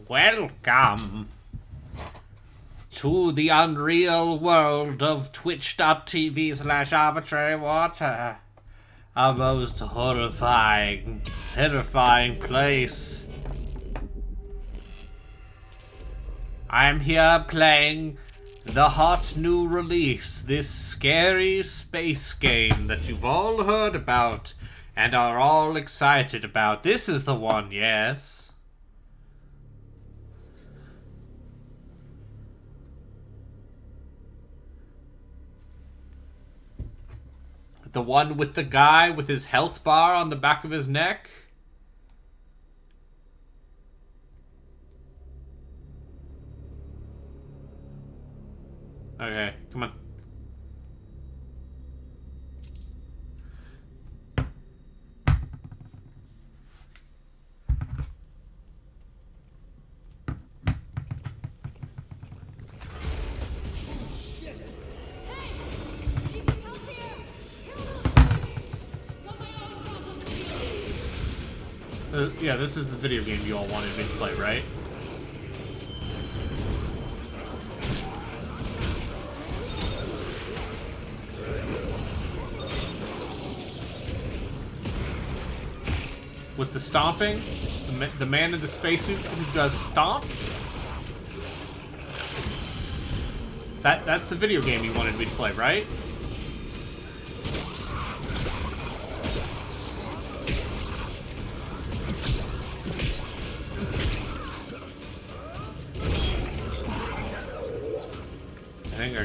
Welcome to the unreal world of twitch.tv/arbitrary water. A most horrifying, terrifying place. I'm here playing the hot new release, this scary space game that you've all heard about and are all excited about. This is the one, yes. The one with the guy with his health bar on the back of his neck? Okay, come on. Yeah, this is the video game you all wanted me to play, right? With the stomping? The man in the spacesuit who does stomp? That's the video game you wanted me to play, right?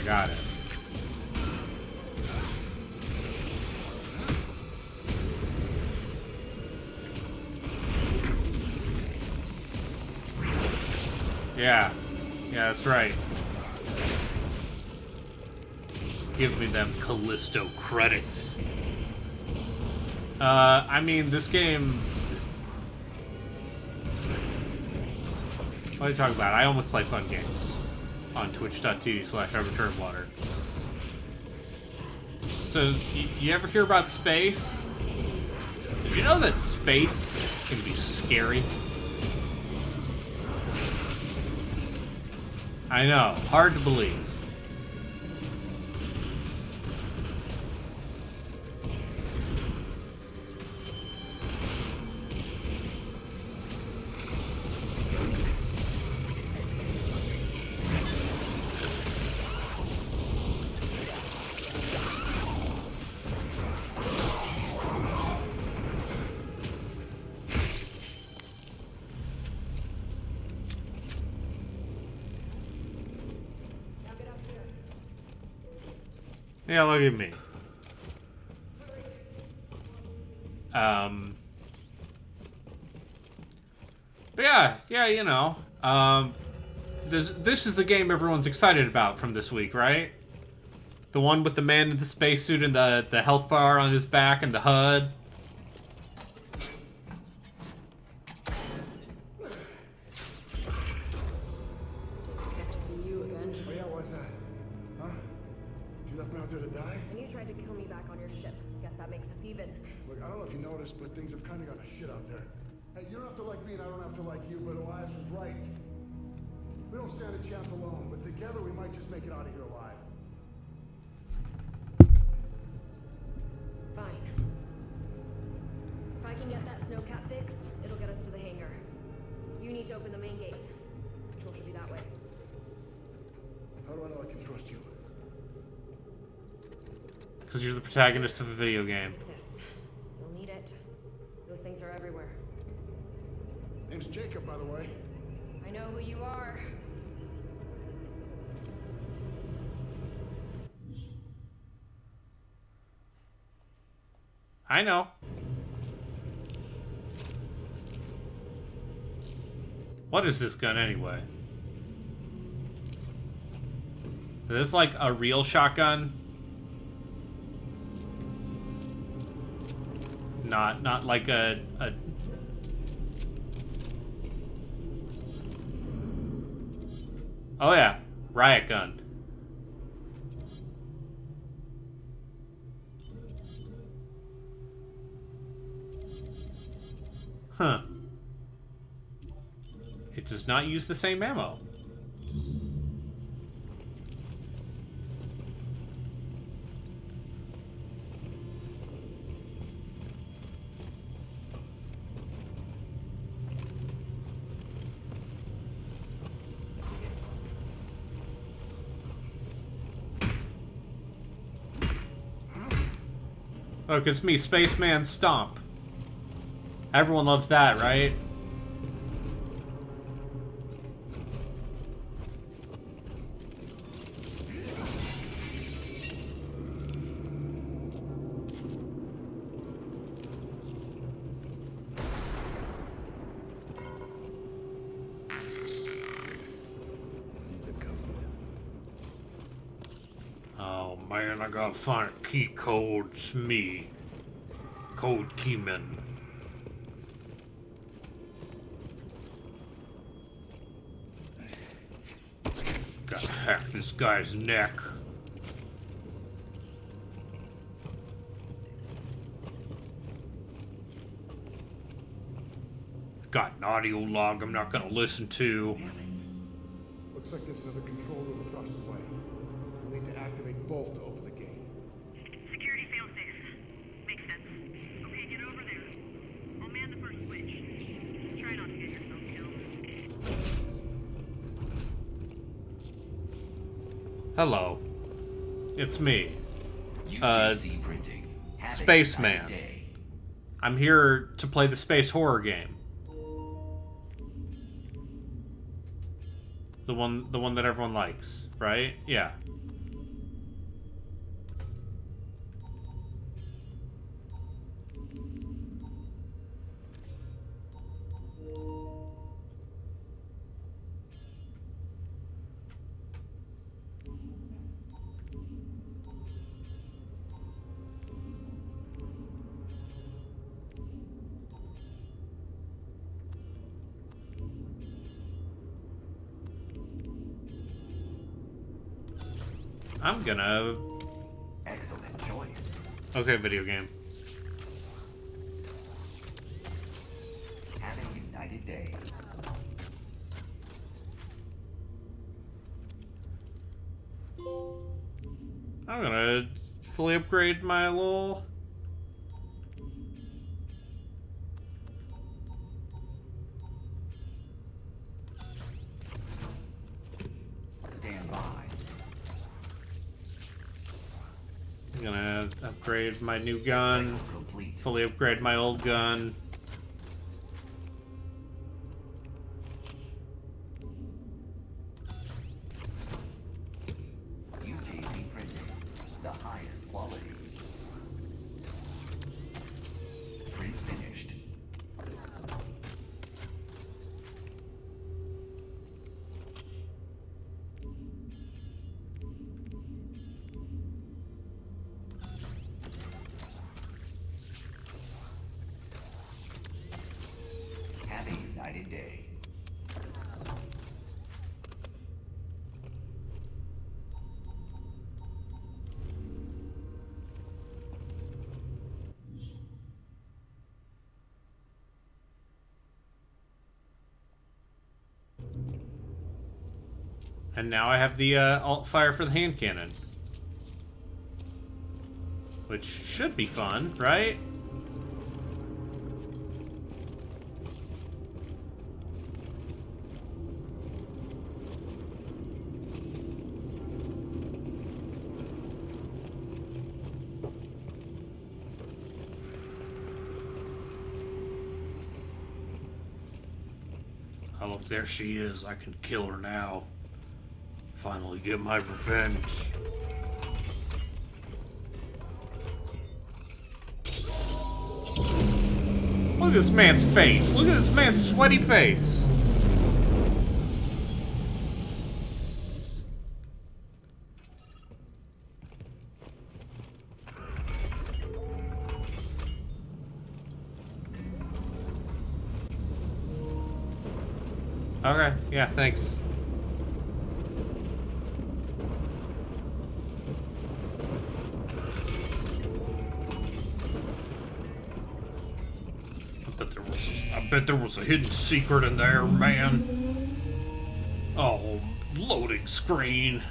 There, got it. Yeah. Yeah, that's right. Give me them Callisto credits. I mean, this game... What are you talking about? I only play fun games on twitch.tv/everturnwater. So, you ever hear about space? Did you know that space can be scary? I know, hard to believe. Yeah, look at me. But yeah, you know. This is the game everyone's excited about from this week, right? The one with the man in the spacesuit and the health bar on his back and the HUD. But things have kind of gone to shit out there. Hey, you don't have to like me and I don't have to like you, but Elias was right. We don't stand a chance alone, but together we might just make it out of here alive. Fine. If I can get that snowcat fixed, it'll get us to the hangar. You need to open the main gate. Control should be that way. How do I know I can trust you? Because you're the protagonist of a video game. You'll need it. Those things are everywhere. Name's Jacob, by the way. I know who you are. I know. What is this gun anyway? Is this like a real shotgun? Not like a Oh yeah, riot gun. Huh. It does not use the same ammo. Look, it's me, Spaceman Stomp. Everyone loves that, right? Oh man, I gotta find a key code. It's me. Code Keyman. Gotta hack this guy's neck. Got an audio log I'm not gonna listen to. Looks like there's another control room across the way. We'll need to activate both to open the gate. Security failsafe. Makes sense. Okay, get over there. I'll man the first switch. Try not to get yourself killed. Hello. It's me. Spaceman. I'm here to play the space horror game. The one that everyone likes, right? Yeah. I'm gonna... Excellent choice. Okay, video game. Have a united day. I'm gonna fully upgrade my little... Stand by. I'm gonna upgrade my new gun. Cycle complete. Fully upgrade my old gun. UJC printing. The highest quality. Print finished. Have a united day. And now I have the alt fire for the hand cannon. Which should be fun, right? Oh, look, there she is. I can kill her now. Finally get my revenge. Look at this man's face. Look at this man's sweaty face. Okay, yeah, thanks. I bet there was a hidden secret in there, man. Oh, loading screen.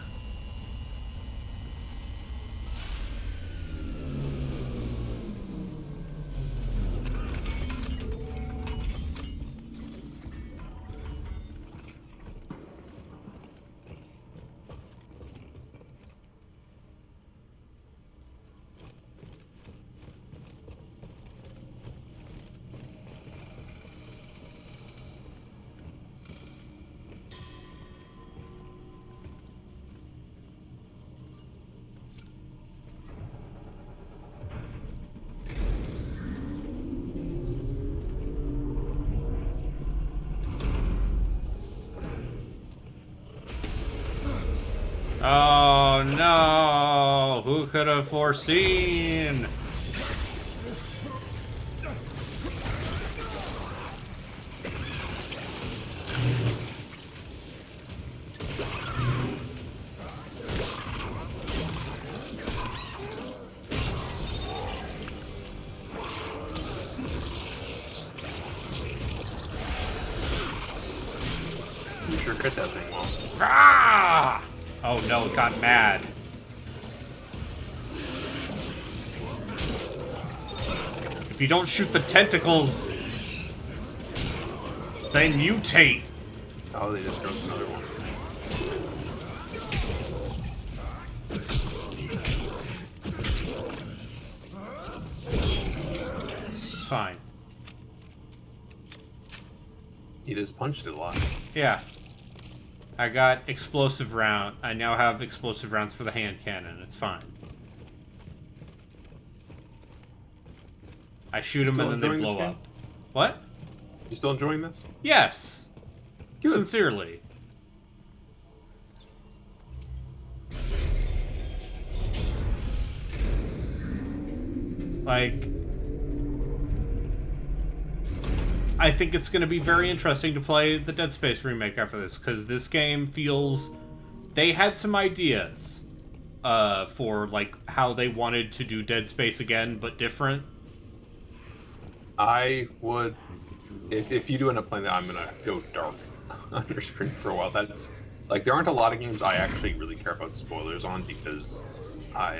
Oh no! Who could have foreseen? You sure cut that thing well. Ah! Oh no, it got mad. If you don't shoot the tentacles, they mutate. Oh, they just grows another one. It's fine. He just punched it a lot. Yeah. I got explosive round. I now have explosive rounds for the hand cannon. It's fine. I shoot them and then they enjoying this blow game? up. What? You still enjoying this? Yes. Good. Sincerely. Like, I think it's going to be very interesting to play the Dead Space remake after this, because this game feels... They had some ideas. for like how they wanted to do Dead Space again, but different? I would, if you do end up playing that, I'm gonna go dark on your screen for a while. That's like there aren't a lot of games I actually really care about spoilers on because I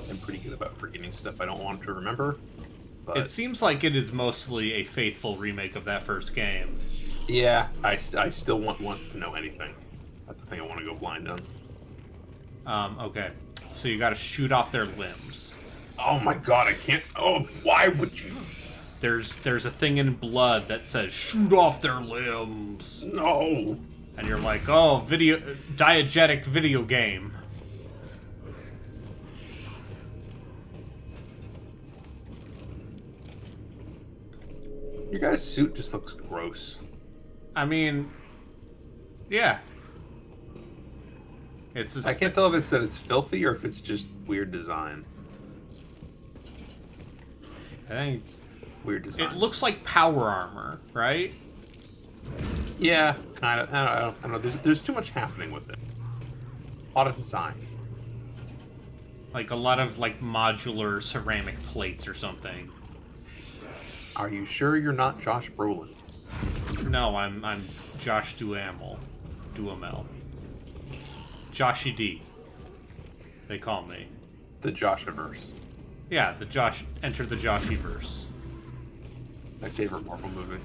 am pretty good about forgetting stuff I don't want to remember. But It seems like it is mostly a faithful remake of that first game. yeah, I still want to know anything. That's the thing I want to go blind on. Okay. So you gotta shoot off their limbs. Oh my god, I can't. Oh, why would you? There's a thing in blood that says shoot off their limbs. No. And you're like, oh, diegetic video game. Your guy's suit just looks gross. I mean, yeah. It's a I can't tell if it's that it's filthy or if it's just weird design. I think Weird design. it looks like power armor, right? Yeah, kind of. I don't know. There's too much happening with it. A lot of design. Like a lot of like modular ceramic plates or something. Are you sure you're not Josh Brolin? No, I'm Josh Duhamel. Joshy D. They call me. The Joshiverse. Yeah, enter the Joshyverse. My favorite Marvel movie.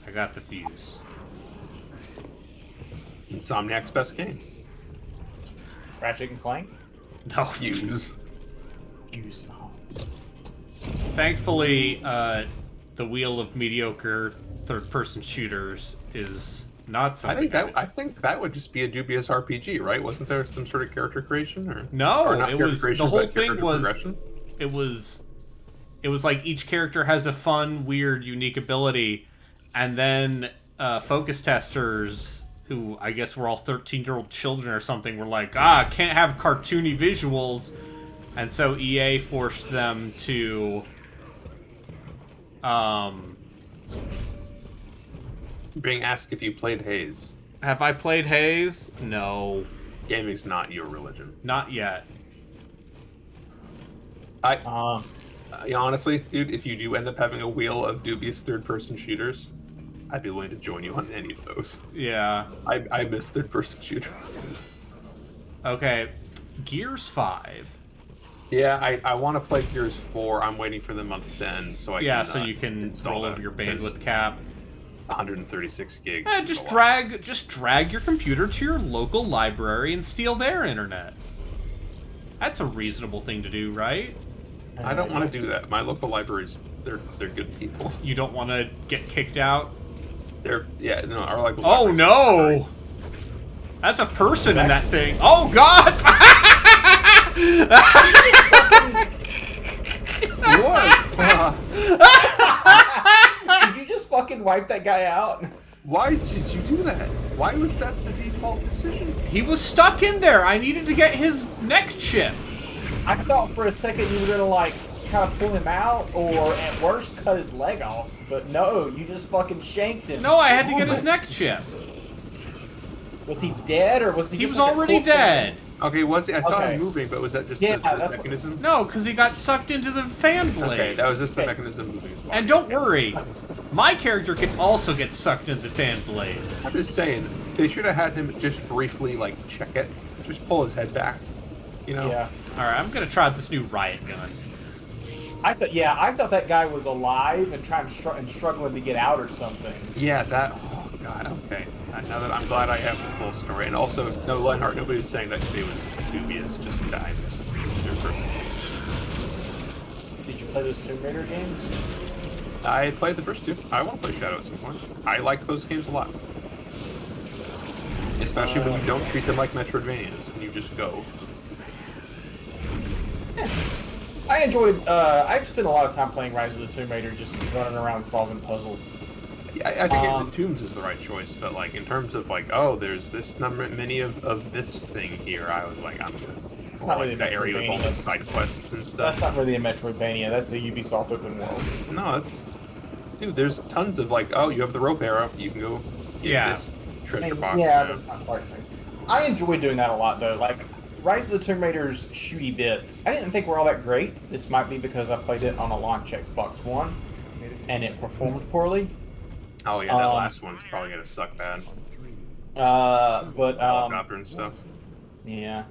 I got the fuse. Insomniac's best game. Ratchet and Clank? No. Fuse. Use. Oh. Thankfully, the wheel of mediocre third-person shooters is not something. I think that would just be a dubious RPG, right? Wasn't there some sort of character creation or No, or not it character was creation, the whole but thing character was progression? it was like each character has a fun, weird, unique ability, and then focus testers who I guess were all 13-year-old children or something were like, can't have cartoony visuals, and so EA forced them to Being asked if you played Haze. have I played Haze? No, Gaming's not your religion. not yet. Honestly, dude, if you do end up having a wheel of dubious third-person shooters, I'd be willing to join you on any of those. Yeah. I miss third-person shooters. Okay. Gears 5. Yeah, I want to play Gears 4. I'm waiting for the month to end so I can So you can install roll that, over your because bandwidth cap. 136 gigs. Just is a lot. drag your computer to your local library and steal their internet. That's a reasonable thing to do, right? I don't want to do that. My local libraries, they're good people. You don't want to get kicked out? Our local. Oh libraries- no! That's a person in that thing. Oh god! What? Did you just fucking wipe that guy out? Why did you do that? Why was that the default decision? He was stuck in there. I needed to get his neck chip. I thought for a second you were gonna like try to pull him out, or at worst cut his leg off. But no, you just fucking shanked him. No, I had to get his neck chip. Was he dead, or was he? He just was like a already full- dead. Okay, I saw Okay. him moving, but was that just Yeah, the that's what- mechanism? No, because he got sucked into the fan blade. Okay, that was just the Okay. mechanism moving his body. And don't worry, my character can also get sucked into the fan blade. I'm just saying, they should have had him just briefly, like, check it. Just pull his head back. You know? Yeah. Alright, I'm gonna try this new riot gun. I thought that guy was alive and trying to and struggling to get out or something. Yeah, that. Oh, God, okay. Now that I'm glad I have the full story. And also, no, Lionheart, nobody was saying that it was dubious, just died. It's just their person. Did you play those Tomb Raider games? I played the first two. I want to play Shadow at some point. I like those games a lot. Especially when you don't treat them like Metroidvanias and you just go. I enjoyed. I've spent a lot of time playing Rise of the Tomb Raider, just running around solving puzzles. Yeah, I think the Tombs is the right choice, but like in terms of like, oh, there's this number many of this thing here, I was like, I'm good. It's not really that area with all the Metroidvania. side quests and stuff. That's not really a Metroidvania. That's a Ubisoft open world. No, it's dude. There's tons of like, oh, you have the rope arrow, you can go get Yeah. this treasure box. Yeah, you know? but it's not quite the same. I enjoy doing that a lot though. Like Rise of the Tomb Raider's shooty bits, I didn't think were all that great. This might be because I played it on a launch Xbox One, and it performed poorly. Oh yeah, that last one's probably gonna suck bad. But Helicopter and stuff. yeah.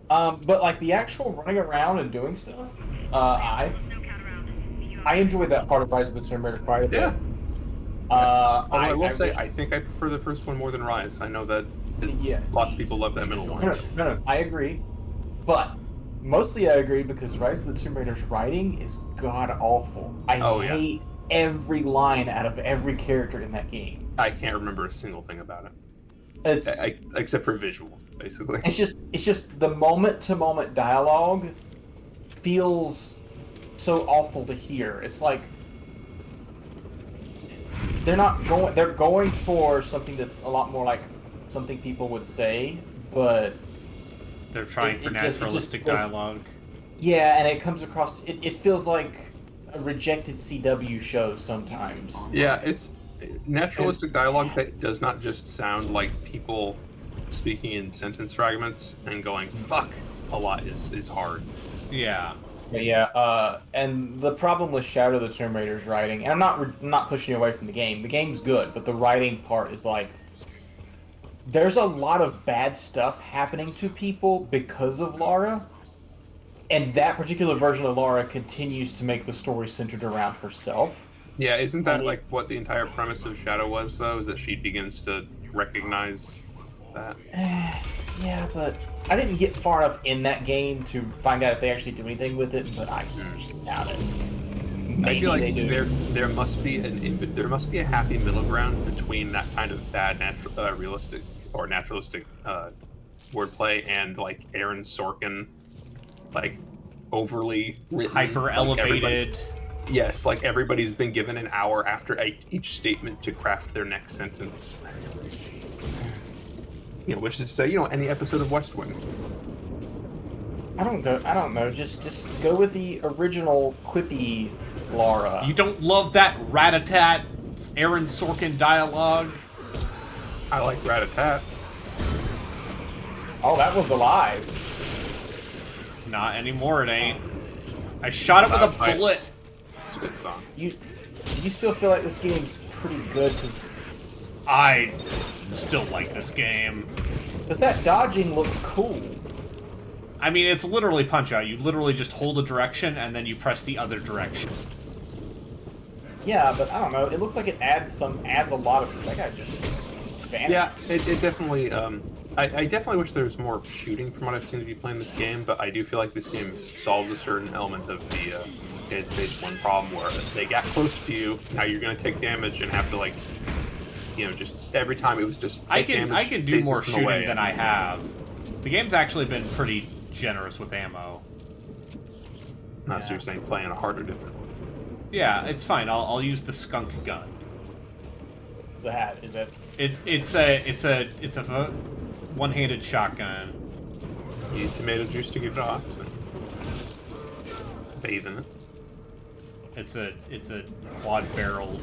But like the actual running around and doing stuff, I enjoyed that part of Rise of the Tomb Raider quite a bit. Yeah. I will say, wish- I think I prefer the first one more than Rise. I know that Yeah. lots of people love that middle one. No, I agree. But mostly I agree because Rise of the Tomb Raider's writing is god awful. I hate every line out of every character in that game. I can't remember a single thing about it. It's except for visual, basically. it's just the moment to moment dialogue feels so awful to hear. It's like they're going for something that's a lot more like something people would say, but They're trying for naturalistic dialogue. Yeah, and it comes across. It feels like a rejected CW show sometimes. Yeah, it's naturalistic dialogue that does not just sound like people speaking in sentence fragments and going "fuck" a lot is hard. Yeah. Yeah, and the problem with Shadow of the Tomb Raider's writing, and I'm not pushing away from the game. The game's good, but the writing part is like there's a lot of bad stuff happening to people because of Lara, and that particular version of Lara continues to make the story centered around herself. Yeah, isn't that like what the entire premise of Shadow was, though? Is that she begins to recognize that? Yeah, but I didn't get far enough in that game to find out if they actually do anything with it, but I seriously doubt it. Maybe I feel like they do. there must be a happy middle ground between that kind of bad realistic or naturalistic wordplay and like Aaron Sorkin, like overly written, Hyper elevated. Yes, like everybody's been given an hour after each statement to craft their next sentence. You know, which is to say, any episode of West Wing. I don't know. Just go with the original quippy Lara. You don't love that rat-a-tat Aaron Sorkin dialogue? I like Rat-a-Tat. Oh, that one's alive. Not anymore, it ain't. I shot it with a bullet. It's a good song. Do you still feel like this game's pretty good? Because I still like this game. that dodging looks cool. I mean, it's literally Punch-Out. You literally just hold a direction and then you press the other direction. Yeah, but I don't know. It looks like it adds a lot of. That guy just vanished. Yeah, it definitely. I definitely wish there was more shooting from what I've seen of you playing this game, but I do feel like this game solves a certain element of the Dead Space 1 problem where they got close to you, now you're going to take damage and have to, like, just every time it was just I take can damage, do more faces in the way, shooting than I have. The game's actually been pretty generous with ammo. So you're saying playing a harder, different one. Yeah, it's fine. I'll use the skunk gun. What's the hat? Is it? It's a one-handed shotgun. You need tomato juice to get it off. Bathe in it. It's a quad-barreled.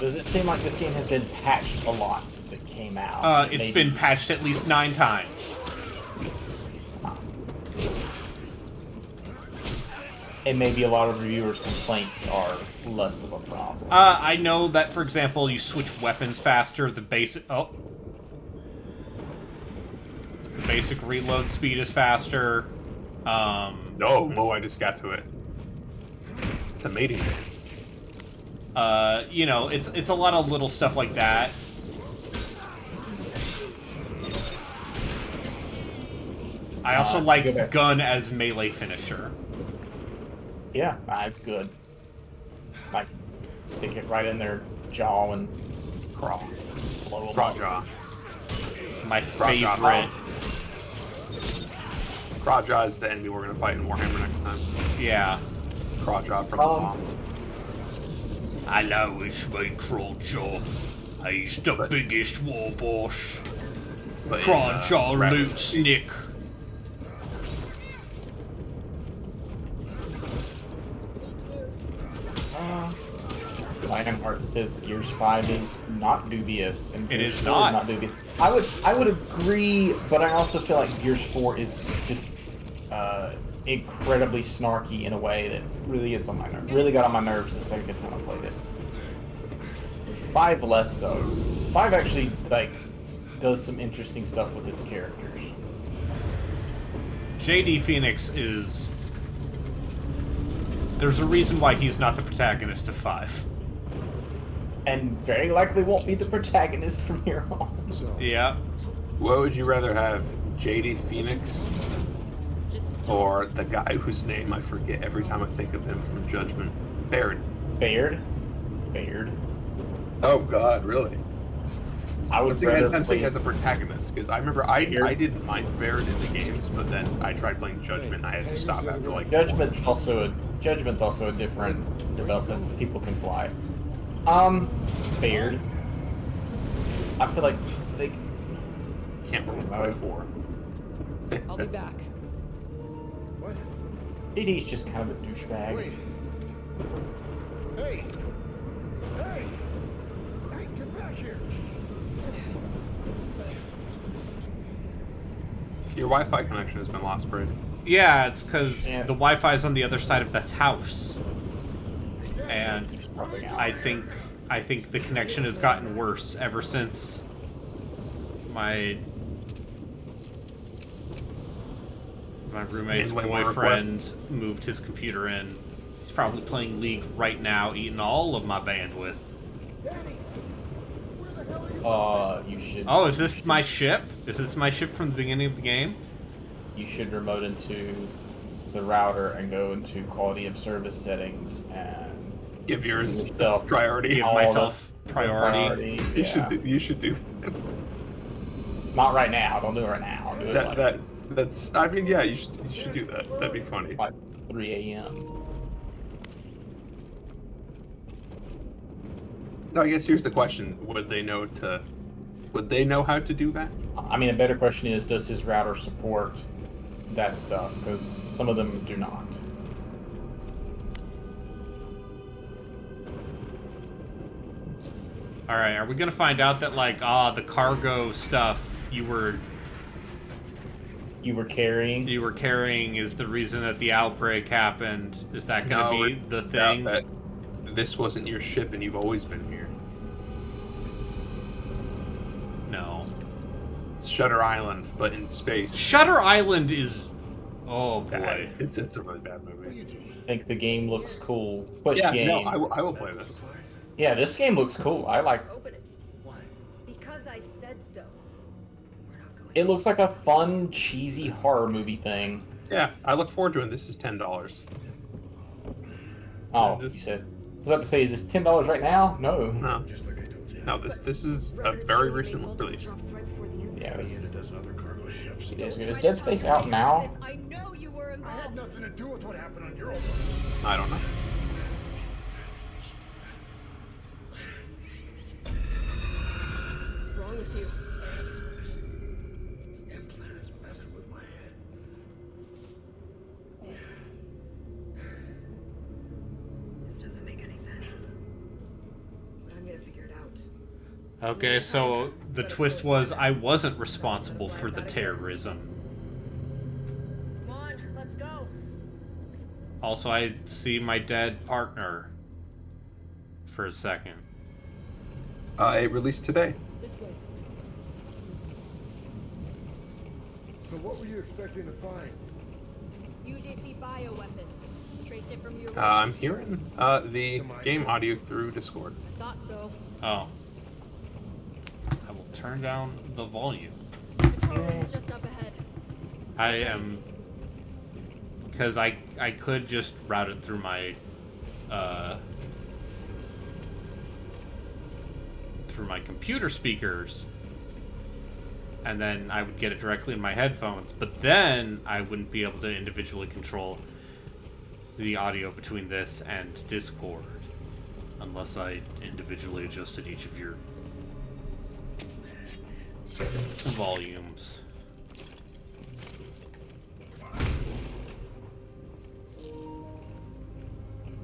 Does it seem like this game has been patched a lot since it came out? It's been patched at least 9 times. And maybe a lot of reviewers' complaints are less of a problem. I know that, for example, you switch weapons faster. The basic reload speed is faster. No, I just got to it. It's a mating dance. It's a lot of little stuff like that. I also like gun as melee finisher. Yeah, it's good. Like, stick it right in their jaw and Crawl. blow them Craw up. jaw. My Craw jaw. favorite. Craw jaw is the enemy we're going to fight in Warhammer next time. Yeah. Craw jaw from the bomb. Hello, it's me, Crawjaw. He's the biggest war boss. But in, Crawjaw Rat- loot snick. Do I random part that says Gears 5 is not dubious and It Gears is 4 not. is not dubious. I would agree, but I also feel like Gears 4 is just incredibly snarky in a way that really gets on my nerves. Really got on my nerves the second time I played it. 5 less so. 5 actually like does some interesting stuff with its characters. JD Phoenix is... There's a reason why he's not the protagonist of 5. And very likely won't be the protagonist from here on. So, Yeah. What would you rather have, JD Phoenix or the guy whose name I forget every time I think of him from Judgment? Baird. Baird? Oh God, really? I would Once again, rather I'm saying play- as a protagonist, because I remember I Baird? didn't mind Baird in the games, but then I tried playing Judgment and I had to stop after like. Judgment's also a different development. People can fly. Baird. I feel like they. Can't really play 4. I'll be back. what? DD's just kind of a douchebag. Wait. Hey! Hey! Hey, get back here! Your Wi-Fi connection has been lost, Braid. Yeah, it's because Yeah. the Wi-Fi's on the other side of this house. And Probably not. I think the connection has gotten worse ever since my roommate's Handling one boyfriend request. moved his computer in. He's probably playing League right now, eating all of my bandwidth. Danny! Where the hell are you? You should. Oh, is this my ship? Is this my ship from the beginning of the game? You should remote into the router and go into quality of service settings and Give yours yourself priority. Give all myself the priority. You yeah. should do Not right now. Don't do it right now. Do it like, that's. I mean, yeah, you should do that. That'd be funny. like 3 a.m. No, I guess here's the question: Would they know how to do that? I mean, a better question is, does his router support that stuff? Because some of them do not. All right, are we gonna find out that like the cargo stuff you were carrying is the reason that the outbreak happened? Is that gonna be the thing? That this wasn't your ship and you've always been here. No. It's Shutter Island, but in space. Shutter Island is... Oh, boy. Bad. It's a really bad movie. I think the game looks cool. Push Yeah, game. no, I will play this. Yeah, this game looks cool. I like. Open it. Why? Because I said so. We're not going. It looks like a fun, cheesy horror movie thing. Yeah, I look forward to it. This is $10. Oh, just- you said. I was about to say, is this $10 right now? No. No, Just like I told you. no, this is a very recent release. Drops right before the incident. Yeah, this As is. it does other cargo ships. It is Dead Space out now? I know you were I had involved. nothing to do with what happened on your own. I don't know. What's wrong with you? Implant is messing with my head. This doesn't make any sense. But I'm gonna figure it out. Okay, so the twist was I wasn't responsible for the terrorism. Come on, let's go. Also, I see my dead partner for a second. It released today. This way. So what were you expecting to find? UJC bioweapon. Traced it from your. I'm hearing the game audio through Discord. I thought so. Oh. I will turn down the volume. Control room is just up ahead. I am... Because I could just route it through my... through my computer speakers. And then I would get it directly in my headphones. But then I wouldn't be able to individually control the audio between this and Discord. Unless I individually adjusted each of your volumes.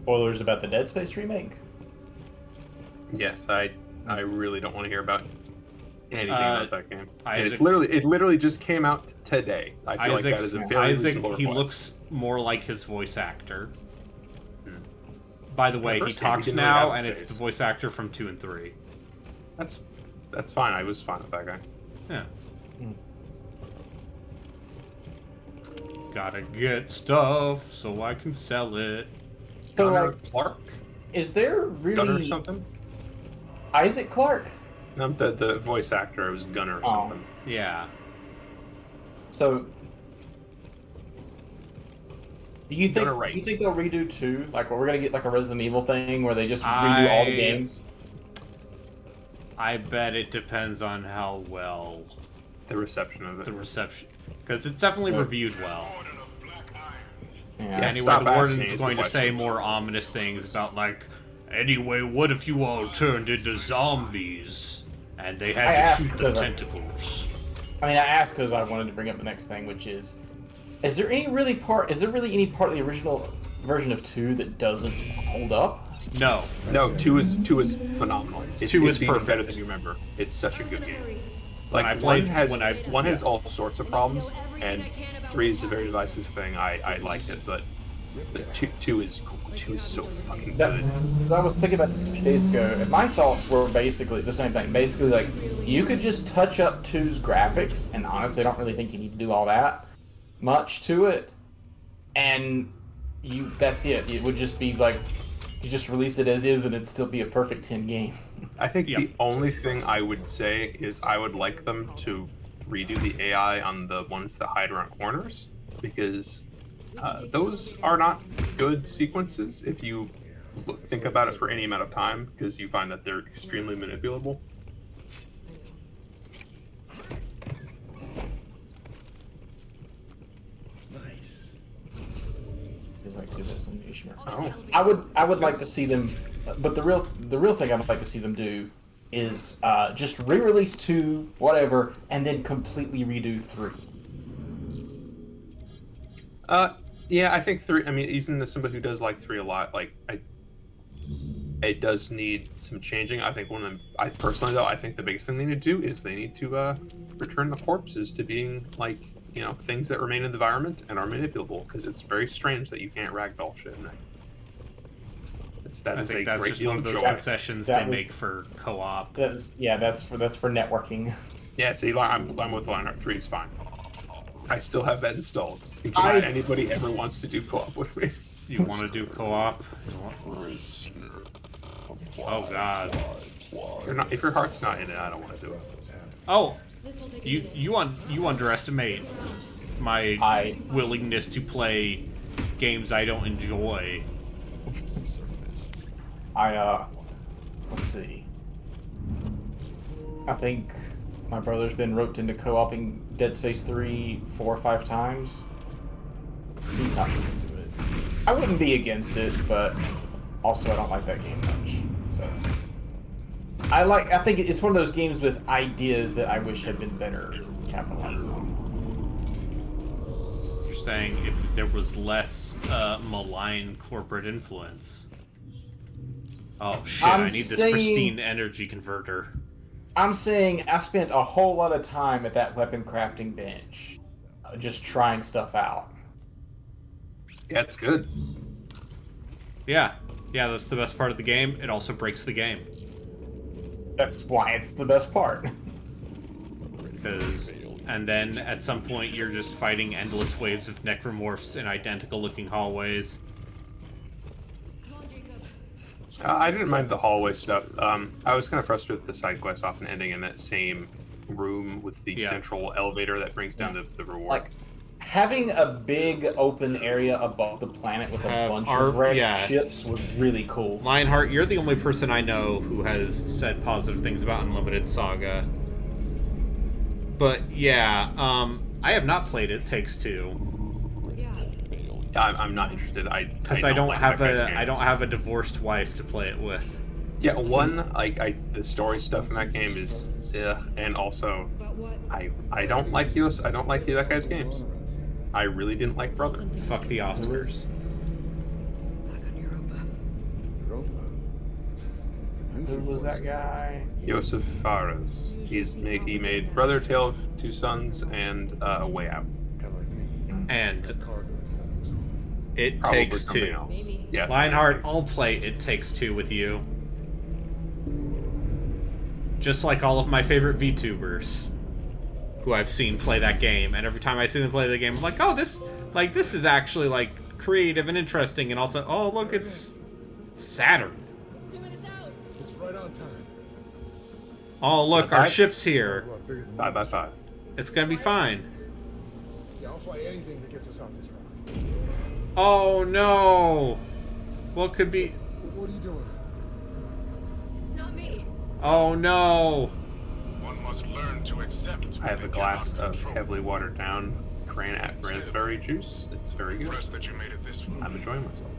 Spoilers about the Dead Space remake. Yes, I really don't want to hear about anything about that game. And Isaac- it literally just came out today. I feel like that is a very reasonable he request. looks more like his voice actor. By the way, he first game, he talks didn't really now, have a and it's face. the voice actor from 2 and 3. That's fine. I was fine with that guy. Yeah. Gotta get stuff so I can sell it. So, Gunnar like, Clark? is there Gunnar really something? Isaac Clarke? No, the voice actor was Gunnar or Oh. something. Yeah. So, do you think Gunnar Wright. they'll redo 2? Like, we're gonna get like a Resident Evil thing where they just redo all the I- games? I bet it depends on how well The reception of it. the reception, because it's definitely Yeah. reviewed well. Yeah. Anyway, stop the asking warden's me is the going to say question. more ominous things about, like, anyway, what if you all turned into zombies and they I had to asked shoot the because I- tentacles? I mean, I asked because I wanted to bring up the next thing, which is there really any part of the original version of 2 that doesn't hold up? No. No, two is phenomenal. Two is even perfect. better than you remember. It's such a good game. Like I played- one has all sorts of problems, and 3 is a very divisive thing. I liked it, but two is cool. 2 is so fucking good. Because I was thinking about this a few days ago, and my thoughts were basically the same thing. Basically, like, you could just touch up 2's graphics, and honestly, I don't really think you need to do all that much to it. And that's it. It would just be like, you just release it as is, and it'd still be a perfect 10 game. I think Yep. the only thing I would say is I would like them to redo the AI on the ones that hide around corners, because those are not good sequences if you think about it for any amount of time, because you find that they're extremely manipulable. There's like 2 bits in the Ishmael. Oh, I would like to see them, but the real thing I'd like to see them do is just re-release 2, whatever, and then completely redo 3. yeah, I think 3. I mean, even as somebody who does like 3 a lot, like it does need some changing. I think I personally though, I think the biggest thing they need to do is they need to return the corpses to being like, you know, things that remain in the environment and are manipulable, because it's very strange that you can't ragdoll shit in it. That I is think a that's great just deal one of of those joy. concessions That they was- make for co-op. That's for networking. Yeah, see, I'm with Lionheart. 3 is fine. I still have that installed in case I- anybody ever wants to do co-op with me. You want to do co-op? Oh god. If your heart's not in it, I don't want to do it. Oh, you underestimate my willingness to play games I don't enjoy. Let's see. I think my brother's been roped into co-oping Dead Space 3 4 or 5 times. He's not going to do it. I wouldn't be against it, but also I don't like that game much. So I think it's one of those games with ideas that I wish had been better capitalized on. You're saying if there was less malign corporate influence. Oh shit, I need this pristine energy converter. I'm saying I spent a whole lot of time at that weapon crafting bench, just trying stuff out. Yeah, it's good. Yeah, that's the best part of the game. It also breaks the game. That's why it's the best part. And then at some point you're just fighting endless waves of necromorphs in identical looking hallways. I didn't mind the hallway stuff. I was kind of frustrated with the side quests often ending in that same room with the central elevator that brings down the reward. Like, having a big open area above the planet with a bunch of wrecked ships was really cool. Lionheart, you're the only person I know who has said positive things about Unlimited Saga. But yeah, I have not played It Takes Two. I'm not interested. Because I don't have a divorced wife to play it with. Yeah, the story stuff in that game is, and also, I don't like you. I don't like that guy's games. I really didn't like Brother. Fuck the Oscars. Europa. I Who was that guy? Joseph Fares. He made Brother, Tale of Two Sons, and Way Out. Kind of like me. And Cargo. It Probably Takes something Two. else. Maybe. Yes. Lionheart, It Takes I'll play It Takes Two with you. Just like all of my favorite VTubers who I've seen play that game, and every time I see them play the game, I'm like, oh, this is actually like creative and interesting, and also, oh look, it's Saturn. It's right on time. Oh look, our ship's here. Well, bigger than 5 by 5. It's gonna be fine. Yeah, I'll fly anything that gets us off this rock. Oh no! What could be? What are you doing? It's not me. Oh no! One must learn to accept. I have a what they glass cannot of control. heavily watered down granite raspberry juice. It's very good. Impressed that you made it this far. I'm enjoying myself.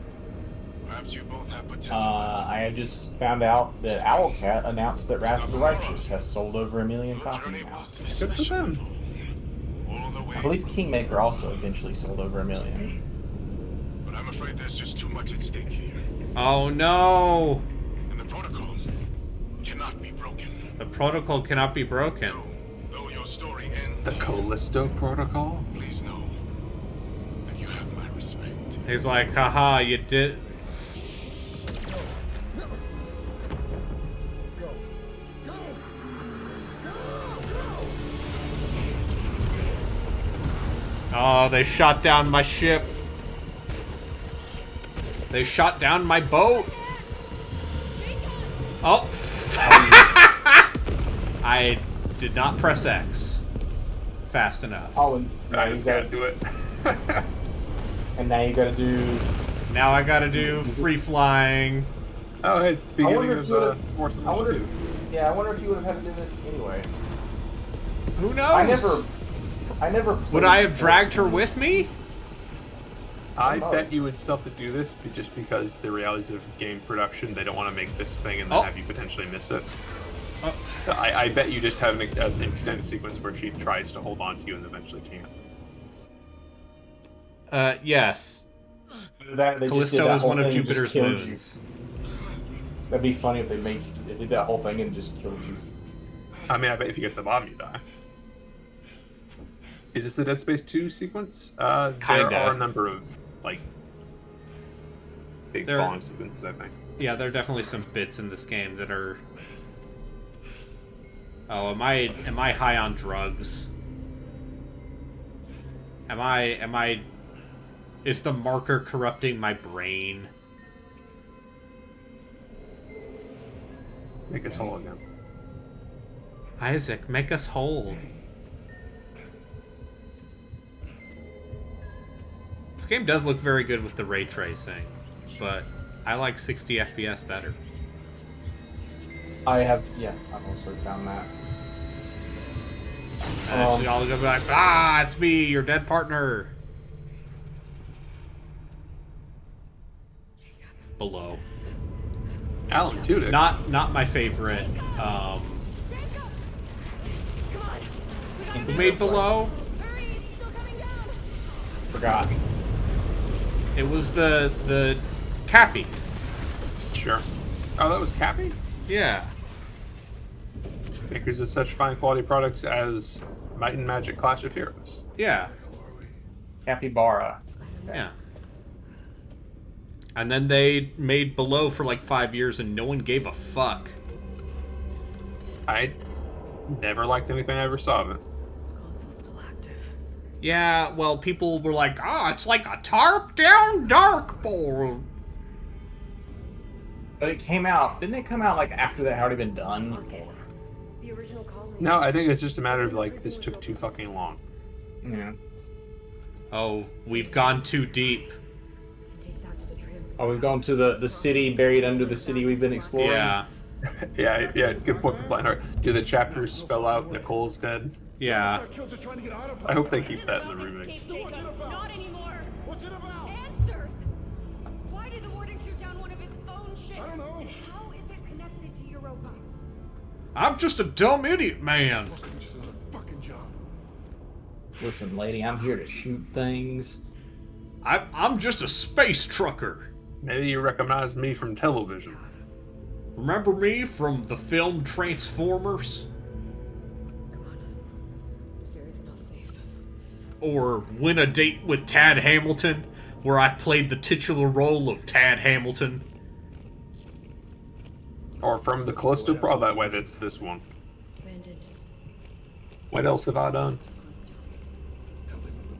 Perhaps you both have potential. I have just found out that Owlcat announced that Wrath of the Righteous has sold over 1 million Your copies journey now. was Good for especially them. all the way I believe from- Kingmaker also eventually sold over 1 million. But I'm afraid there's just too much at stake here. Oh no! And the protocol cannot be broken. The protocol cannot be broken. So, though your story ends, The Callisto Protocol? please know that you have my respect. He's like, haha, you did. Go. Go! Oh, they shot down my ship. They shot down my boat. Oh. I did not press X fast enough. Oh, and now I you just gotta gotta do it. and now you gotta do. Now I gotta do free flying. Oh, hey, it's the I beginning wonder if of you would've- Force I wonder. Unleashed 2. Yeah, I wonder if you would have had to do this anyway. Who knows? I never. Would played I have dragged her Force with me? I know. bet you would still have to do this just because the realities of game production, they don't want to make this thing and then Oh. have you potentially miss it. Oh. I bet you just have an extended sequence where she tries to hold on to you and eventually can't. Yes. That, they just did Callisto that is whole one of thing and just Jupiter's killed you. moons. That'd be funny if they did that whole thing and just killed you. I mean, I bet if you get to the bottom, you die. Is this a Dead Space 2 sequence? Kinda. There are a number of, like, big There- falling sequences, I think. Yeah, there are definitely some bits in this game that are. Oh, am I high on drugs? Am I? Is the marker corrupting my brain? Make us whole again. Isaac, make us whole. This game does look very good with the ray tracing, but I like 60 FPS better. I've also found that. And y'all gonna be like, ah, it's me, your dead partner. Below. Alan Tudyk. Not my favorite. Who made Below? Forgot. It was the Cappy. Sure. Oh, that was Cappy? Yeah. Makers of such fine quality products as Might and Magic Clash of Heroes. Yeah. Capybara. Yeah. And then they made Below for like 5 years and no one gave a fuck. I never liked anything I ever saw of it. Yeah, well, people were like, ah, it's like a tarp down darkboard. But it came out. Didn't it come out like after that had already been done? Marcus, the original colony. No, I think it's just a matter of like this took too fucking long. Yeah. Oh, we've gone too deep. Take that to the transport. Oh, we've gone to the city buried under the city we've been exploring. Yeah. Yeah, good point for Blindheart. Do the chapters spell out Nicole's dead? Yeah. Kill just trying to get out of I hope they keep that in the remake. Not anymore. What's it about? Answers. Why did the warden shoot down one of his own ships? I don't know. And how is it connected to Europa? I'm just a dumb idiot, man. Must be just another fucking job. Listen, lady, I'm here to shoot things. I'm just a space trucker. Maybe you recognize me from television. Remember me from the film Transformers? Come on. This area's not safe. Or Win a Date with Tad Hamilton, where I played the titular role of Tad Hamilton? Or from the Callisto Protocol. That way, that's this one. Abandoned. What else have I done?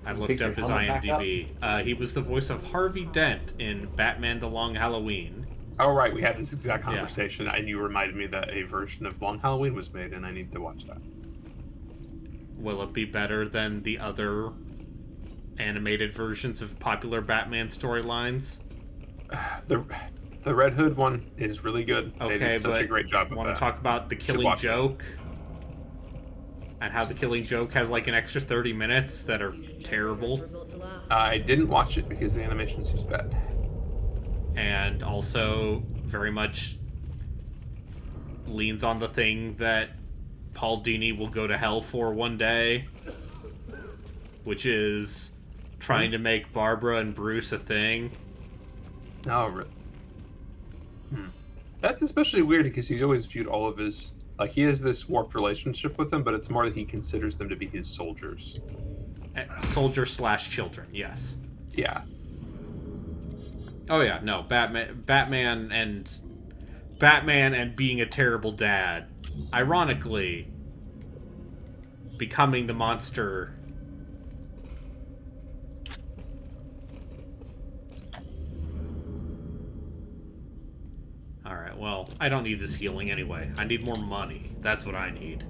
I looked up his IMDb. He was the voice of Harvey Dent in Batman The Long Halloween. Oh, right, we had this exact conversation, and you reminded me that a version of Long Halloween was made, and I need to watch that. Will it be better than the other animated versions of popular Batman storylines? The Red Hood one is really good. Okay, they did such but a great job with want that. to talk about the Killing Joke? And how the Killing Joke has like an extra 30 minutes that are terrible. We're built to last. I didn't watch it because the animation's just bad. And also very much leans on the thing that Paul Dini will go to hell for one day, which is trying to make Barbara and Bruce a thing. Oh, That's especially weird because he's always viewed all of his... Like, he has this warped relationship with them, but it's more that he considers them to be his soldiers. Soldier/children, yes. Yeah. Oh yeah, no, Batman and being a terrible dad. Ironically, becoming the monster. Alright, well, I don't need this healing anyway. I need more money. That's what I need.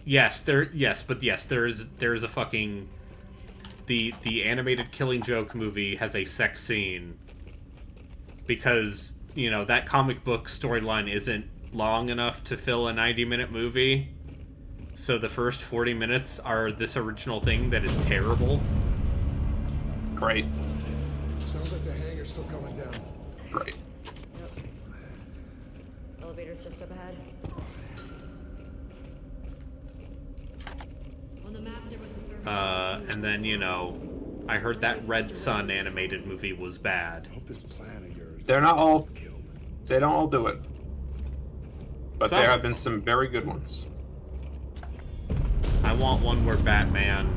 There is a fucking the animated Killing Joke movie has a sex scene because, you know, that comic book storyline isn't long enough to fill a 90-minute movie. So the first 40 minutes are this original thing that is terrible. Great. Sounds like the hangar's still coming down. Great. Yep. Elevator's just up ahead. On the map, there was a surface. And then, you know, I heard that Red Sun animated movie was bad. I hope this plan of yours. They're not all... killed. They don't all do it. But Some- there have been some very good ones. I want one where Batman...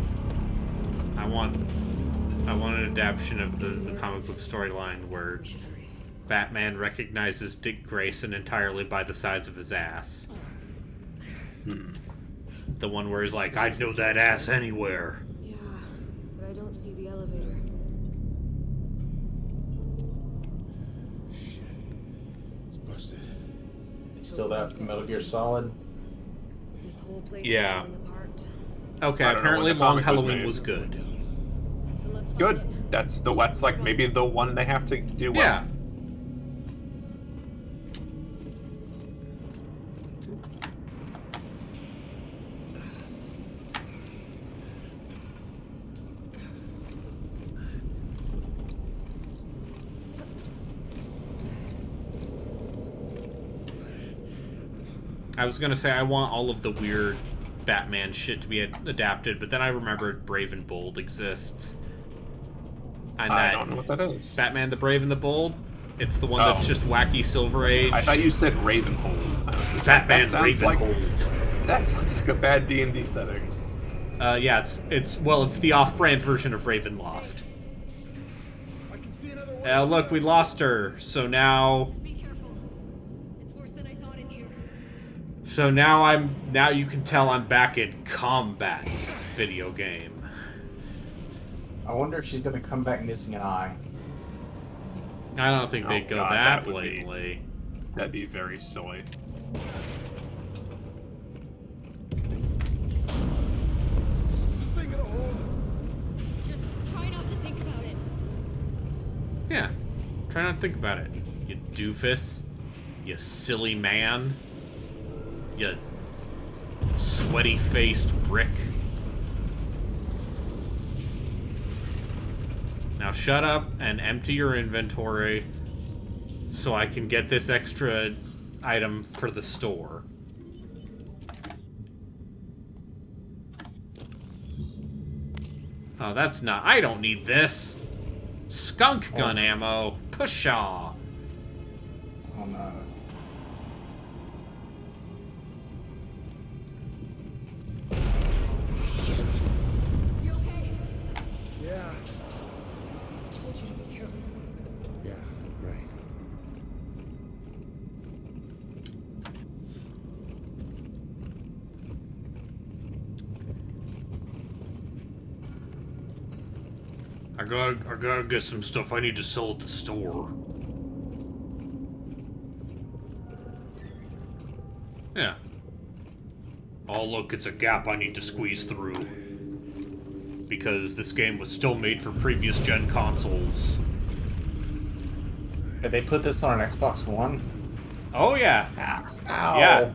I want an adaptation of the comic book storyline where Batman recognizes Dick Grayson entirely by the size of his ass. The one where he's like, I'd know that ass anywhere. Yeah, but I don't see the elevator. Shit. It's busted. Still that from Metal Gear Solid. This whole place Yeah. is falling apart. Okay, I don't know apparently when the Long comic was Halloween made. was good. Let's find Good. it. That's like maybe the one they have to do well. Yeah. I was gonna say I want all of the weird Batman shit to be adapted, but then I remembered Brave and Bold exists. And I that don't know what that is. Batman the Brave and the Bold, it's the one that's Oh. just wacky Silver Age. I thought you said Ravenhold. I was just Batman like, that sounds like, Ravenhold. that sounds like a bad D&D setting. Yeah, it's the off-brand version of Ravenloft. I can see another way. Look, we lost her, so now Be careful. It's worse than I thought in here. now you can tell I'm back in combat video game. I wonder if she's gonna come back missing an eye. I don't think Oh, they'd go God, that that would be- blatantly. That'd be very silly. This thing gonna hold? Just try not to think about it. Yeah. Try not to think about it. You doofus. You silly man. You sweaty-faced brick. Now shut up and empty your inventory so I can get this extra item for the store. Oh, that's not... I don't need this. Skunk gun ammo. Pshaw. Oh no. You okay? Yeah. I told you to be careful. Yeah, right. I gotta get some stuff I need to sell at the store. Yeah. Oh, look, it's a gap I need to squeeze through. Because this game was still made for previous gen consoles. Did they put this on an Xbox One? Oh, yeah. Ow. Yeah.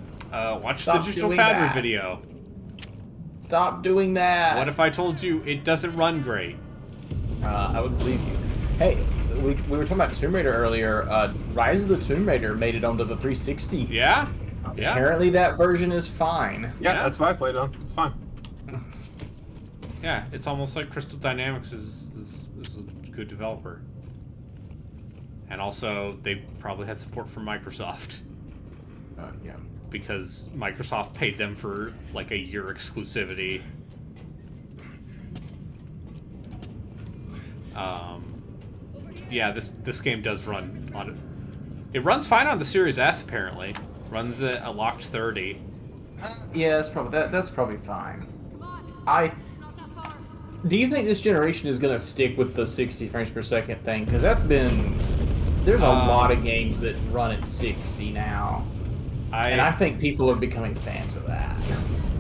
Watch Stop the Digital doing Foundry that. video. Stop doing that. What if I told you it doesn't run great? I would believe you. Hey, we were talking about Tomb Raider earlier. Rise of the Tomb Raider made it onto the 360. Yeah? Yeah. Apparently that version is fine. Yeah, that's what I played on. It's fine. Yeah, it's almost like Crystal Dynamics is a good developer. And also, they probably had support from Microsoft. Yeah. Because Microsoft paid them for, like, a year exclusivity. Yeah, this game does run on... It runs fine on the Series S, apparently. Runs at a locked 30. Yeah, that's probably fine. Come on. I Not that far. Do you think this generation is going to stick with the 60 frames per second thing? Because that's been... There's a lot of games that run at 60 now. And I think people are becoming fans of that.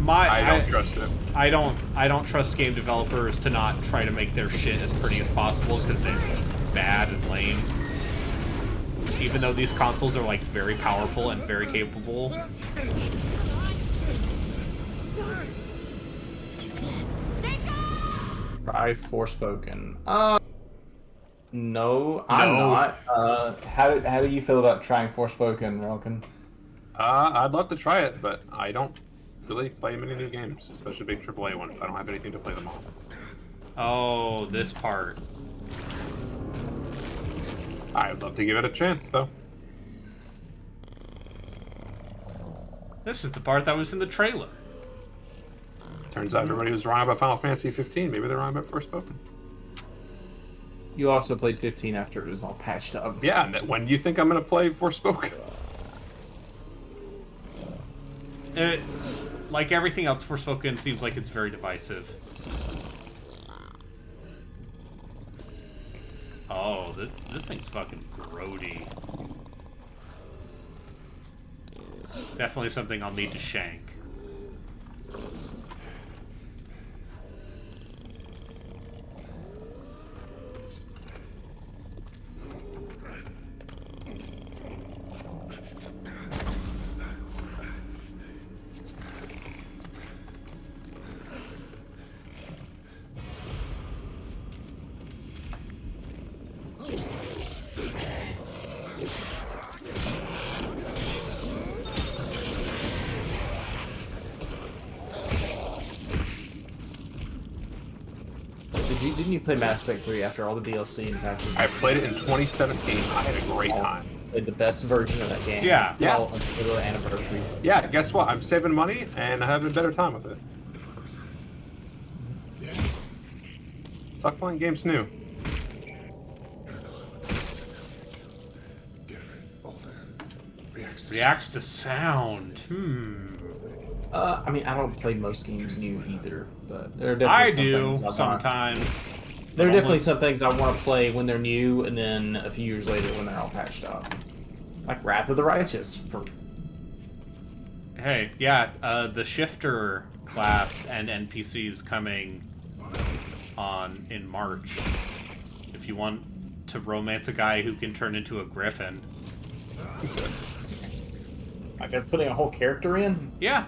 I don't trust it. I don't trust game developers to not try to make their shit as pretty as possible because they're bad and lame. Even though these consoles are like very powerful and very capable. Try Forspoken. No, I'm not. How do you feel about trying Forspoken, Relkin? I'd love to try it, but I don't really play many new games, especially big AAA ones. I don't have anything to play them on. Oh, this part. I'd love to give it a chance, though. This is the part that was in the trailer. Turns out everybody was wrong about Final Fantasy 15. Maybe they're wrong about Forspoken. You also played 15 after it was all patched up. Yeah, and when do you think I'm going to play Forspoken? Like everything else, Forspoken seems like it's very divisive. Oh, this thing's fucking grody. Definitely something I'll need to shank. Didn't you play Mass Effect 3 after all the DLC and patches? I played it in 2017. I had a great time. Played the best version of that game. Yeah. Yeah. Well, until the anniversary. Yeah, guess what? I'm saving money and having a better time with it. What the fuck was that? Fuck playing games new. Different. Older. Reacts to sound. I mean, I don't play most games new either, but there are definitely I some do things I want. sometimes. There are definitely some things I want to play when they're new, and then a few years later when they're all patched up. Like Wrath of the Righteous. Hey, yeah, the Shifter class and NPCs coming in March. If you want to romance a guy who can turn into a griffin. Like they're putting a whole character in? Yeah.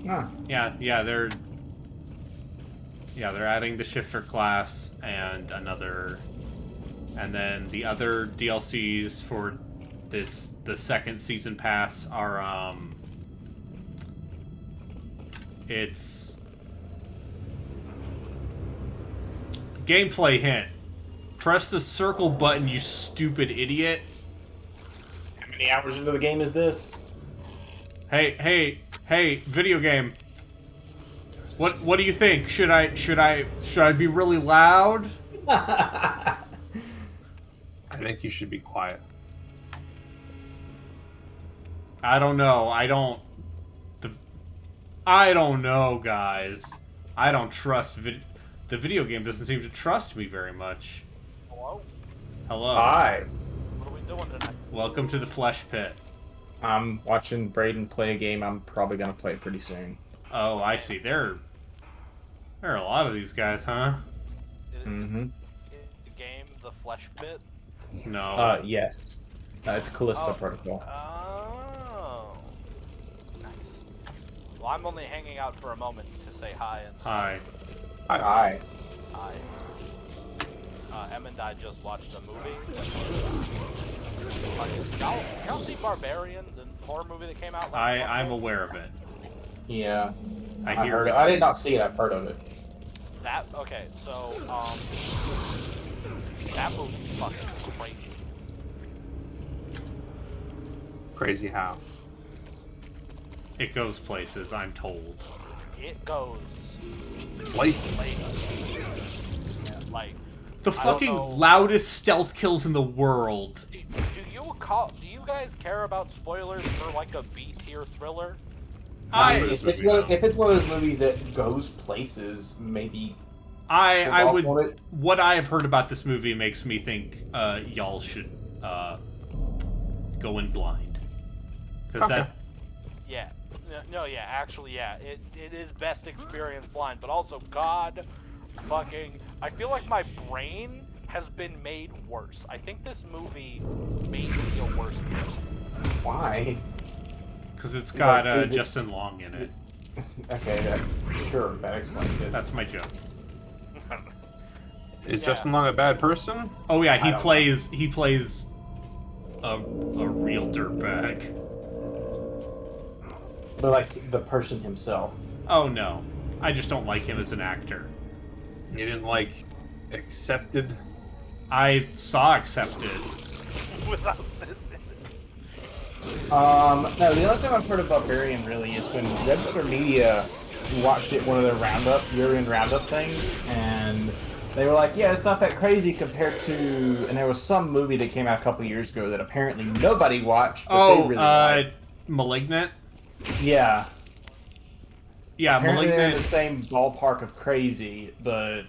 Huh. Yeah, they're adding the Shifter class and another, and then the other DLCs for the second season pass are Gameplay hint. Press the circle button, you stupid idiot. How many hours into the game is this? Hey, video game. What do you think? Should I be really loud? I think you should be quiet. I don't know. I don't know, guys. I don't trust the video game doesn't seem to trust me very much. Hello? Hello. Hi. What are we doing tonight? Welcome to the Flesh Pit. I'm watching Braden play a game I'm probably gonna play pretty soon. Oh, I see. There are a lot of these guys, huh? Mm-hmm. The game, The Flesh Pit? No. Yes. It's Callisto Protocol. Oh. Nice. Well, I'm only hanging out for a moment to say hi and Hi. Hi. hi. Em and I just watched a movie. Y'all see Barbarian, the horror movie that came out last month? I'm aware of it. Yeah. I I hear heard it. it. I did not see it. I've heard of it. Okay, so, that movie's fucking crazy. Crazy how. It goes places, I'm told. It goes Places. Yeah, like, The I don't fucking know. loudest stealth kills in the world. do you guys care about spoilers for like a B tier thriller? This If movie, it's one of those movies that goes places, maybe. I Hold would. off on it. What I have heard about this movie makes me think y'all should go in blind, because Okay. that. Yeah. No, yeah, actually, yeah. It is best experience blind, but also, God fucking... I feel like my brain has been made worse. I think this movie made me a worse person. Why? Because it's got Like, is it- Justin Long in it. Okay, sure, that explains it. That's my joke. Is Yeah. Justin Long a bad person? Oh yeah, I he don't plays a real dirtbag. But like the person himself. Oh no, I just don't like him as an actor. You didn't like Accepted? I saw Accepted. Without this in it. No, the only time I've heard of Barbarian really is when Red Letter Media watched it, one of their year-end roundup things, and they were like, yeah, it's not that crazy compared to, and there was some movie that came out a couple years ago that apparently nobody watched, but they really liked. Malignant. Yeah. Yeah, Apparently they're in the Malignant. same ballpark of crazy, but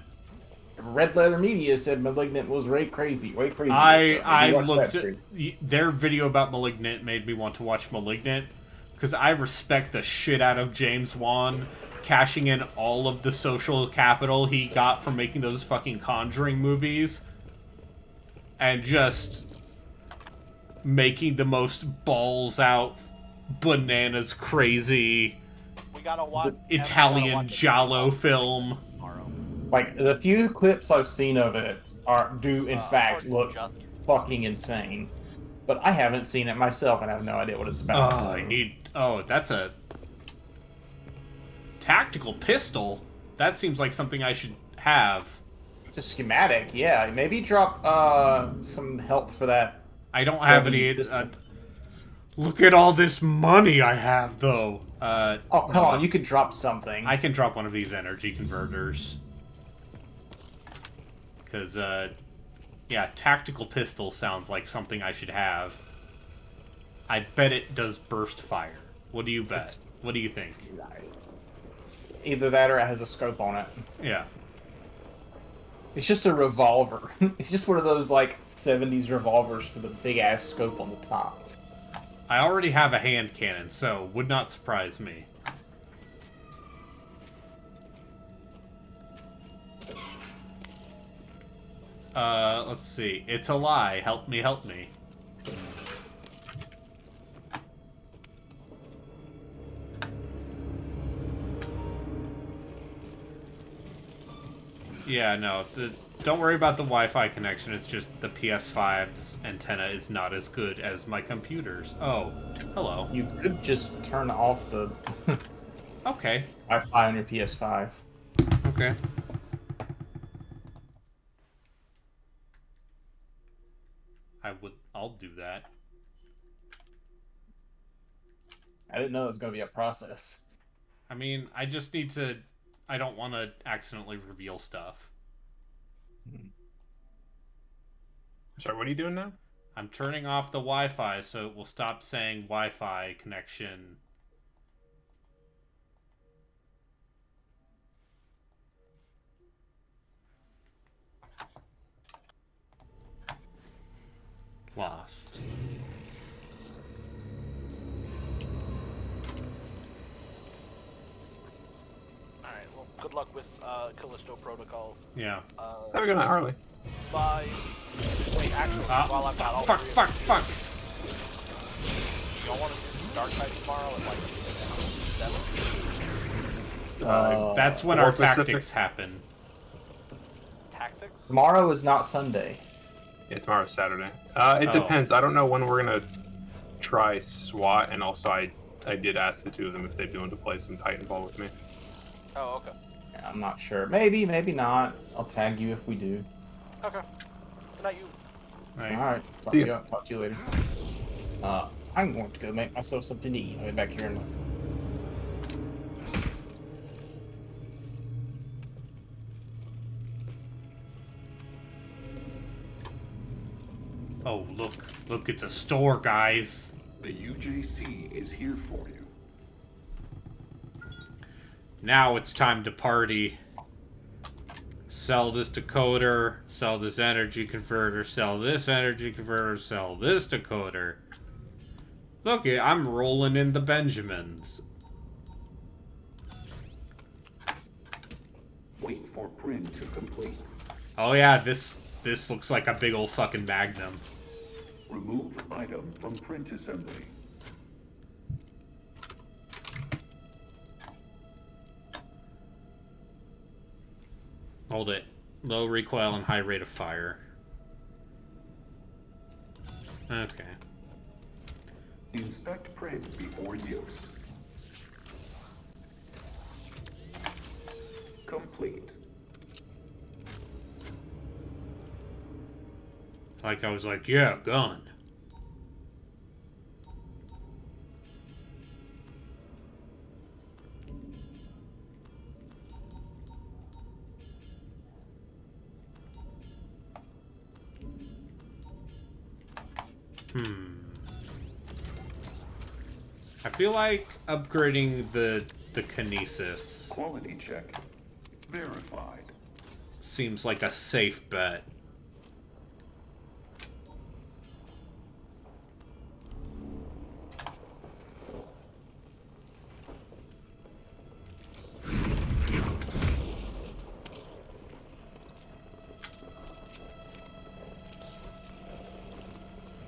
Red Letter Media said Malignant was way crazy. So I watched looked that at too. their video about Malignant made me want to watch Malignant because I respect the shit out of James Wan cashing in all of the social capital he got from making those fucking Conjuring movies and just making the most balls out, bananas crazy We gotta watch... Italian giallo film. Tomorrow. Like, the few clips I've seen of it do in fact or look just- fucking insane. But I haven't seen it myself and I have no idea what it's about. Oh, that's a tactical pistol. That seems like something I should have. It's a schematic, yeah. Maybe drop some help for that. I don't have any. Look at all this money I have, though. Oh, come on, you could drop something. I can drop one of these energy converters. Because, yeah, tactical pistol sounds like something I should have. I bet it does burst fire. What do you bet? What do you think? Either that or it has a scope on it. Yeah. It's just a revolver. It's just one of those, like, 70s revolvers with a big-ass scope on the top. I already have a hand cannon, so would not surprise me. Let's see. It's a lie. Help me, help me. Yeah, no. Don't worry about the Wi-Fi connection. It's just the PS5's antenna is not as good as my computer's. Oh, hello. You could just turn off the Okay. Wi-Fi on your PS5. Okay. I'll do that. I didn't know it was going to be a process. I mean, I just need to... I don't want to accidentally reveal stuff. Sorry, what are you doing now? I'm turning off the Wi-Fi so it will stop saying Wi-Fi connection. Lost. Alright, well, good luck with Callisto Protocol. Yeah. Have a good night, Harley. Bye. Wait, actually, while I've got all three of Fuck! you, y'all want to do some Dark Knight tomorrow at like 7? That's when our tactics happen. Tactics? Tomorrow is not Sunday. Yeah, tomorrow's Saturday. It depends. I don't know when we're gonna try SWAT, and also I did ask the two of them if they'd be willing to play some Titanfall with me. Oh, okay. Yeah, I'm not sure. Maybe, maybe not. I'll tag you if we do. Okay. Good night, you. Right. Alright, talk to you later. I'm going to go make myself something to eat. I'll be back here in a... Oh, look, it's a store, guys. The UJC is here for you. Now it's time to party. Sell this decoder, sell this energy converter, sell this energy converter, sell this decoder. Look, I'm rolling in the Benjamins. Wait for print to complete. Oh yeah, this looks like a big old fucking magnum. Remove item from print assembly. Hold it. Low recoil and high rate of fire. Okay. Inspect print before use. Complete. Like I was like, yeah, gun. I feel like upgrading the kinesis Quality check. Verified. seems like a safe bet.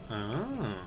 Oh.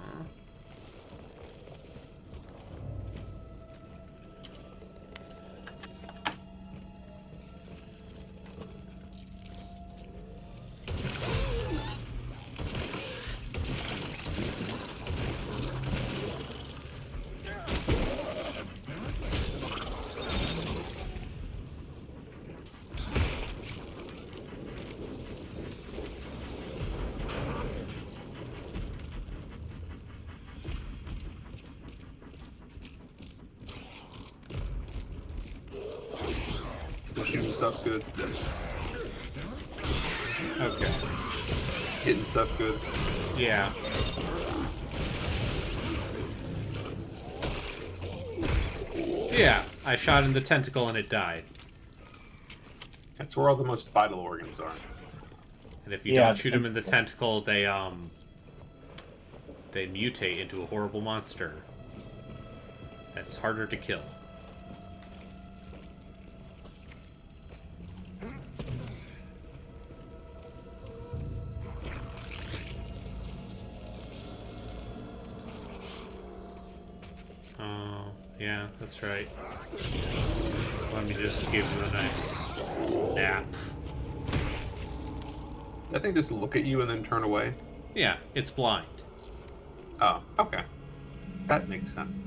Still shooting stuff good. Okay. Hitting stuff good. Yeah. Yeah, I shot in the tentacle and it died. That's where all the most vital organs are. And if you Yeah, don't shoot them in the tentacle, they mutate into a horrible monster that is harder to kill. Oh, yeah, that's right. Let me just give you a nice nap. I think just look at you and then turn away. Yeah, it's blind. Oh, okay. That makes sense.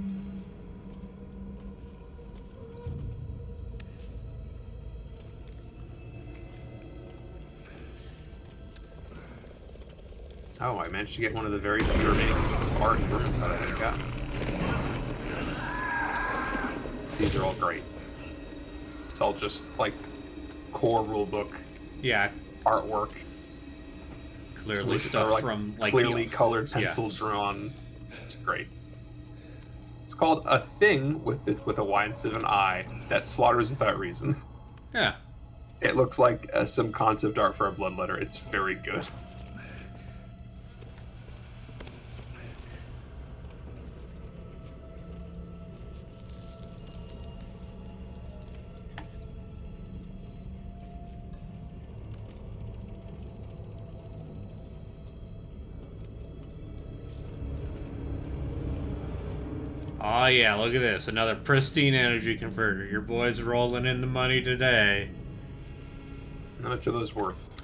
Oh, I managed to get one of the very few remaining spark rooms that I got. These are all great. It's all just like core rulebook Yeah, artwork. clearly Solutions stuff are, like, from like clearly the, colored, yeah. pencil drawn. It's great. It's called a thing with a Y instead of an I that slaughters without reason. Yeah. It looks like some concept art for a bloodletter. It's very good. Oh yeah, look at this. Another pristine energy converter. Your boy's rolling in the money today. How much are those worth?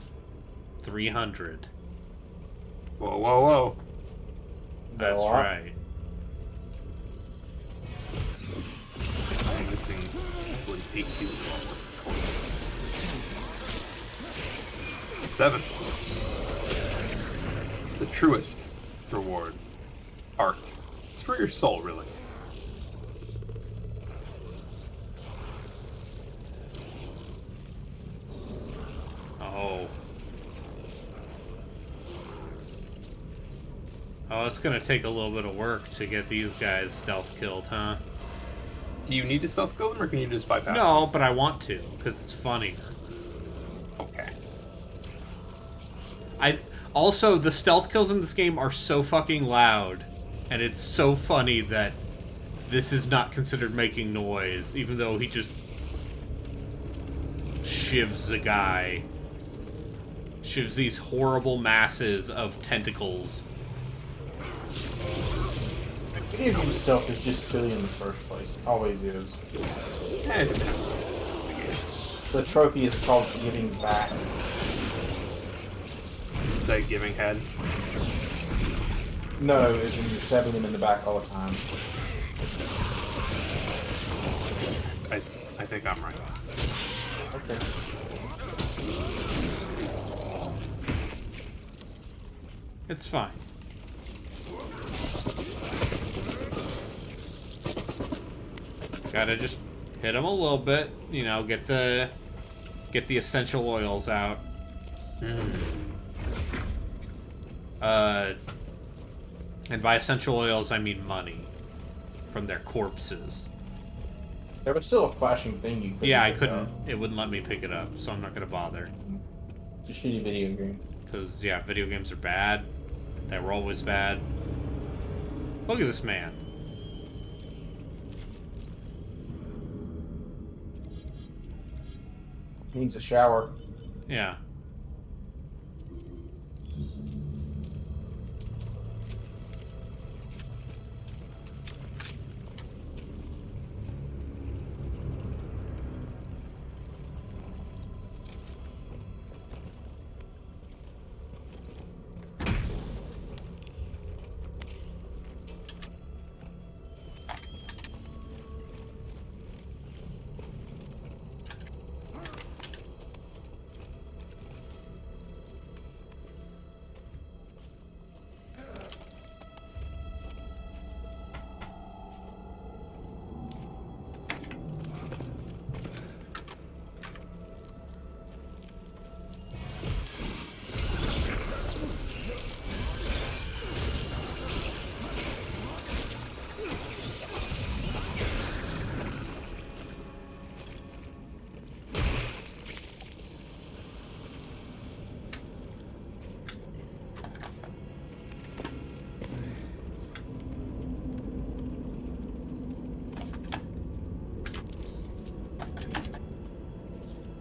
300. Whoa, whoa, whoa. That's Go on. right. I'm missing like 8 pieces of artwork. 7. The truest reward. Art. It's for your soul, really. Oh. Oh, it's gonna take a little bit of work to get these guys stealth killed, huh? Do you need to stealth kill them, or can you just bypass them? No, but I want to, because it's funnier. Okay. Also, the stealth kills in this game are so fucking loud, and it's so funny that this is not considered making noise, even though he just shivs a guy. Shivs these horrible masses of tentacles. Video game stealth is just silly in the first place. Always is. It depends. The trophy is called giving back. Instead of giving head. No, as in you're stabbing them in the back all the time. I think I'm right. Okay. It's fine. Gotta just hit him a little bit, you know, get the essential oils out. And by essential oils, I mean money from their corpses. There was still a flashing thing you couldn't Yeah, I pick couldn't. up. It wouldn't let me pick it up, so I'm not gonna bother. It's a shitty video game. Because, yeah, video games are bad. They were always bad. Look at this man. Needs a shower. Yeah.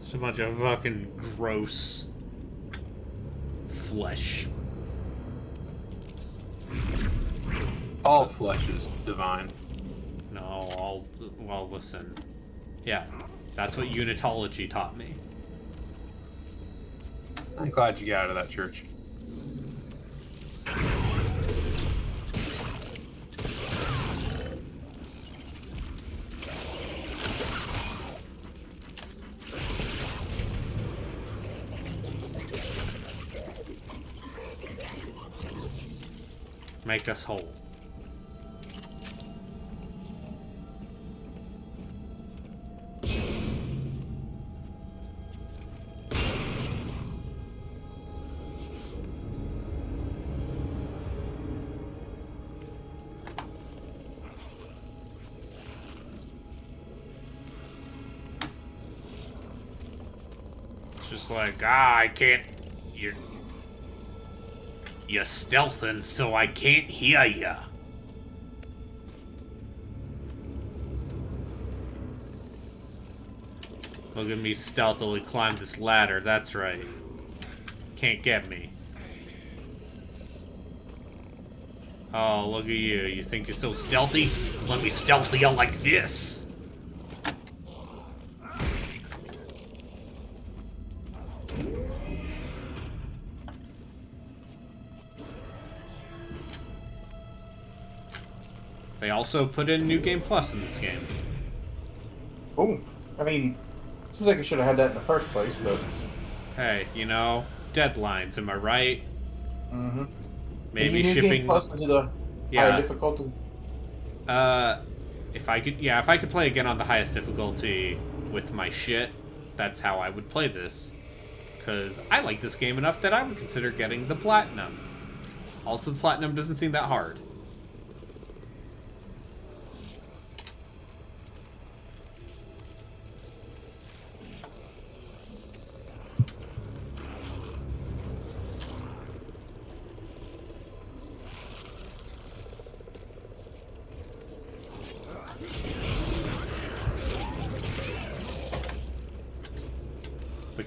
It's a bunch of fucking gross flesh. All flesh is divine. No, well, listen. Yeah, that's what unitology taught me. I'm glad you got out of that church. make us whole. Just like, I can't. You're stealthing, so I can't hear ya. Look at me stealthily climb this ladder. That's right. Can't get me. Oh, look at you. You think you're so stealthy? Let me stealthy you like this. They also put in New Game Plus in this game. Oh, I mean, seems like I should have had that in the first place, but... Hey, you know, deadlines, am I right? Mm-hmm. Maybe New shipping... Game Plus into the higher difficulty? If I could play again on the highest difficulty with my shit, that's how I would play this. Because I like this game enough that I would consider getting the Platinum. Also, the Platinum doesn't seem that hard. The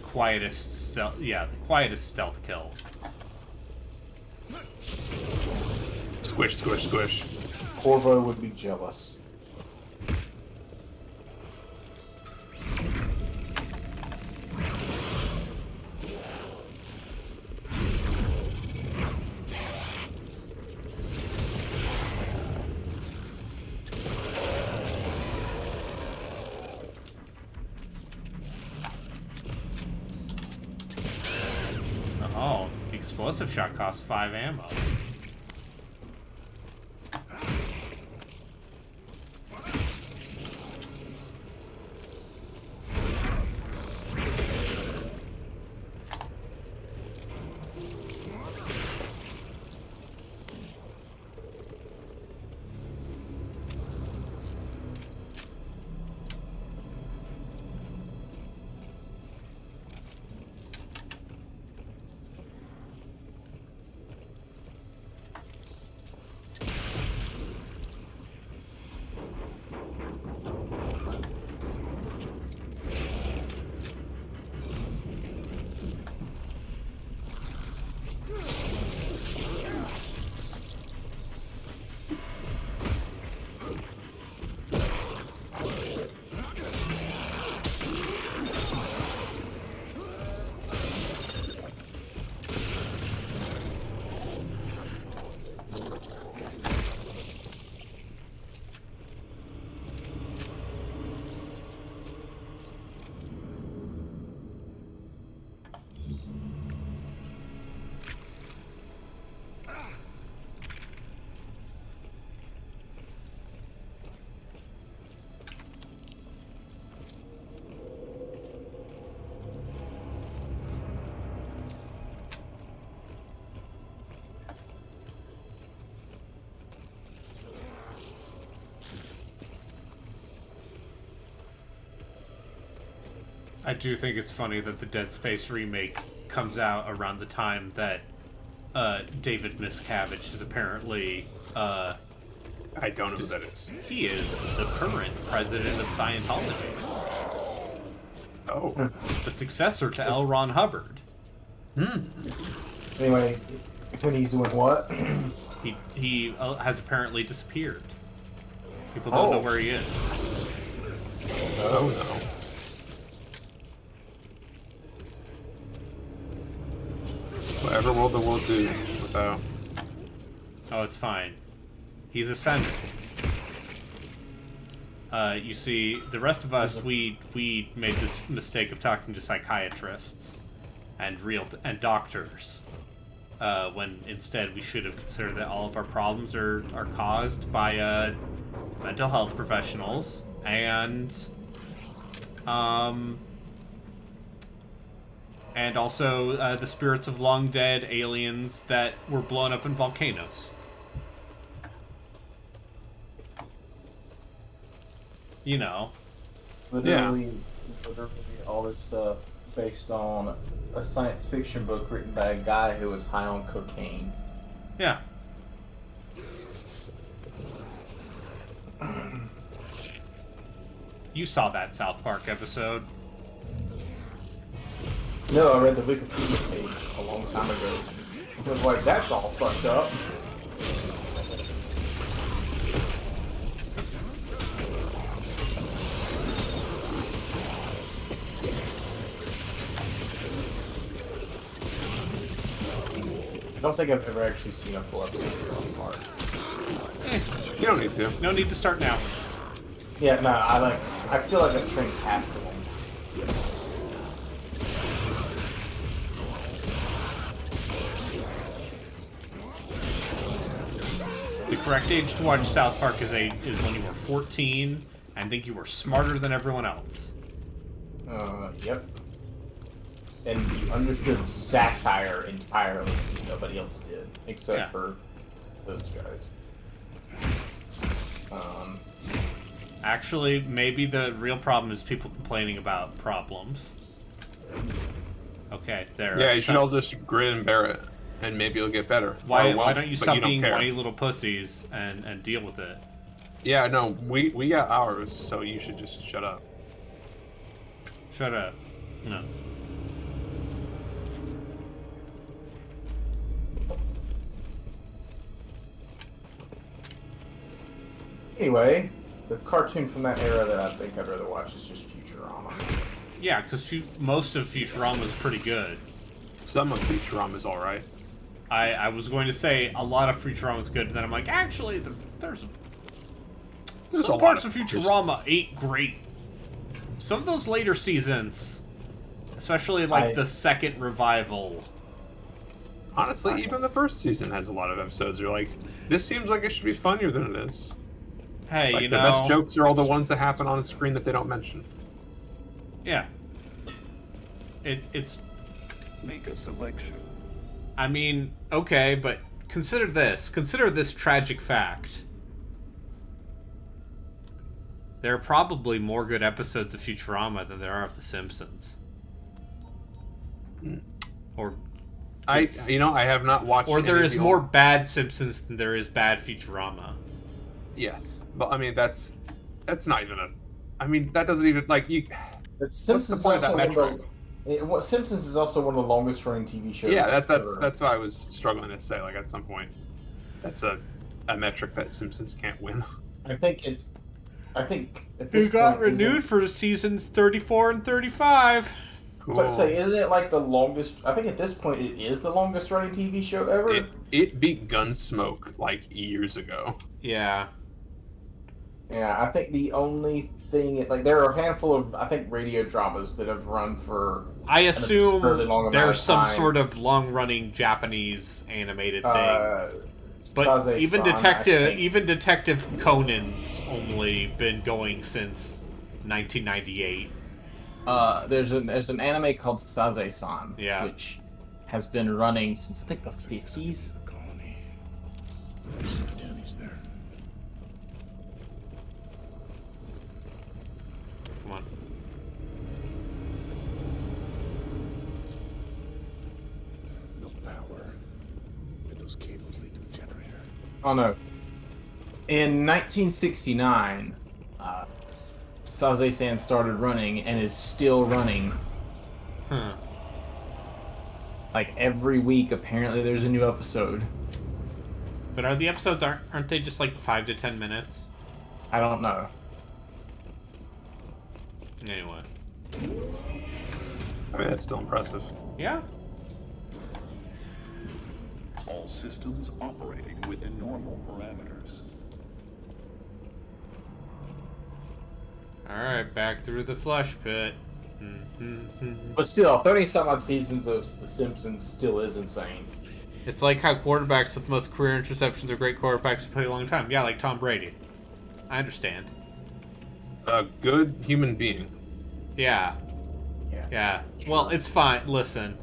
quietest stealth kill. Squish, squish, squish. Corvo would be jealous. Oh, the explosive shot costs 5 ammo. I do think it's funny that the Dead Space remake comes out around the time that David Miscavige is apparently... I don't know who that is. He is the current president of Scientology. Oh. The successor to L. Ron Hubbard. Anyway, when he's doing what? He has apparently disappeared. People don't know where he is. Oh, no. Whatever will the world do without... Oh, it's fine. He's ascended. You see, the rest of us, we made this mistake of talking to psychiatrists and doctors. when instead we should have considered that all of our problems are caused by mental health professionals and also the spirits of long dead aliens that were blown up in volcanoes. You know. Literally all this stuff based on a science fiction book written by a guy who was high on cocaine. Yeah. You saw that South Park episode. No, I read the Wikipedia page a long time ago. I was like, that's all fucked up. I don't think I've ever actually seen a full episode of South Park. You don't need to. No need to start now. Yeah, no, I feel like I've trained past it. The correct age to watch South Park is when you were 14 and think you were smarter than everyone else. Yep. And you understood satire entirely. Nobody else did, except for those guys. Actually, maybe the real problem is people complaining about problems. Okay, there. Yeah, you should all just grin and bear it, and maybe it'll get better. Why don't you stop being whiny little pussies and deal with it? Yeah, no, we got ours, so you should just shut up. Shut up. No. Anyway, the cartoon from that era that I think I'd rather watch is just Futurama. Yeah, because most of Futurama is pretty good. Some of Futurama is alright. I was going to say a lot of Futurama is good, and then I'm like, actually, there's some parts of Futurama ain't great. Some of those later seasons, especially like the second revival. Honestly, even the first season has a lot of episodes. You're like, this seems like it should be funnier than it is. Hey, like, you the know, best jokes are all the ones that happen on the screen that they don't mention. Yeah. It's. Make a selection. I mean, okay, but consider this. Consider this tragic fact. There are probably more good episodes of Futurama than there are of The Simpsons. Or I have not watched. Or there is more bad Simpsons than there is bad Futurama. Yes, but I mean that's not even a. I mean that doesn't even like you. But Simpsons What's the point of that metric? Simpsons is also one of the longest running TV shows. Yeah, that's what I was struggling to say. Like at some point, that's a metric that Simpsons can't win. I think at It this got point, renewed for seasons 34 and 35. Cool. But say, isn't it like the longest? I think at this point it is the longest running TV show ever. It beat Gunsmoke like years ago. Yeah. Yeah, I think the only thing there are a handful of radio dramas that have run for. I assume there's some time. sort of long-running Japanese animated thing. But Saze-san, even Detective Conan's only been going since 1998. There's an anime called Saze-san, which has been running since I think the 50s. Come on. No power. Get those cables lead to a generator. Oh no. In 1969, Saze-san started running and is still running. Like every week, apparently there's a new episode. But are the episodes aren't they just like 5 to 10 minutes? I don't know. Anyway. I mean that's still impressive. Yeah. All systems operating within normal parameters. Alright, back through the flush pit. But still, 30-some odd seasons of The Simpsons still is insane. It's like how quarterbacks with most career interceptions are great quarterbacks who play a long time. Yeah, like Tom Brady. I understand. A good human being. Yeah. Yeah. Yeah. Well, it's fine. Listen.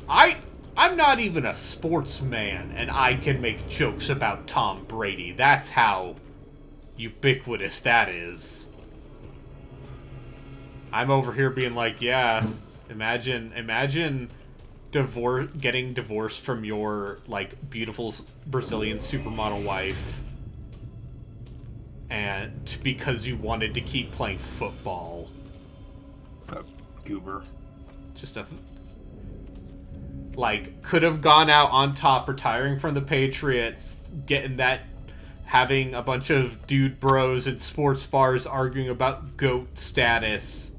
I'm not even a sportsman, and I can make jokes about Tom Brady. That's how ubiquitous that is. I'm over here being like, yeah, imagine getting divorced from your, like, beautiful Brazilian supermodel wife, and because you wanted to keep playing football. Goober. Just could have gone out on top, retiring from the Patriots, having a bunch of dude bros at sports bars arguing about GOAT status.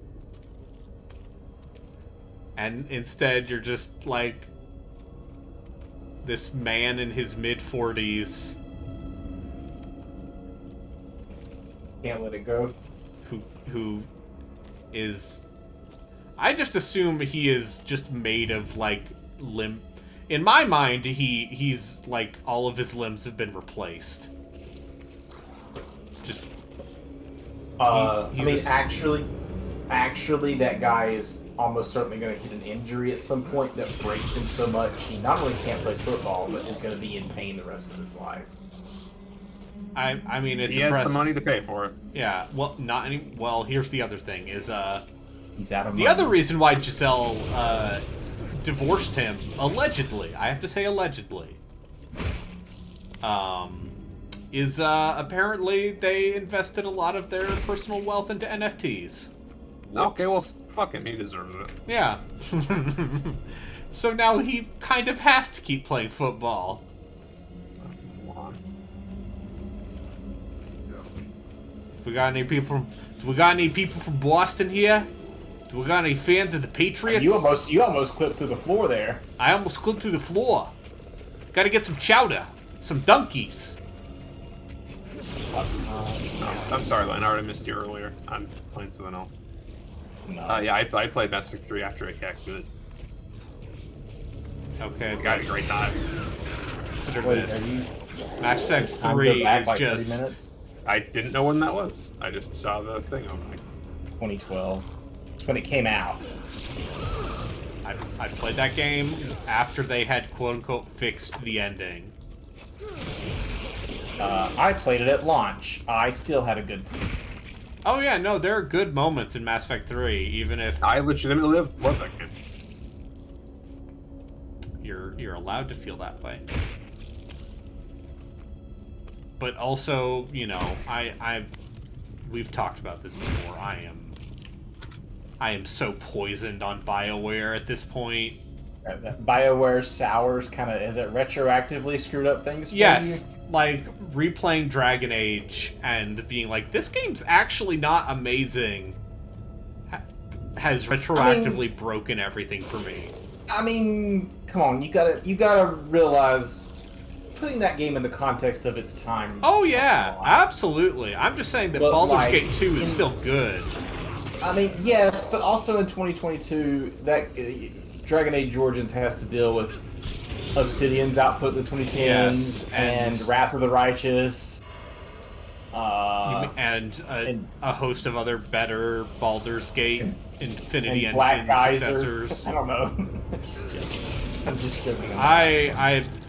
And instead, you're just, like, this man in his mid-40s. Can't let it go. Who is... I just assume he is just made of, like, limb... In my mind, he's, like, all of his limbs have been replaced. Just... actually, that guy is almost certainly going to get an injury at some point that breaks him so much he not only can't play football, but is going to be in pain the rest of his life. I mean, it's he impressive. has the money to pay for it. Yeah, well, not any... Well, here's the other thing, is, he's out of money. The other reason why Giselle, divorced him, allegedly, I have to say allegedly, is, apparently they invested a lot of their personal wealth into NFTs. Okay, well, fuck him. He deserves it. Yeah. So now he kind of has to keep playing football. Do we got any people from Boston here? Do we got any fans of the Patriots? You almost clipped through the floor there. I almost clipped through the floor. Gotta get some chowder. Some donkeys. I'm sorry, Len. I already missed you earlier. I'm playing something else. No. Yeah, I played Mass Effect 3 after it got good. Okay. I got a great time. Consider Wait, this. are you... Mass Effect Time to go 3 back is like 30 just... minutes? I didn't know when that was. I just saw the thing on my... 2012. It's when it came out. I played that game after they had quote-unquote fixed the ending. I played it at launch. I still had a good time. Oh yeah, no, there are good moments in Mass Effect 3, even if... I legitimately love that game. You're allowed to feel that way. But also, you know, we've talked about this before. I am so poisoned on BioWare at this point. That BioWare sours kind of, has it retroactively screwed up things for Yes, you? like replaying Dragon Age and being like, this game's actually not amazing, has retroactively broken everything for me. I mean, come on, you gotta realize putting that game in the context of its time. Oh yeah, absolutely. I'm just saying that But, Baldur's like, Gate 2 is still good. I mean, yes, but also in 2022, that Dragon Age Origins has to deal with Obsidian's output in the 2010s, Yes, and Wrath of the Righteous, and a host of other better Baldur's Gate Infinity and Black Engine Geyser. successors. I don't know. I'm just joking.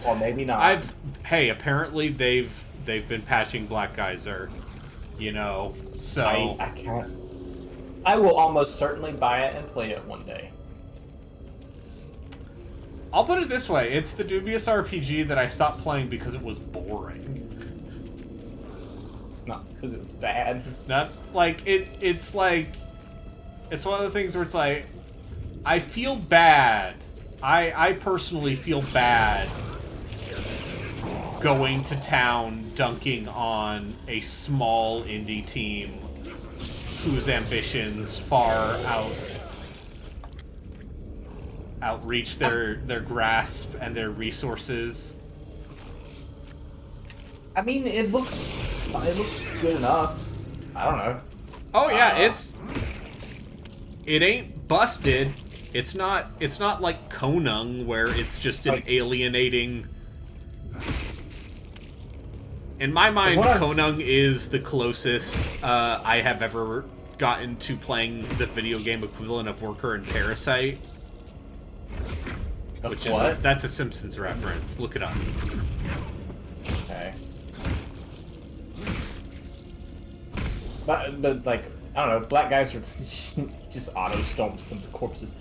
Or maybe not. Hey, apparently they've been patching Black Geyser, you know. So I can't. I will almost certainly buy it and play it one day. I'll put it this way: it's the dubious RPG that I stopped playing because it was boring. Not because it was bad. Not like it's like it's one of the things where it's like I feel bad. I personally feel bad going to town dunking on a small indie team whose ambitions far outreach their grasp and their resources. I mean, it looks good enough. I don't know. Oh yeah, it ain't busted. It's not like Konung where it's just an alienating. In my mind, Konung is the closest I have ever gotten to playing the video game equivalent of Worker and Parasite. Which is that's a Simpsons reference. Look it up. Okay. But like, I don't know, black guys are just auto stomps them to corpses.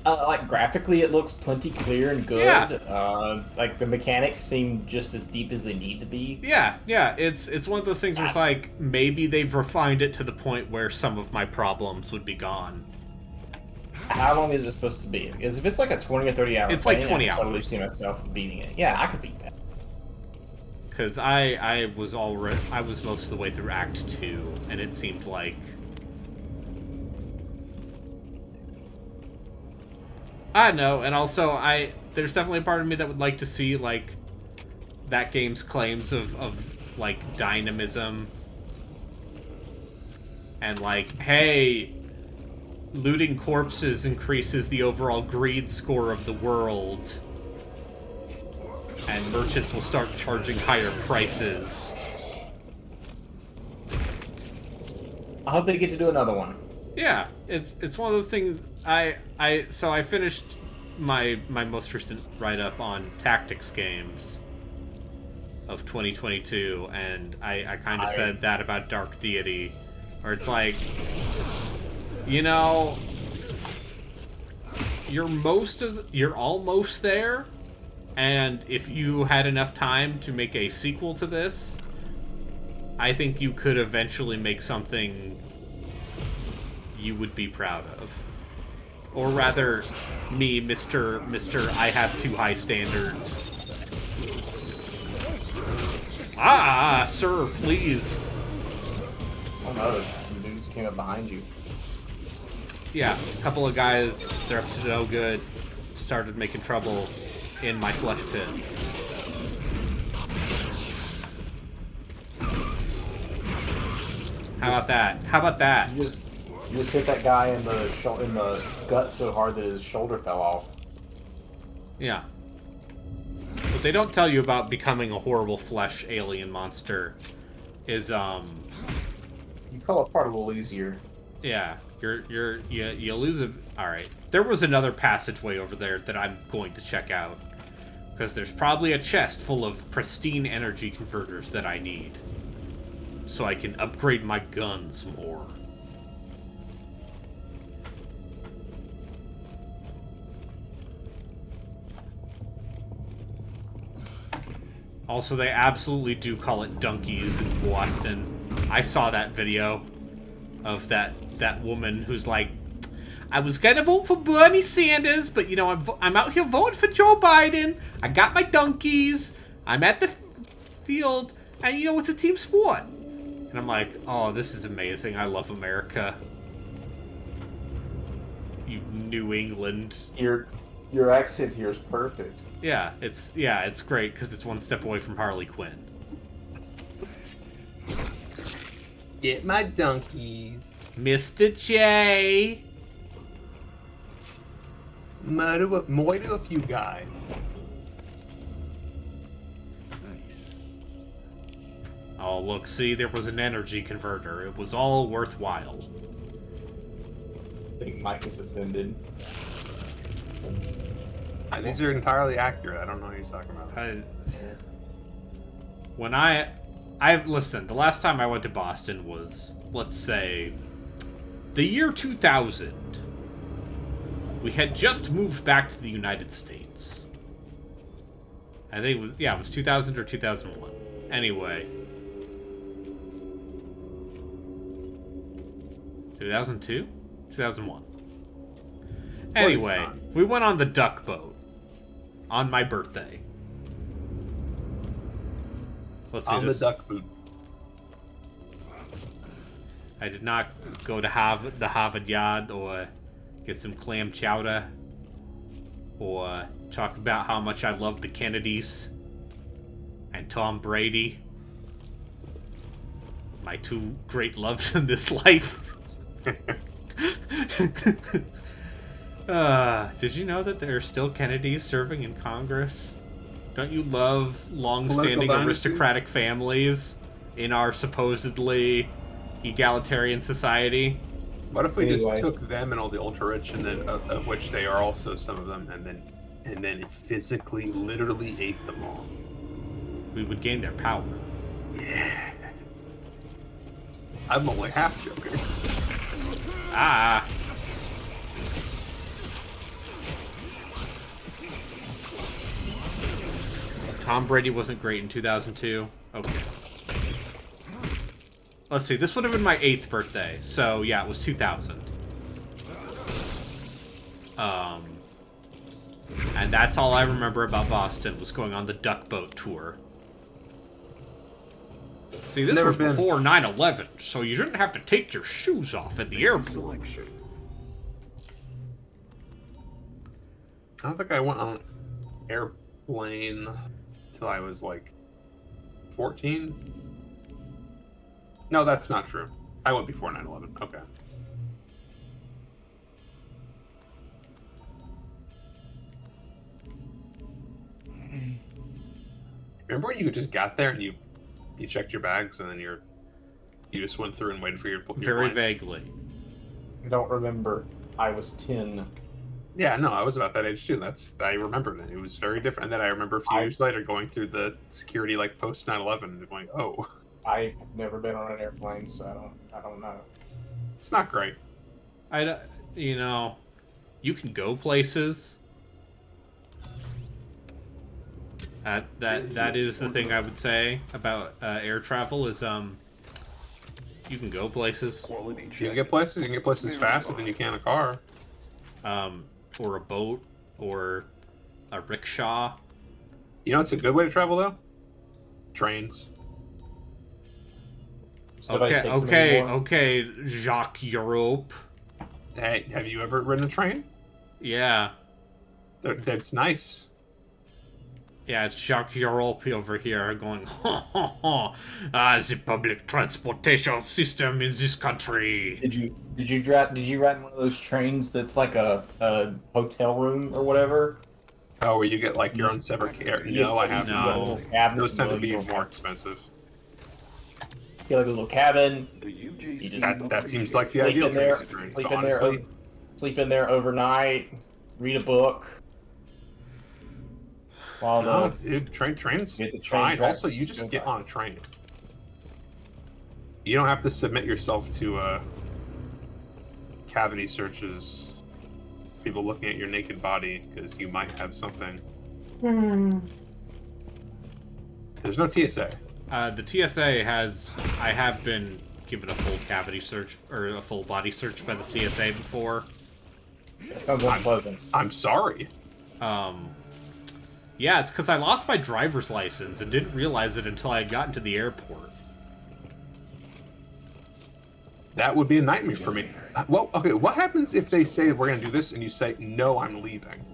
Like, graphically, it looks plenty clear and good. Yeah. Like, the mechanics seem just as deep as they need to be. Yeah. It's one of those things where it's like, maybe they've refined it to the point where some of my problems would be gone. How long is it supposed to be? Because if it's like a 20 or 30 hour it's like 20 I hours. I totally see myself beating it. Yeah, I could beat that. Because I was most of the way through Act 2, and it seemed like... I don't know, and also, there's definitely a part of me that would like to see, like, that game's claims of like, dynamism. And, like, hey, looting corpses increases the overall greed score of the world. And merchants will start charging higher prices. I hope they get to do another one. Yeah, it's one of those things. So I finished my most recent write-up on tactics games of 2022, and I kind of said that about Dark Deity, where it's like, you know, you're almost there, and if you had enough time to make a sequel to this, I think you could eventually make something you would be proud of. Or rather, me, Mr. I have too high standards. Ah, sir, please. Oh no, some dudes came up behind you. Yeah, a couple of guys, they're up to no good, started making trouble in my flesh pit. How about that? How about that? You just hit that guy in the gut so hard that his shoulder fell off. Yeah. What they don't tell you about becoming a horrible flesh alien monster is You fell apart a little easier. yeah, you lose a. All right, there was another passageway over there that I'm going to check out, because there's probably a chest full of pristine energy converters that I need, so I can upgrade my guns more. Also, they absolutely do call it donkeys in Boston. I saw that video of that woman who's like, I was gonna vote for Bernie Sanders, but you know, I'm out here voting for Joe Biden. I got my donkeys. I'm at the field, and you know, it's a team sport. And I'm like, oh, this is amazing. I love America. You New England. Your accent here is perfect. Yeah, it's great because it's one step away from Harley Quinn. Get my donkeys. Mr. J. More to a few guys. Oh, look, see, there was an energy converter. It was all worthwhile. I think Mike is offended. These are entirely accurate. I don't know what you're talking about. When listen, the last time I went to Boston was, let's say, the year 2000. We had just moved back to the United States. I think it was 2000 or 2001. Anyway. 2002? 2001. Anyway, we went on the duck boat. On my birthday. Let's see on this. the duck boot. I did not go to the Harvard Yard or get some clam chowder or talk about how much I love the Kennedys and Tom Brady. My two great loves in this life. Did you know that there are still Kennedys serving in Congress? Don't you love long-standing Political aristocratic families in our supposedly egalitarian society? What if we just Anyway. took them and all the ultra-rich, and then of which they are also some of them, and then physically, literally ate them all? We would gain their power. Yeah. I'm only half joking. Ah. Tom Brady wasn't great in 2002. Okay. Let's see, this would have been my 8th birthday, so yeah, it was 2000. And that's all I remember about Boston, was going on the Duck Boat tour. See, this was before 9/11, so you didn't have to take your shoes off at the airport. I don't think I went on an airplane till I was like 14. No, that's not true. I went before 9/11. Okay. Remember when you just got there and you checked your bags and then you just went through and waited for your Very plane? vaguely. I don't remember. I was 10. Yeah, no, I was about that age too. I remembered it. It was very different. And then I remember a few years later going through the security like post 9/11 and going, "Oh, I've never been on an airplane, so I don't know. it's not great." You know, you can go places. That is the thing I would say about air travel is you can go places. You can get places. You can get places faster than you can a car. Or a boat, or a rickshaw. You know, it's a good way to travel though. Trains. Okay, Jacques Europe. Hey, have you ever ridden a train? Yeah. That's nice. Yeah, it's Jacques Europe over here going, the public transportation system in this country. Did you ride in one of those trains that's like a hotel room or whatever? Oh, where you get like your own separate care? No, I have No. not. Those tend to be more expensive. You get like a little cabin. That seems like the ideal train experience, honestly. Sleep in there overnight. Read a book. While No, dude, trains Get the train fine. track. Also, you just get on a train. You don't have to submit yourself to cavity searches, people looking at your naked body because you might have something. There's no TSA. The TSA has. I have been given a full cavity search or a full body search by the CSA before. That sounds unpleasant. I'm sorry. Yeah, it's because I lost my driver's license and didn't realize it until I had gotten to the airport. That would be a nightmare for me. Well, okay, what happens if they say we're going to do this and you say, no, I'm leaving?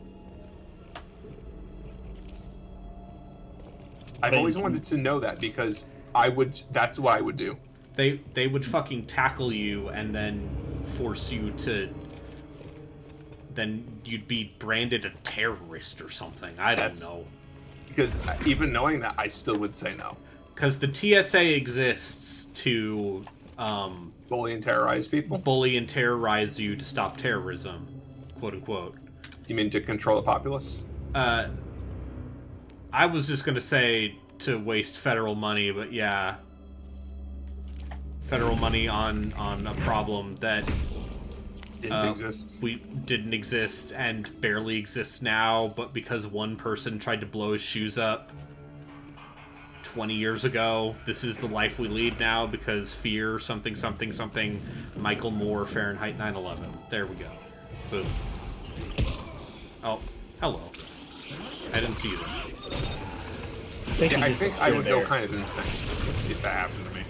I've always wanted to know that because that's what I would do. They would fucking tackle you and then force you to... Then you'd be branded a terrorist or something. I don't know. Because even knowing that, I still would say no. Because the TSA exists to... bully and terrorize people? Bully and terrorize you to stop terrorism, quote unquote. You mean to control the populace? I was just gonna say to waste federal money, but yeah. Federal money on a problem that didn't exist and barely exists now, but because one person tried to blow his shoes up 20 years ago, this is the life we lead now because fear, something, something, something, Michael Moore, Fahrenheit 9/11. There we go. Boom. Oh, hello. I didn't see you there. I think I would go kind of insane if that happened to me.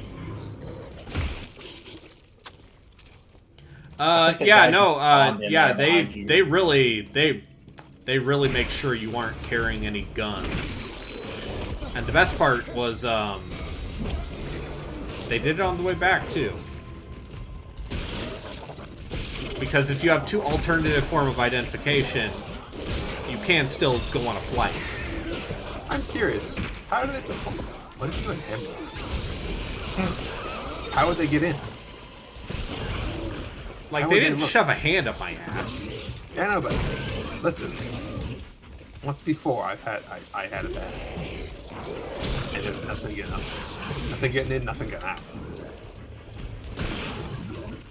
They really make sure you aren't carrying any guns. And the best part was, they did it on the way back, too. Because if you have two alternative form of identification, you can still go on a flight. I'm curious. How did it... What if you an ambulance? How would they get in? Like, How they would didn't look? shove a hand up my ass. Yeah, I know, but listen. Once before, I had a bag, and there's nothing getting up. Nothing getting in, nothing getting out.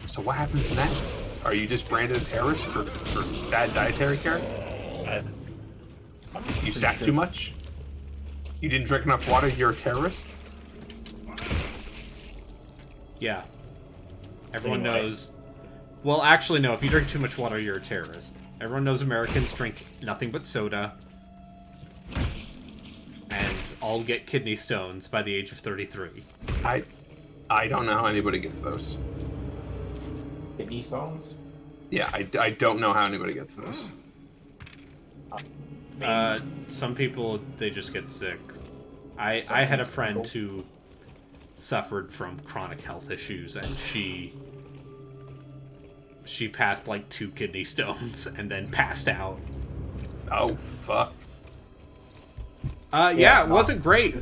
So what happens in that instance? Are you just branded a terrorist for bad dietary care? You sat too much? You didn't drink enough water, you're a terrorist? Yeah. Everyone Anyway. knows. Well, actually, no. If you drink too much water, you're a terrorist. Everyone knows Americans drink nothing but soda. And all get kidney stones by the age of 33. I don't know how anybody gets those. Kidney stones? Yeah, I don't know how anybody gets those. Some people, they just get sick. I had a friend who suffered from chronic health issues, and she passed like 2 kidney stones and then passed out. Oh, fuck. Yeah, it wasn't great.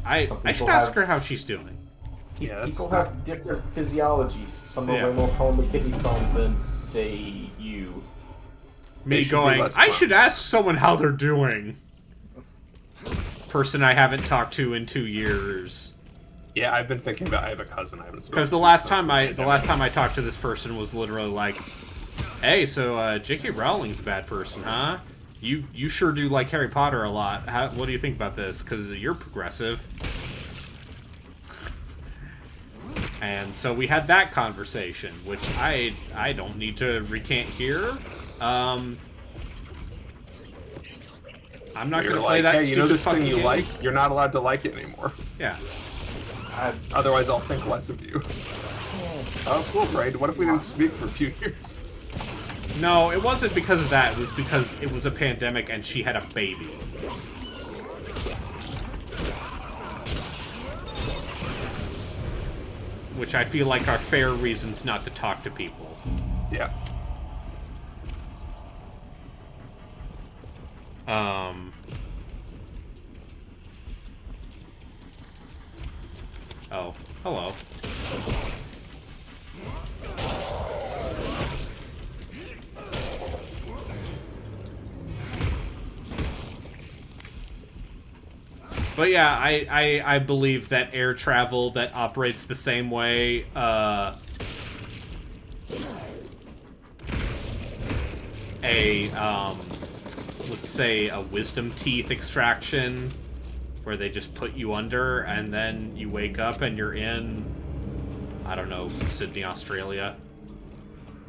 I Some should people ask have- her how she's doing. Yeah, that's People have different physiologies. Some of them more prone to kidney stones than, say, you. Me They should be going, less I prone." should ask someone how they're doing. Person I haven't talked to in 2 years. Yeah, I've been thinking about. I have a cousin I haven't spoken. Because the last time I talked to this person was literally like, "Hey, so J.K. Rowling's a bad person, huh? You sure do like Harry Potter a lot. What do you think about this? Because you're progressive." And so we had that conversation, which I don't need to recant here. I'm not going to play that Hey, you know stupid this thing fucking you game. like? You're not allowed to like it anymore. Yeah. Otherwise, I'll think less of you. Oh, cool, Braid. What if we didn't speak for a few years? No, it wasn't because of that. It was because it was a pandemic and she had a baby. Which I feel like are fair reasons not to talk to people. Yeah. Oh, hello. But yeah, I believe that air travel that operates the same way, let's say a wisdom teeth extraction, where they just put you under and then you wake up and you're in, I don't know, Sydney, Australia.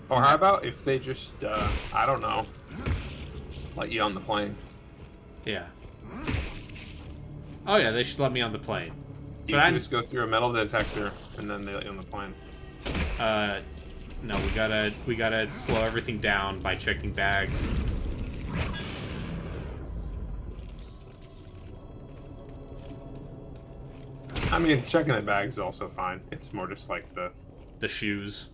Or how about if they just, I don't know, let you on the plane? Yeah. Oh yeah, they should let me on the plane. You can just go through a metal detector and then they let you on the plane. No, we gotta slow everything down by checking bags. I mean, checking the bags is also fine. It's more just like the shoes.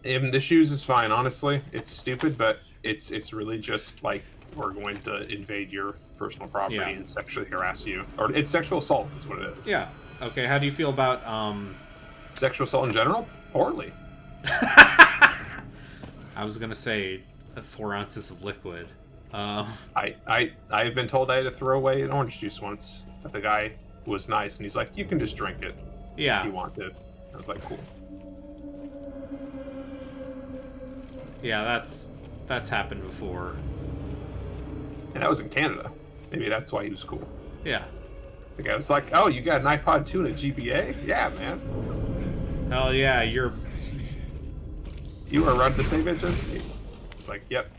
The shoes is fine, honestly. It's stupid, but it's really just like we're going to invade your personal property and sexually harass you. Or it's sexual assault is what it is. Yeah. Okay, how do you feel about sexual assault in general? Poorly. I was gonna say 4 ounces of liquid. I've been told I had to throw away an orange juice once, but the guy was nice and he's like, you can just drink it if you want to. I was like, cool. Yeah, that's happened before. And that was in Canada. Maybe that's why he was cool. Yeah. The guy was like, oh, you got an iPod 2 and a GBA? Yeah, man. Hell yeah, You were around the same age as me. It's like, yep.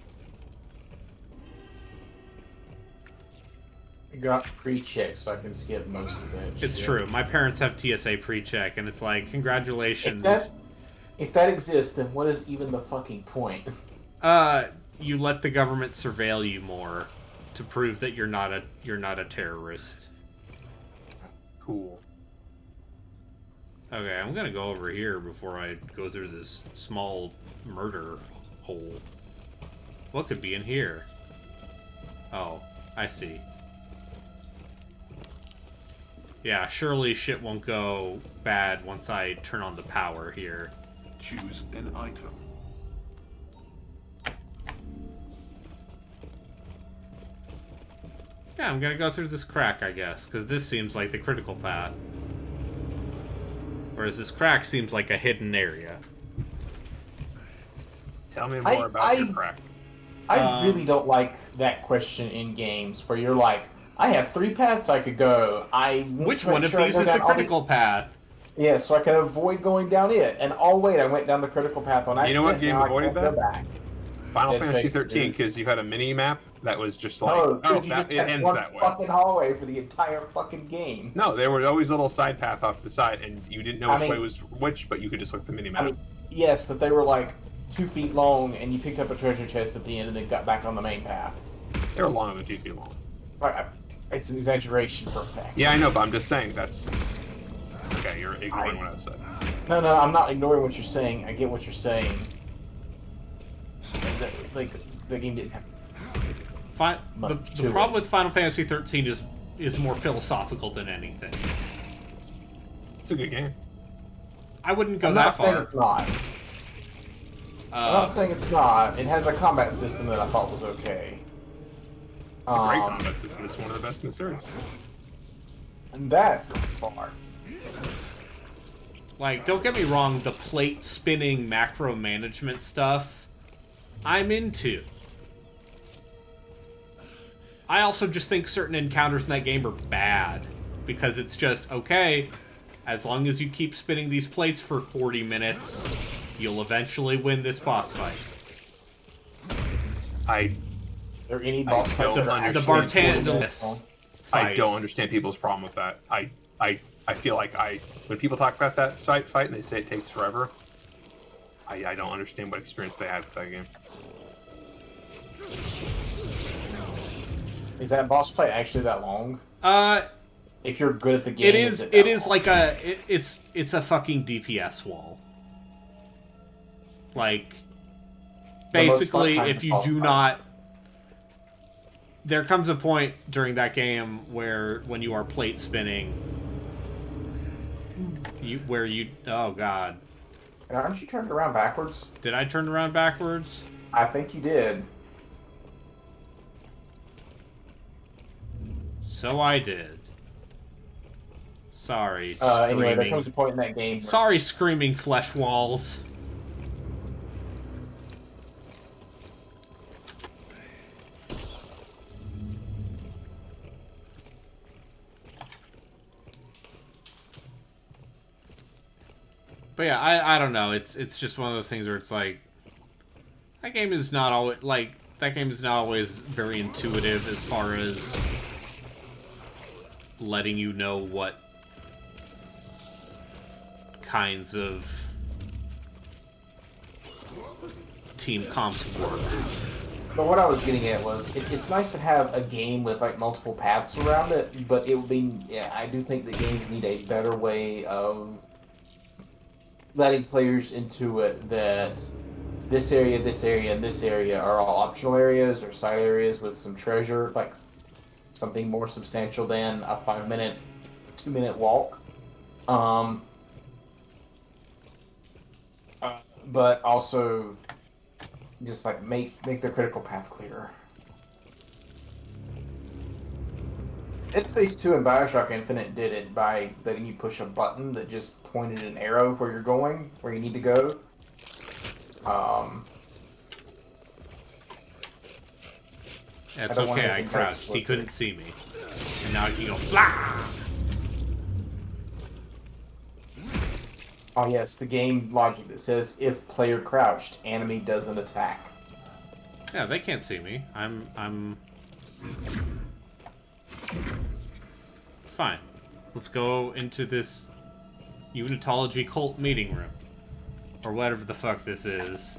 I got pre-check, so I can skip most of that. It's true. My parents have TSA pre-check, and it's like, congratulations. If that exists, then what is even the fucking point? You let the government surveil you more to prove that you're not a terrorist. Cool. Okay, I'm gonna go over here before I go through this small murder hole. What could be in here? Oh, I see. Yeah, surely shit won't go bad once I turn on the power here. Choose an item. Yeah, I'm gonna go through this crack, I guess, because this seems like the critical path. Whereas this crack seems like a hidden area. Tell me more about your crack. I really don't like that question in games where you're like, I have 3 paths I could go. Which one of these is the critical path? Yeah, so I can avoid going down it. And oh wait, I went down the critical path on accident. You know what game now avoided that? Go back. Final Fantasy 13, because you had a mini map that was just like, it ends that way. Fucking hallway for the entire fucking game. No, there were always little side path off the side, and you didn't know which way was which, but you could just look at the mini map. Yes, but they were like 2 feet long, and you picked up a treasure chest at the end, and then got back on the main path. They were longer than 2 feet long. It's an exaggeration for effect. Yeah, I know, but I'm just saying that's okay. You're ignoring what I said. No, I'm not ignoring what you're saying. I get what you're saying. Like the game didn't have. The problem with Final Fantasy 13 is more philosophical than anything. It's a good game. I wouldn't go that far. I'm not saying it's not. I'm not saying it's not. It has a combat system that I thought was okay. It's a great combat system. It's one of the best in the series. And that's going far. Like, don't get me wrong, the plate spinning macro management stuff, I'm into. I also just think certain encounters in that game are bad. Because it's just, okay, as long as you keep spinning these plates for 40 minutes, you'll eventually win this boss fight. I don't understand people's problem with that. I feel like when people talk about that fight and they say it takes forever, I don't understand what experience they had with that game. Is that boss fight actually that long? If you're good at the game, it is like it's a fucking DPS wall. Like, basically, if you do not, there comes a point during that game where when you are plate spinning, oh god. Aren't you turned around backwards? Did I turn around backwards? I think you did. So I did. Sorry, anyway, there comes a point in that game. Sorry, screaming flesh walls. But yeah, I don't know. It's just one of those things where it's like that game is not always very intuitive as far as letting you know what kinds of team comps work. But what I was getting at was, it's nice to have a game with like multiple paths around it, but it would be, I do think the games need a better way of letting players into it that this area, and this area are all optional areas or side areas with some treasure, like something more substantial than a 5-minute, 2-minute walk. But also just like make the critical path clearer. Dead Space 2 and Bioshock Infinite did it by letting you push a button that just pointed an arrow where you're going, where you need to go. That's okay, I crouched. He couldn't see me. And now he goes, blah! Oh yes, the game logic that says if player crouched, enemy doesn't attack. Yeah, they can't see me. I'm... It's fine. Let's go into this Unitology cult meeting room. Or whatever the fuck this is.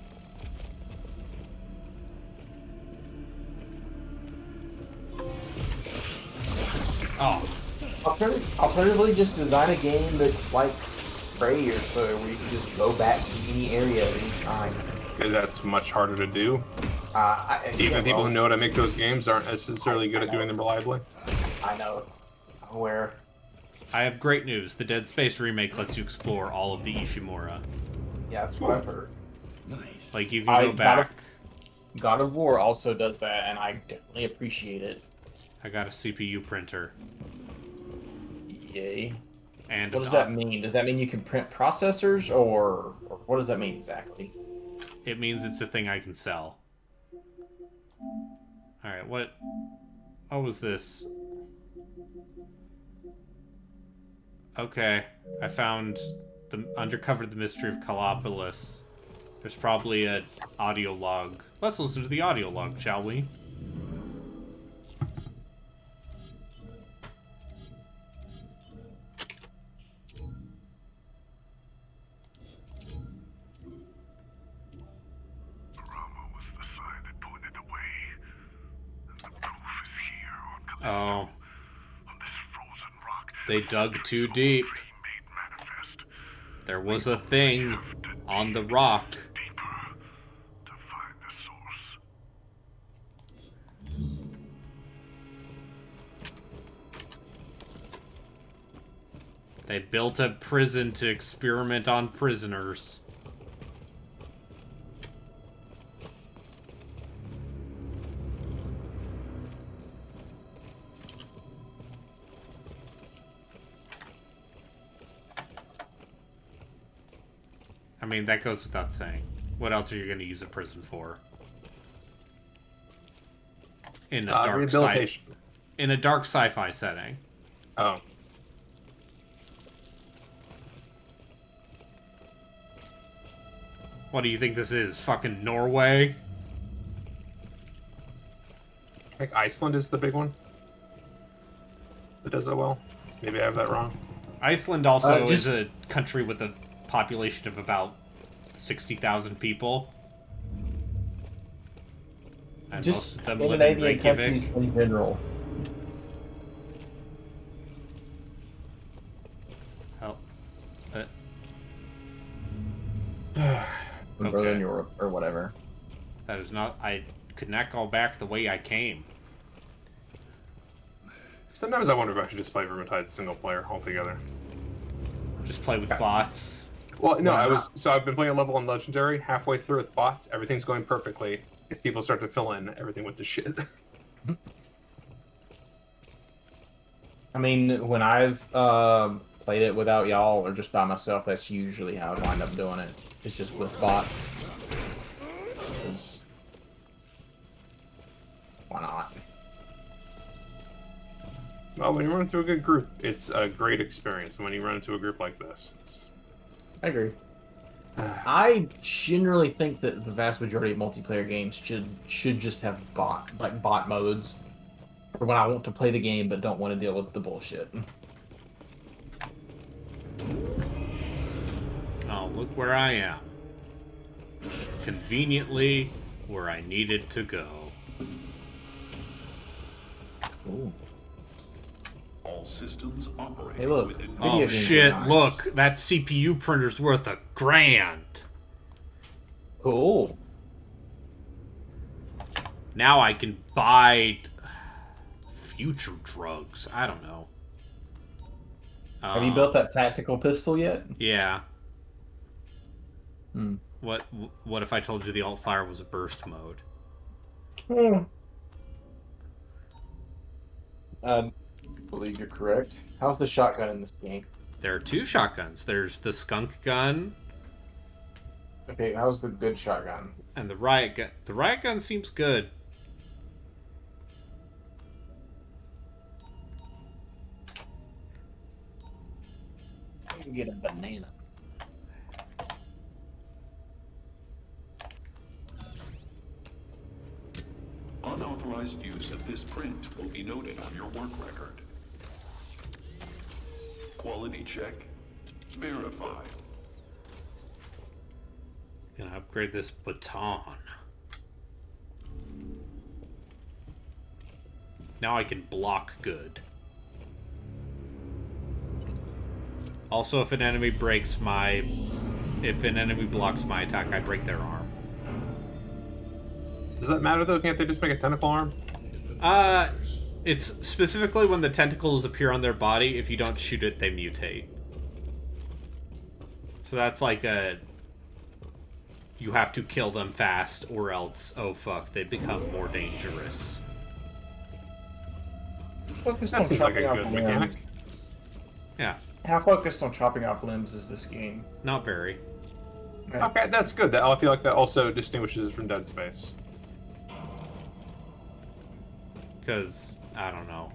Oh. Alternatively, just design a game that's like Prey or so, where you can just go back to any area at any time. Because that's much harder to do. Even people who know how to make those games aren't necessarily good at doing them reliably. I know. I'm aware. I have great news. The Dead Space remake lets you explore all of the Ishimura. Yeah, that's what I've heard. Like, you can go back. God of War also does that, and I definitely appreciate it. I got a CPU printer. Yay. And what does that mean? Does that mean you can print processors, or what does that mean exactly? It means it's a thing I can sell. Alright, what was this? Okay, I found uncovered the mystery of Callipolis. There's probably an audio log. Let's listen to the audio log, shall we? Oh. They dug too deep. There was a thing on the rock. They built a prison to experiment on prisoners. I mean, that goes without saying. What else are you going to use a prison for? In a dark in a dark sci-fi setting. Oh. What do you think this is? Fucking Norway? I think Iceland is the big one that does it well. Maybe I have that wrong. Iceland also is a country with a population of about 60,000 people. And just most of them live in Reykjavik. Countries in general. Northern Europe or whatever. That is not. I could not go back the way I came. Sometimes I wonder if I should just play Vermintide single player altogether. Just play with bots. Well, no, I've been playing a level on Legendary, halfway through with bots, everything's going perfectly. If people start to fill in everything with the shit. I mean, when I've played it without y'all or just by myself, that's usually how I wind up doing it. It's just with bots. Why not? Well, when you run into a good group, it's a great experience. And when you run into a group like this, it's... I agree. I generally think that the vast majority of multiplayer games should just have bot modes for when I want to play the game but don't want to deal with the bullshit. Oh, look where I am. Conveniently where I needed to go. Ooh. All systems operate. Hey, look. Oh shit, look. That CPU printer's worth $1,000. Cool. Now I can buy future drugs. I don't know. Have you built that tactical pistol yet? Yeah. Hmm. What if I told you the alt fire was a burst mode? I believe you're correct. How's the shotgun in this game? There are two shotguns. There's the skunk gun. Okay, how's the good shotgun? And the riot gun. The riot gun seems good. I can get a banana. Unauthorized use of this print will be noted on your work record. Quality check. Verified. Gonna upgrade this baton. Now I can block good. Also, if an enemy blocks my attack, I break their arm. Does that matter though? Can't they just make a tentacle arm? It's specifically when the tentacles appear on their body, if you don't shoot it, they mutate. So that's like you have to kill them fast, or else, oh fuck, they become more dangerous. Focused That on seems like a chopping good off mechanic. limbs. Yeah, How focused on chopping off limbs is this game? not very. Yeah. Okay, that's good. I feel like that also distinguishes it from Dead Space. Because, I don't know.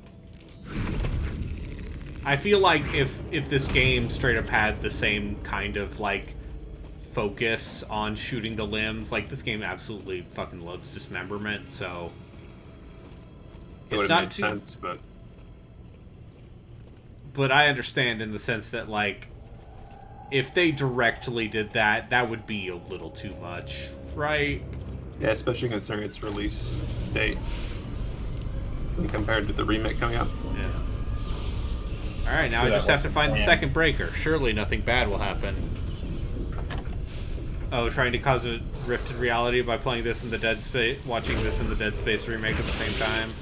I feel like if this game straight up had the same kind of, like, focus on shooting the limbs, like, this game absolutely fucking loves dismemberment, so... It would It's have not made too... sense, but But I understand in the sense that, like, if they directly did that, that would be a little too much, right? yeah, especially considering its release date compared to the remake coming out. Yeah. Alright, now So I that just have to wasn't find the planned. second breaker. Surely nothing bad will happen. Oh, trying to cause a rift in reality by playing this in the Dead Space, watching this in the Dead Space remake at the same time.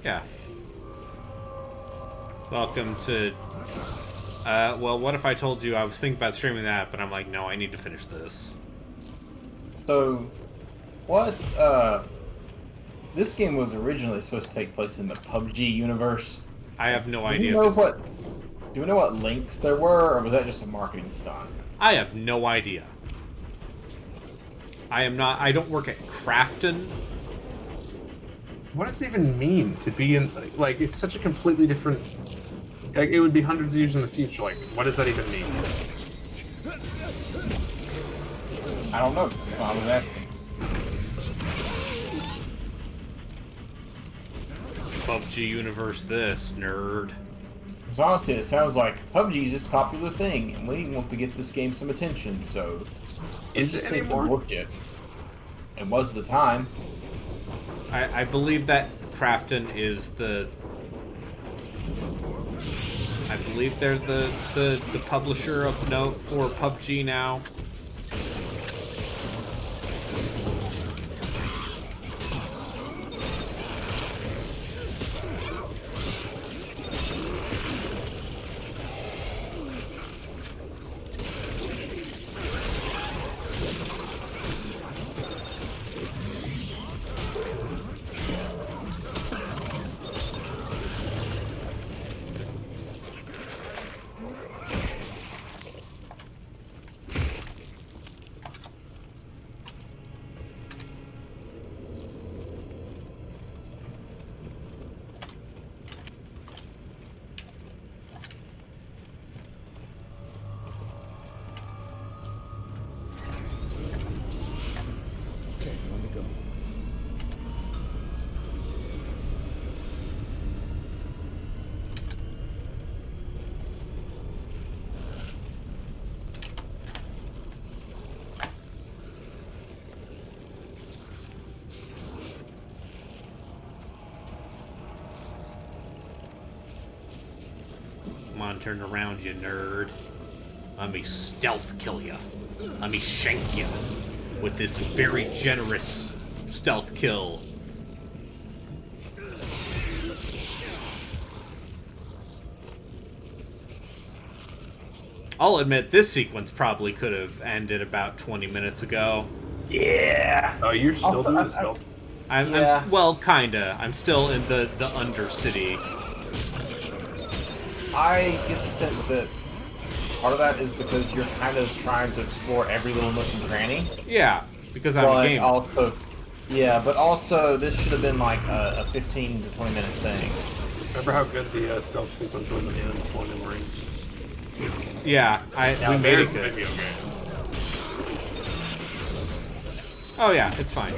Yeah. Welcome to... well, what if I told you I was thinking about streaming that, but I'm like, no, I need to finish this. So, what, this game was originally supposed to take place in the PUBG universe. I have no Do idea. we know if it's- do we know what links there were, or was that just a marketing stunt? I have no idea. I don't work at Crafton. What does it even mean to be in? Like, it's such a completely different. Like, it would be hundreds of years in the future. Like, what does that even mean? I don't know. I was asking. PUBG Universe this, nerd. Because honestly, it sounds like PUBG's this popular thing, and we want to get this game some attention, so... Is just it seems to anymore? work it. It was the time. I believe that Crafton is the... I believe they're the publisher of note for PUBG now. Okay, let me go. Come on, turn around, you nerd. Let me stealth kill you. Let me shank you with this very generous stealth kill. I'll admit this sequence probably could have ended about 20 minutes ago. Yeah! Oh, you're still doing the stealth? Yeah. Well, kinda. I'm still in the Undercity. I get the sense that part of that is because you're kind of trying to explore every little nook and cranny. Yeah, because I'm a But gamer. also, yeah, but also this should have been like a 15 to 20 minute thing. Remember how good the stealth sequence was in the Aliens Colonial Marines? Yeah, Now, we made there's it good. video game. Oh yeah, it's fine.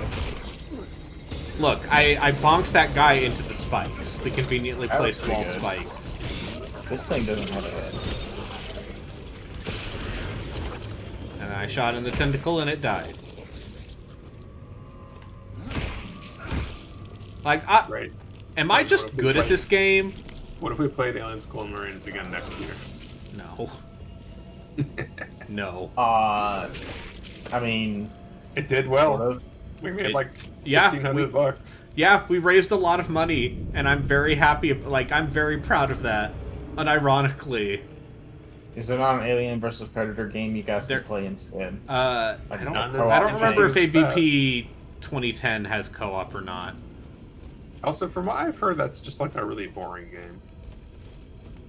Look, I bonked that guy into the spikes, the conveniently That was placed pretty wall good. spikes. This thing doesn't have a head. And I shot in the tentacle and it died. Like, Right. am I What just if we good at played- this game? What if we played Aliens Colonial Marines again next year? No. No. I mean, It did sort well. of. We made like yeah, $1,500. Yeah, we raised a lot of money, and I'm very happy. Like, I'm very proud of that. Unironically. Is there not an Alien versus Predator game you guys There- can play instead? I Like don't. a co-op I don't remember if interesting AVP 2010 has co-op or not. Also, from what I've heard, that's just like a really boring game.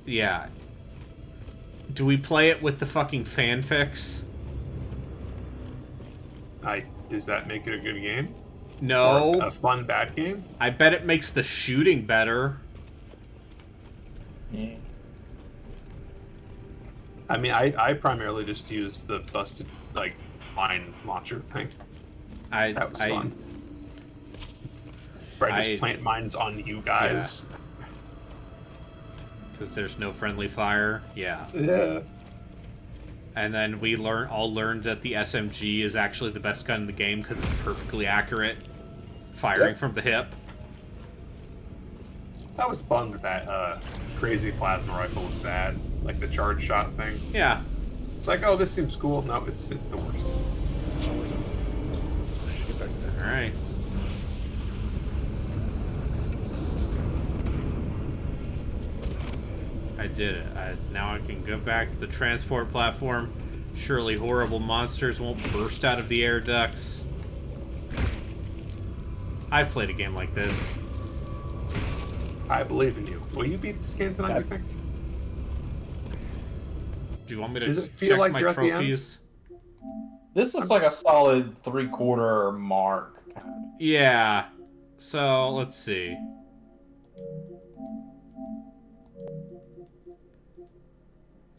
Yeah. Do we play it with the fucking fanfics? Does that make it a good game? No. Or a fun bad game? I bet it makes the shooting better. Yeah. I mean, I primarily just used the busted, like, mine launcher thing. That was fun. Where I just plant mines on you guys. Because there's no friendly fire. Yeah. Yeah. And then we all learned that the SMG is actually the best gun in the game because it's perfectly accurate, firing from the hip. I was bummed that crazy plasma rifle was bad, like the charge shot thing. Yeah. It's like, oh, this seems cool. No, it's the worst. All right. I did it. Now I can go back to the transport platform. Surely horrible monsters won't burst out of the air ducts. I've played a game like this. I believe in you. Will you beat this game tonight, you think? Do you want me to Does it feel check like my you're at the end? trophies? This looks like a solid 3/4 mark. Yeah. So, let's see.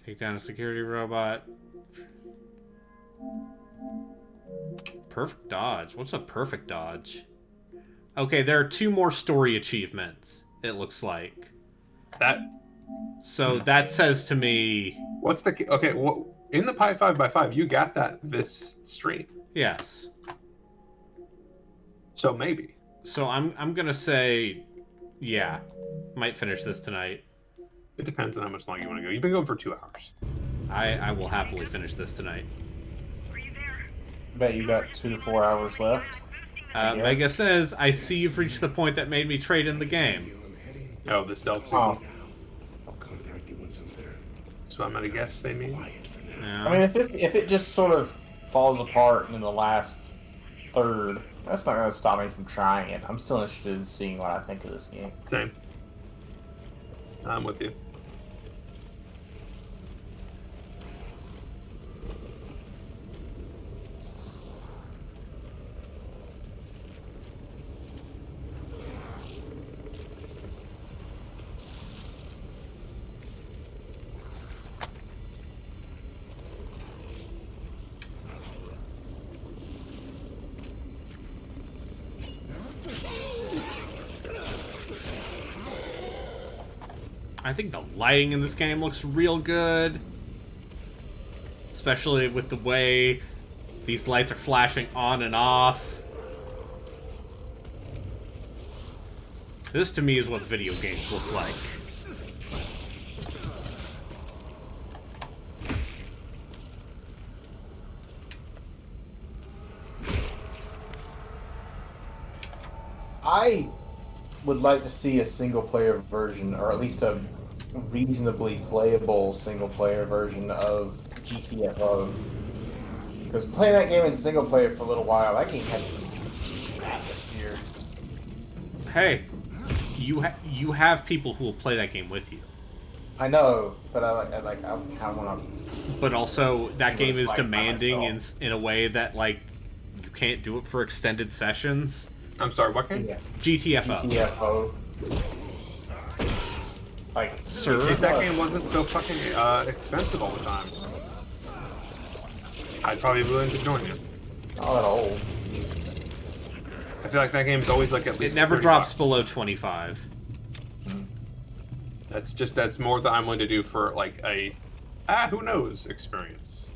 Take down a security robot. Perfect dodge. What's a perfect dodge? Okay, there are 2 more story achievements, it looks like. So that says to me... What's the... Okay, in the Pi 5x5, you got this stream. Yes. So maybe. So I'm gonna say... Yeah. Might finish this tonight. It depends on how much longer you want to go. You've been going for 2 hours. I will happily finish this tonight. Bet you got 2 to 4 hours left. Mega says, I see you've reached the point that made me trade in the game. Oh, the stealth sequence. That's what I'm gonna guess they mean. Yeah. I mean, if it just sort of falls apart in the last third, that's not gonna stop me from trying it. I'm still interested in seeing what I think of this game. Same. I'm with you. I think the lighting in this game looks real good. Especially with the way these lights are flashing on and off. This to me is what video games look like. I would like to see a single-player version, or at least a reasonably playable single-player version of GTFO. Because playing that game in single-player for a little while, that game had some atmosphere. Hey, you have people who will play that game with you. I know, but I kind of want to. But also, that game is like by demanding myself. in a way that, like, you can't do it for extended sessions. I'm sorry, what game? Yeah. GTFO. GTFO. Like, Sir? If that game wasn't so fucking expensive all the time, I'd probably be willing to join you. not that old. I feel like that game's always like at least It never 30 drops bucks. below 25. That's more than I'm willing to do for like a who knows experience.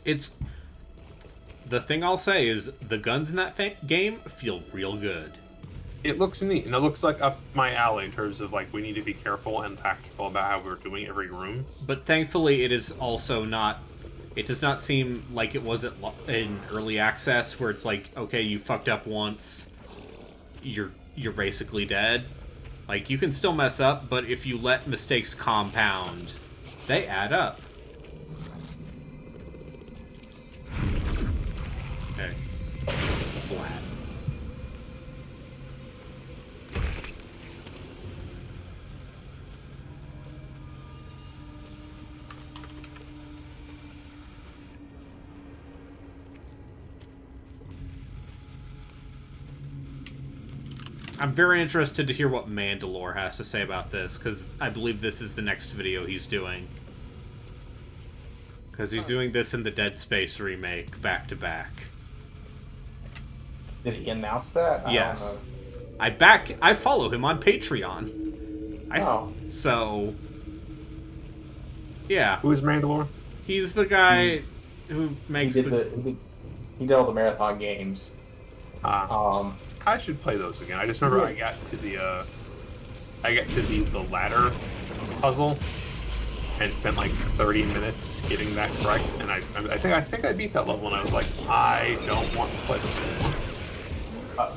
It's the thing I'll say is the guns in that game feel real good. It looks neat, and it looks like up my alley in terms of like we need to be careful and tactical about how we're doing every room. But thankfully, it is also not. It does not seem like it was in early access, where it's like, okay, you fucked up once, you're basically dead. Like, you can still mess up, but if you let mistakes compound, they add up. Okay. Flat. I'm very interested to hear what Mandalore has to say about this, because I believe this is the next video he's doing. Because he's doing this in the Dead Space remake, back-to-back. Did he announce that? Yes. I follow him on Patreon. So... Yeah. Who is Mandalore? He's the guy who makes he did all the marathon games. I should play those again. I just remember I got to the ladder puzzle and spent like 30 minutes getting that correct, and I think I beat that level, and I was like, I don't want to play this anymore.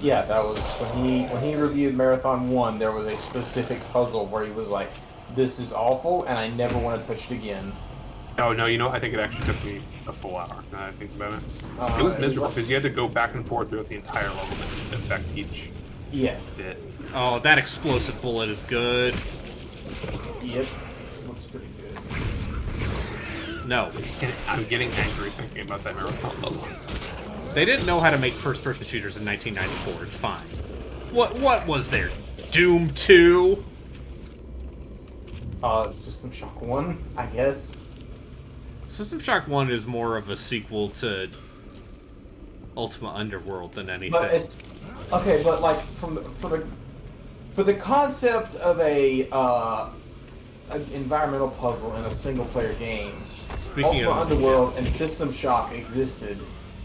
Yeah, that was when he reviewed Marathon 1. There was a specific puzzle where he was like, "This is awful, and I never want to touch it again." Oh no, I think it actually took me a full hour. Now that I think about it, it was miserable because you had to go back and forth throughout the entire level to affect each bit. Oh, that explosive bullet is good. Yep, looks pretty good. No, I'm getting angry thinking about that marathon level. They didn't know how to make first-person shooters in 1994. It's fine. What was there? Doom 2? System Shock 1, I guess. System Shock 1 is more of a sequel to Ultima Underworld than anything. But it's okay, but like for the concept of an environmental puzzle in a single player game, Ultima Underworld and System Shock existed.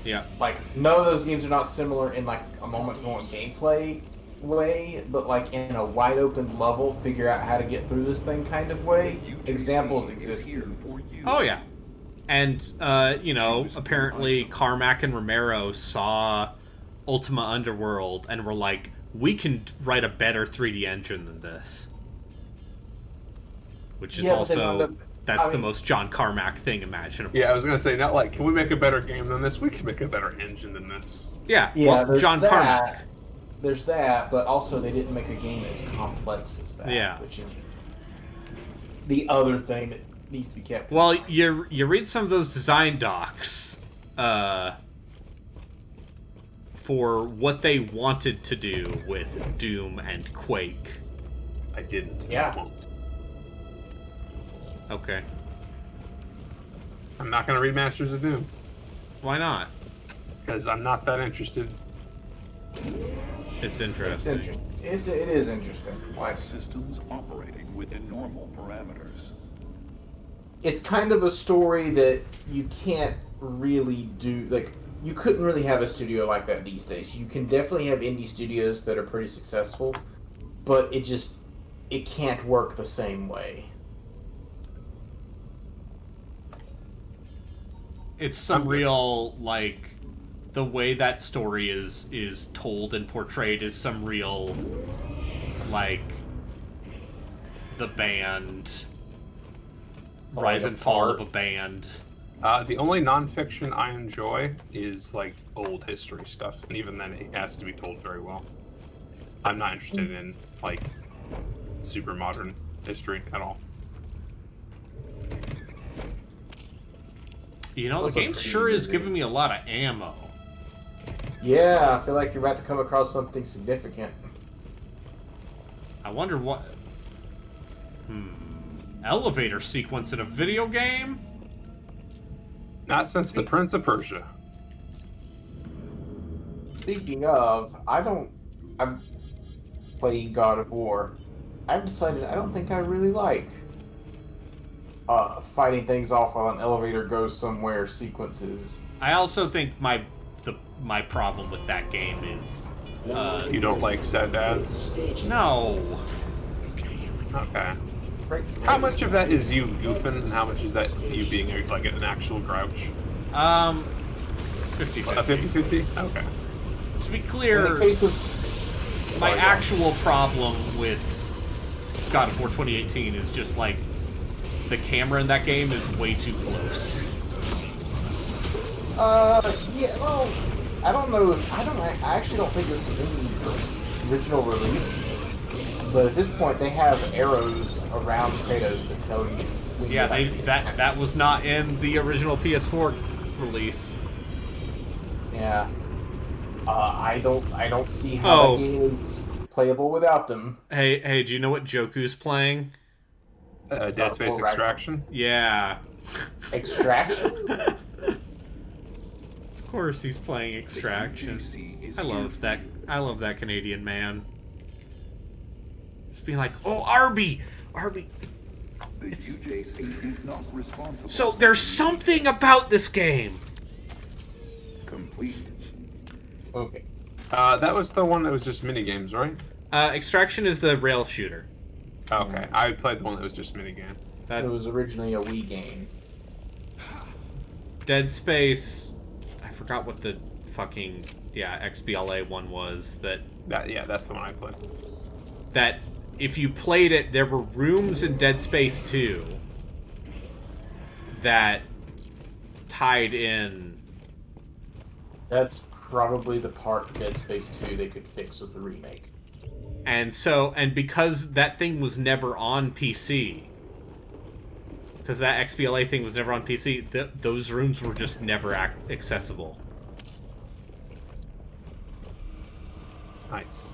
Yeah. Like, none of those games are not similar in like a moment-going gameplay way, but like in a wide open level, figure out how to get through this thing kind of way. Examples existed. Oh yeah. And, apparently Carmack and Romero saw Ultima Underworld and were like, we can write a better 3D engine than this. Which is that's the most John Carmack thing imaginable. Yeah, I was going to say, not like, can we make a better game than this? We can make a better engine than this. Yeah, well, John Carmack. There's that, but also they didn't make a game as complex as that. Yeah. Which is the other thing that needs to be kept. Well, you read some of those design docs for what they wanted to do with Doom and Quake. I didn't. Yeah. I won't. Okay. I'm not going to read Masters of Doom. Why not? Because I'm not that interested. It's interesting. It is interesting. Like, Systems operating within normal parameters. it's kind of a story that you can't really do. Like, you couldn't really have a studio like that these days. You can definitely have indie studios that are pretty successful, but it can't work the same way. It's some real, like, the way that story is told and portrayed is some real, like, the band, rise and fall of a band. The only nonfiction I enjoy is, like, old history stuff, and even then it has to be told very well. I'm not interested in, like, super modern history at all. You know, the game sure is giving me a lot of ammo. Yeah, I feel like you're about to come across something significant. I wonder what... Elevator sequence in a video game? Not since the Prince of Persia. Speaking of, I'm playing God of War. I've decided I don't think I really like fighting things off while an elevator goes somewhere sequences. I also think my problem with that game is You don't like sad ads? No. Okay. How much of that is you goofing, and how much is that you being like an actual grouch? 50-50. A 50-50? Okay. To be In clear, the case of my Sorry, actual problem with God of War 2018 is just like the camera in that game is way too close. yeah, well, I don't know if, I actually don't think this was in the original release, but at this point they have arrows around Kratos that tell you when Yeah, you have to get that was not in the original PS4 release. Yeah. I don't see how that game is playable without them. Hey, do you know what Joku's playing? Dead Space Extraction? Yeah. Extraction? Of course he's playing Extraction. I love that Canadian man. Just being like, oh, Arby! The UJC is not responsible. So there's something about this game! Complete. Okay. That was the one that was just minigames, right? Extraction is the rail shooter. Okay, I played the one that was just minigame. It was originally a Wii game. Dead Space... I forgot what the fucking... Yeah, XBLA one was. That's the one I played. That if you played it, there were rooms in Dead Space 2 that tied in. That's probably the part of Dead Space 2 they could fix with the remake. And because that thing was never on PC, because that XBLA thing was never on PC, those rooms were just never accessible. Nice.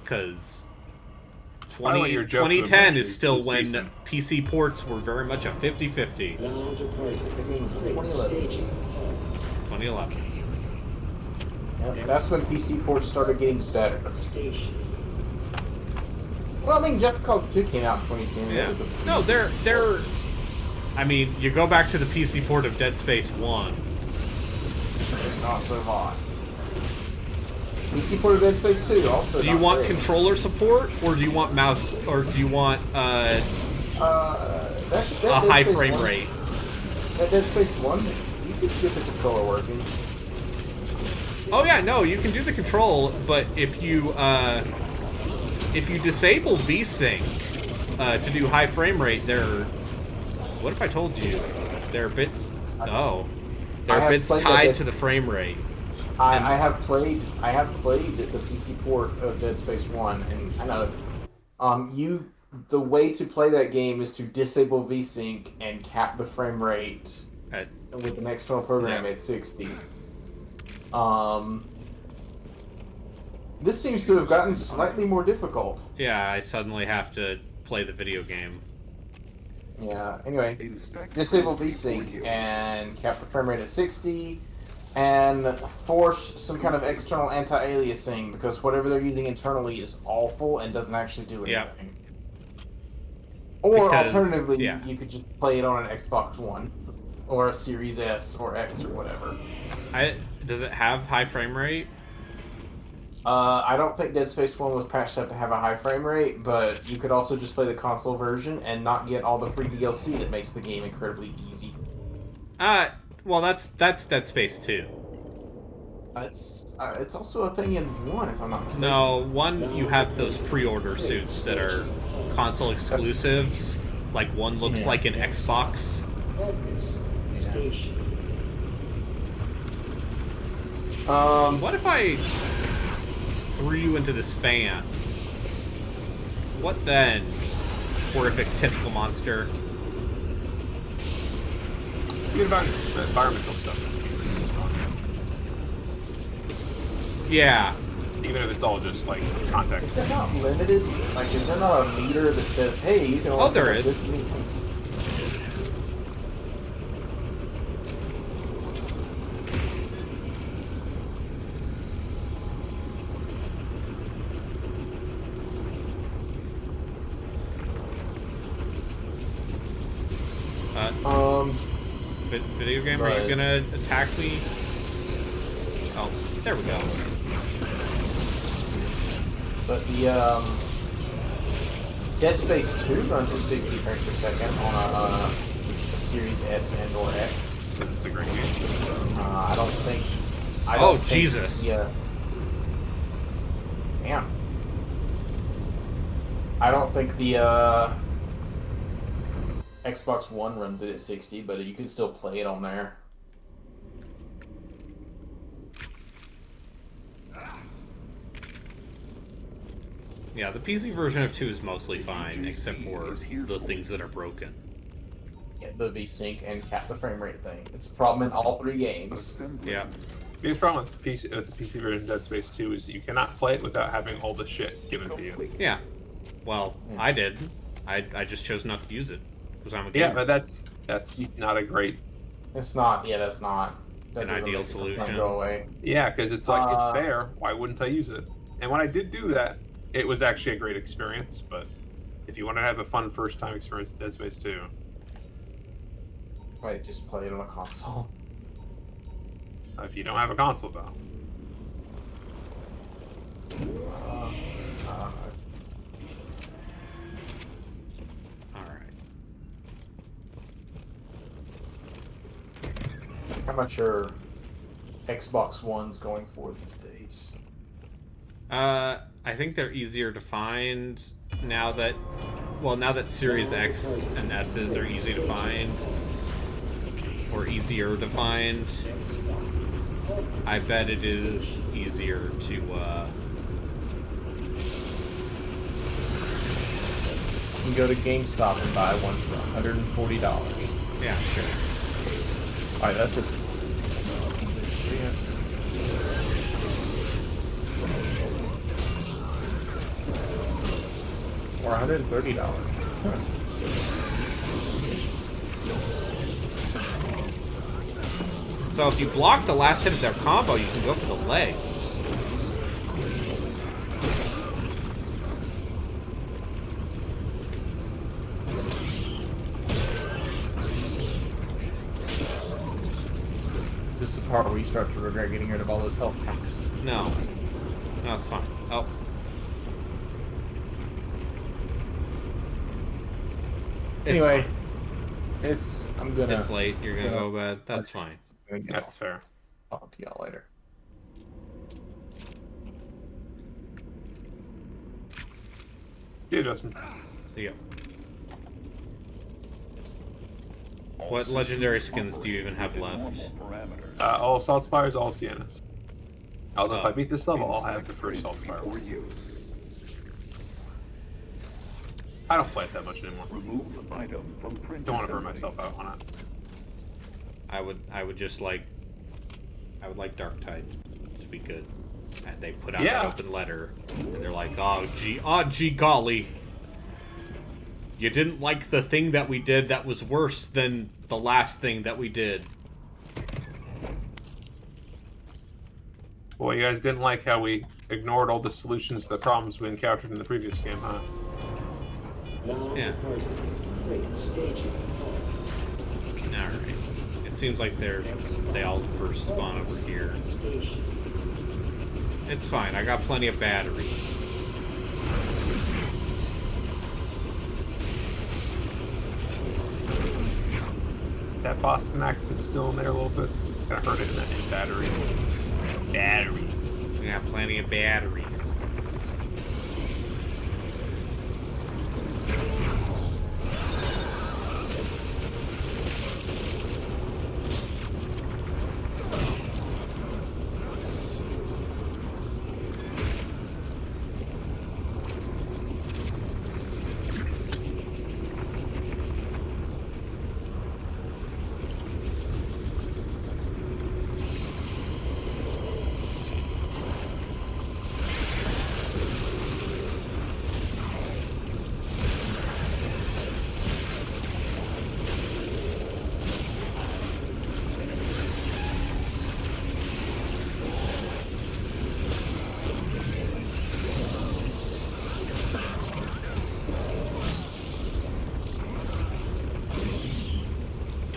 Because 2010 is still when decent. PC ports were very much a 50-50. 2011. Yep, that's when PC ports started getting better. Well, I mean, Just Cause 2 came out in 2010. Yeah. That was a No, they're. I mean, you go back to the PC port of Dead Space 1. It's not so hot. PC port of Dead Space 2 also. Do you want controller support, or do you want mouse, or do you want a high frame rate? That Dead Space 1, you could get the controller working. Oh yeah, no, you can do the control, but if you disable VSync to do high frame rate, what if I told you there are bits? Oh, there are bits tied to the frame rate. I have played the PC port of Dead Space 1, and I know the way to play that game is to disable VSync and cap the frame rate with an external program at 60. This seems to have gotten slightly more difficult. Yeah, I suddenly have to play the video game. Yeah, anyway, disable VSync and cap the frame rate at 60, and force some kind of external anti-aliasing, because whatever they're using internally is awful and doesn't actually do anything. Or alternatively, you could just play it on an Xbox One, or a Series S or X or whatever. Does it have high frame rate? I don't think Dead Space 1 was patched up to have a high frame rate, but you could also just play the console version and not get all the free DLC that makes the game incredibly easy. Well, that's Dead Space 2. It's also a thing in 1, if I'm not mistaken. No, 1 you have those pre-order suits that are console exclusives. Like, 1 looks like an Xbox. What if I threw you into this fan? What then, horrific tentacle monster? Forget about the environmental stuff. It's fun. Yeah. Even if it's all just like context. Is that not limited? Like, is there not a meter that says, "Hey, you can only there pick up is. this many things"? Video game, are you gonna attack me? Oh, there we go. But the Dead Space 2 runs at 60 frames per second on a Series S and or X. It's a great game. I don't think. Jesus! Yeah. Damn. I don't think the Xbox One runs it at 60, but you can still play it on there. Yeah, the PC version of 2 is mostly fine, except for the things that are broken. Yeah, the VSync and cap the frame rate thing. It's a problem in all three games. Yeah. The biggest problem with the PC version of Dead Space 2 is that you cannot play it without having all the shit given to you. Yeah. Well, I did. I just chose not to use it because I'm a gamer. Yeah, but that's not a great. It's not. Yeah, that's not an ideal solution. Go away. Yeah, because it's like it's there. Why wouldn't I use it? And when I did do that, it was actually a great experience. But if you want to have a fun first time experience with Dead Space 2, wait, just play it on a console. If you don't have a console, though. How much are Xbox Ones going for these days? I think they're easier to find now that Series X and S's are easy to find, or easier to find. I bet it is easier to, You can go to GameStop and buy one for $140. Yeah, sure. Alright, that's just... Or $130. Huh. So if you block the last hit of their combo, you can go for the leg. This is the part where you start to regret getting rid of all those health packs. No. No, it's fine. Oh. Anyway, it's late. You're gonna go to bed. That's fine. That's fair. I'll talk to y'all later. Yeah, Justin. See ya. What legendary skins do you even have left? All Salt Spires, all Siennas. Although if I beat this level, I'll have the first Salt Spire. I don't play it that much anymore. Don't want to burn myself out on it. I would just like Darktide to be good. And they put out that open letter, and they're like, oh gee golly. You didn't like the thing that we did that was worse than the last thing that we did. Well, you guys didn't like how we ignored all the solutions to the problems we encountered in the previous game, huh? Yeah. Alright. It seems like they all first spawn over here. It's fine, I got plenty of batteries. That Boston accent's still in there a little bit. Kinda heard it in that battery. Batteries. I got plenty of batteries.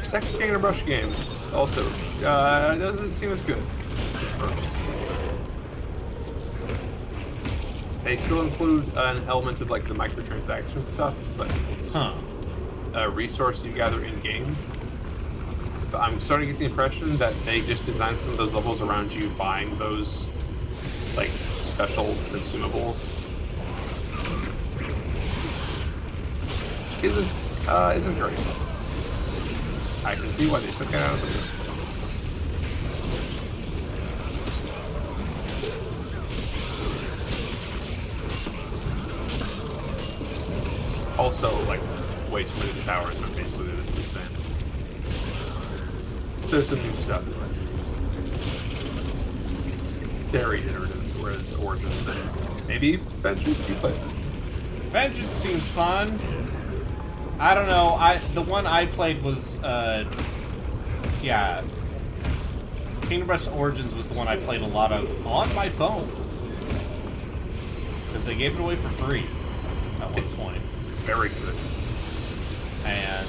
Second King of Brush game also doesn't seem as good as first. They still include an element of like the microtransaction stuff, but it's a resource you gather in game. But I'm starting to get the impression that they just designed some of those levels around you buying those like special consumables. Isn't great. I can see why they took it out of the game. Also, like, way too many towers are basically this insane. There's some new stuff, but it's very iterative, whereas Origins and maybe Vengeance, you play Vengeance. Vengeance seems fun. I don't know. The one I played was yeah. Kingdom Rush Origins was the one I played a lot of on my phone. Because they gave it away for free at one point. Very good. And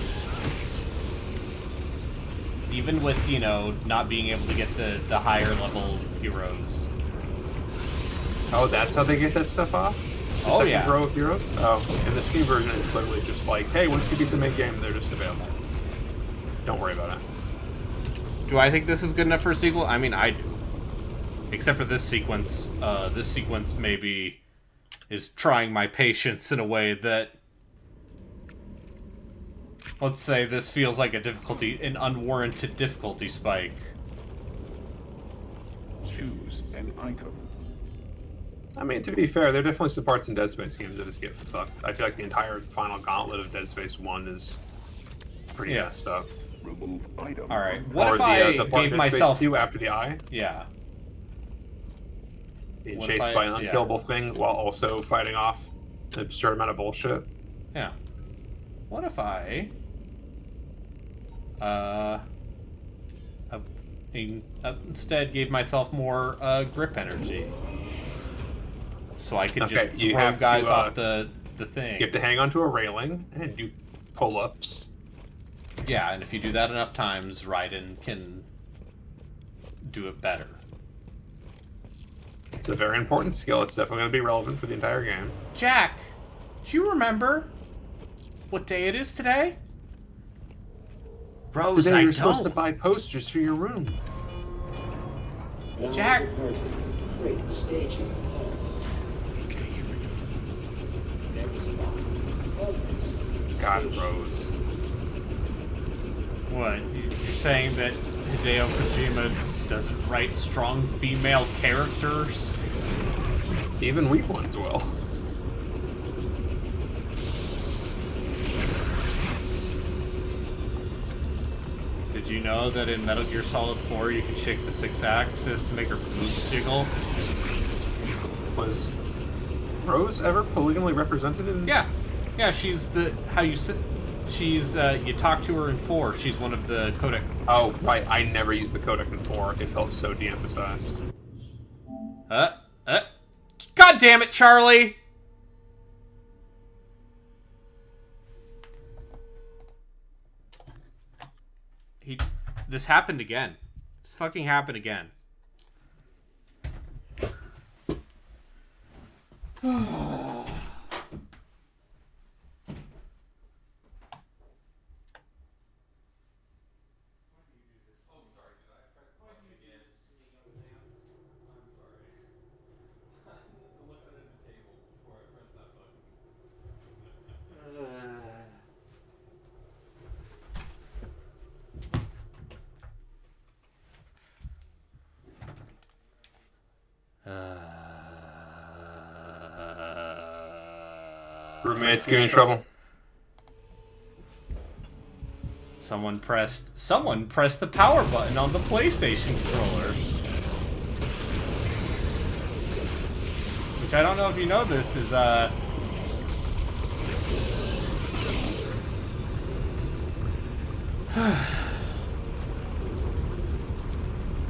even with, you know, not being able to get the higher level heroes. Oh, that's how they get that stuff off? The second row of heroes? Oh, in the Steam version, it's literally just like, hey, once you beat the main game, they're just available. Don't worry about it. Do I think this is good enough for a sequel? I mean, I do. Except for this sequence. This sequence maybe is trying my patience in a way that... Let's say this feels like an unwarranted difficulty spike. Choose an item. I mean, to be fair, there are definitely some parts in Dead Space games that just get fucked. I feel like the entire final gauntlet of Dead Space 1 is pretty messed up. Remove item. Alright, what if I gave myself... 2 after the eye? Yeah. Being chased by an unkillable thing while also fighting off an absurd amount of bullshit. Yeah. What if I... instead gave myself more grip energy. So I could just throw guys off the thing. You have to hang onto a railing and do pull-ups. Yeah, and if you do that enough times, Raiden can do it better. It's a very important skill. It's definitely going to be relevant for the entire game. Jack, do you remember what day it is today? Rose, today you're supposed to buy posters for your room. Jack. God, Rose. What? You're saying that Hideo Kojima doesn't write strong female characters? Even weak ones will. Did you know that in Metal Gear Solid 4 you can shake the 6-axis to make her boobs jiggle? Was Rose ever polygonally represented in... Yeah. Yeah, she's the... She's, you talk to her in 4. She's one of the codec. Oh, right. I never used the codec in 4. It felt so de-emphasized. God damn it, Charlie! This happened again. This fucking happened again. Roommates get in trouble. Someone pressed the power button on the PlayStation controller. Which I don't know if you know this is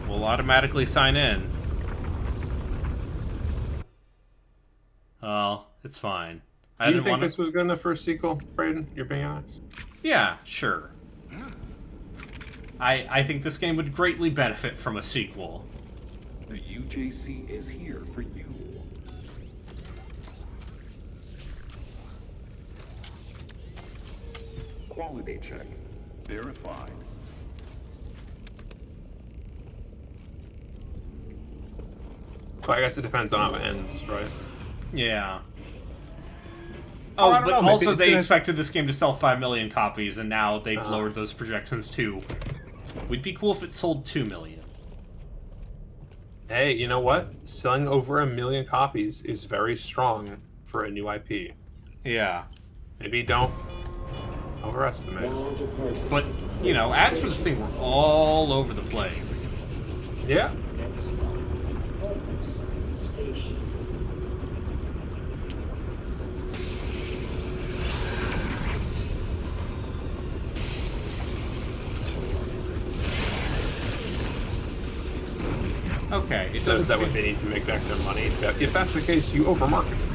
we'll automatically sign in. Well, it's fine. Do you think this was good enough for a sequel, Brayden? You're being honest? Yeah, sure. I think this game would greatly benefit from a sequel. The UJC is here for you. Quality check. Verified. So I guess it depends on how it ends, right? Yeah. Oh, Oh, I don't but know, maybe also it's they in a- expected this game to sell 5 million copies, and now they've lowered those projections too. Would be cool if it sold 2 million. Hey, you know what? Selling over 1 million copies is very strong for a new IP. Yeah. Maybe don't overestimate. But, you know, ads for this thing were all over the place. Yeah. Okay, it So is doesn't that what they need to make back their money? If that's the case, you overmarket it.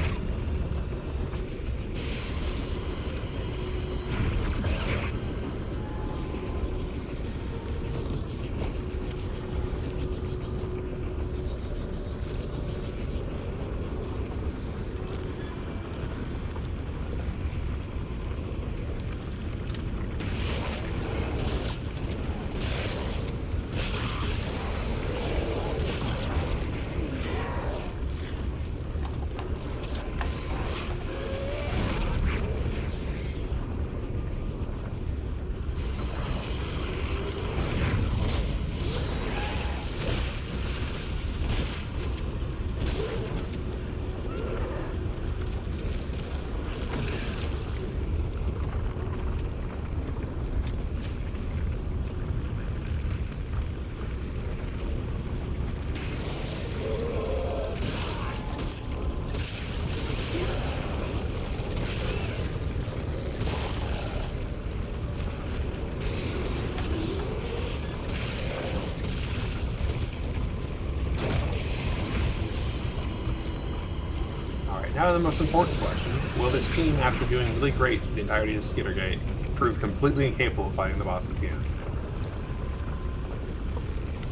Now the most important question. Will this team, after doing really great for the entirety of Skittergate, prove completely incapable of fighting the boss at the end?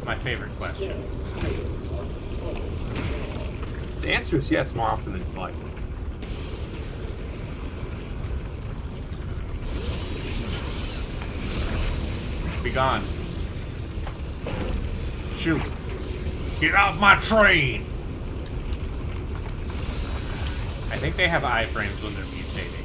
My favorite question. The answer is yes, more often than you'd like. Be gone. Shoot. Get off my train! I think they have iframes when they're mutating.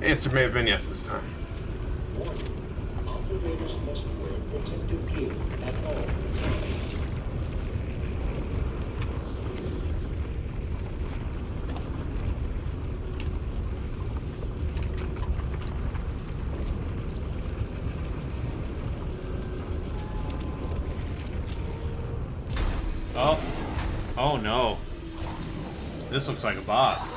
Answer may have been yes this time. Operators must wear protective gear at all times. Oh. Oh no. This looks like a boss.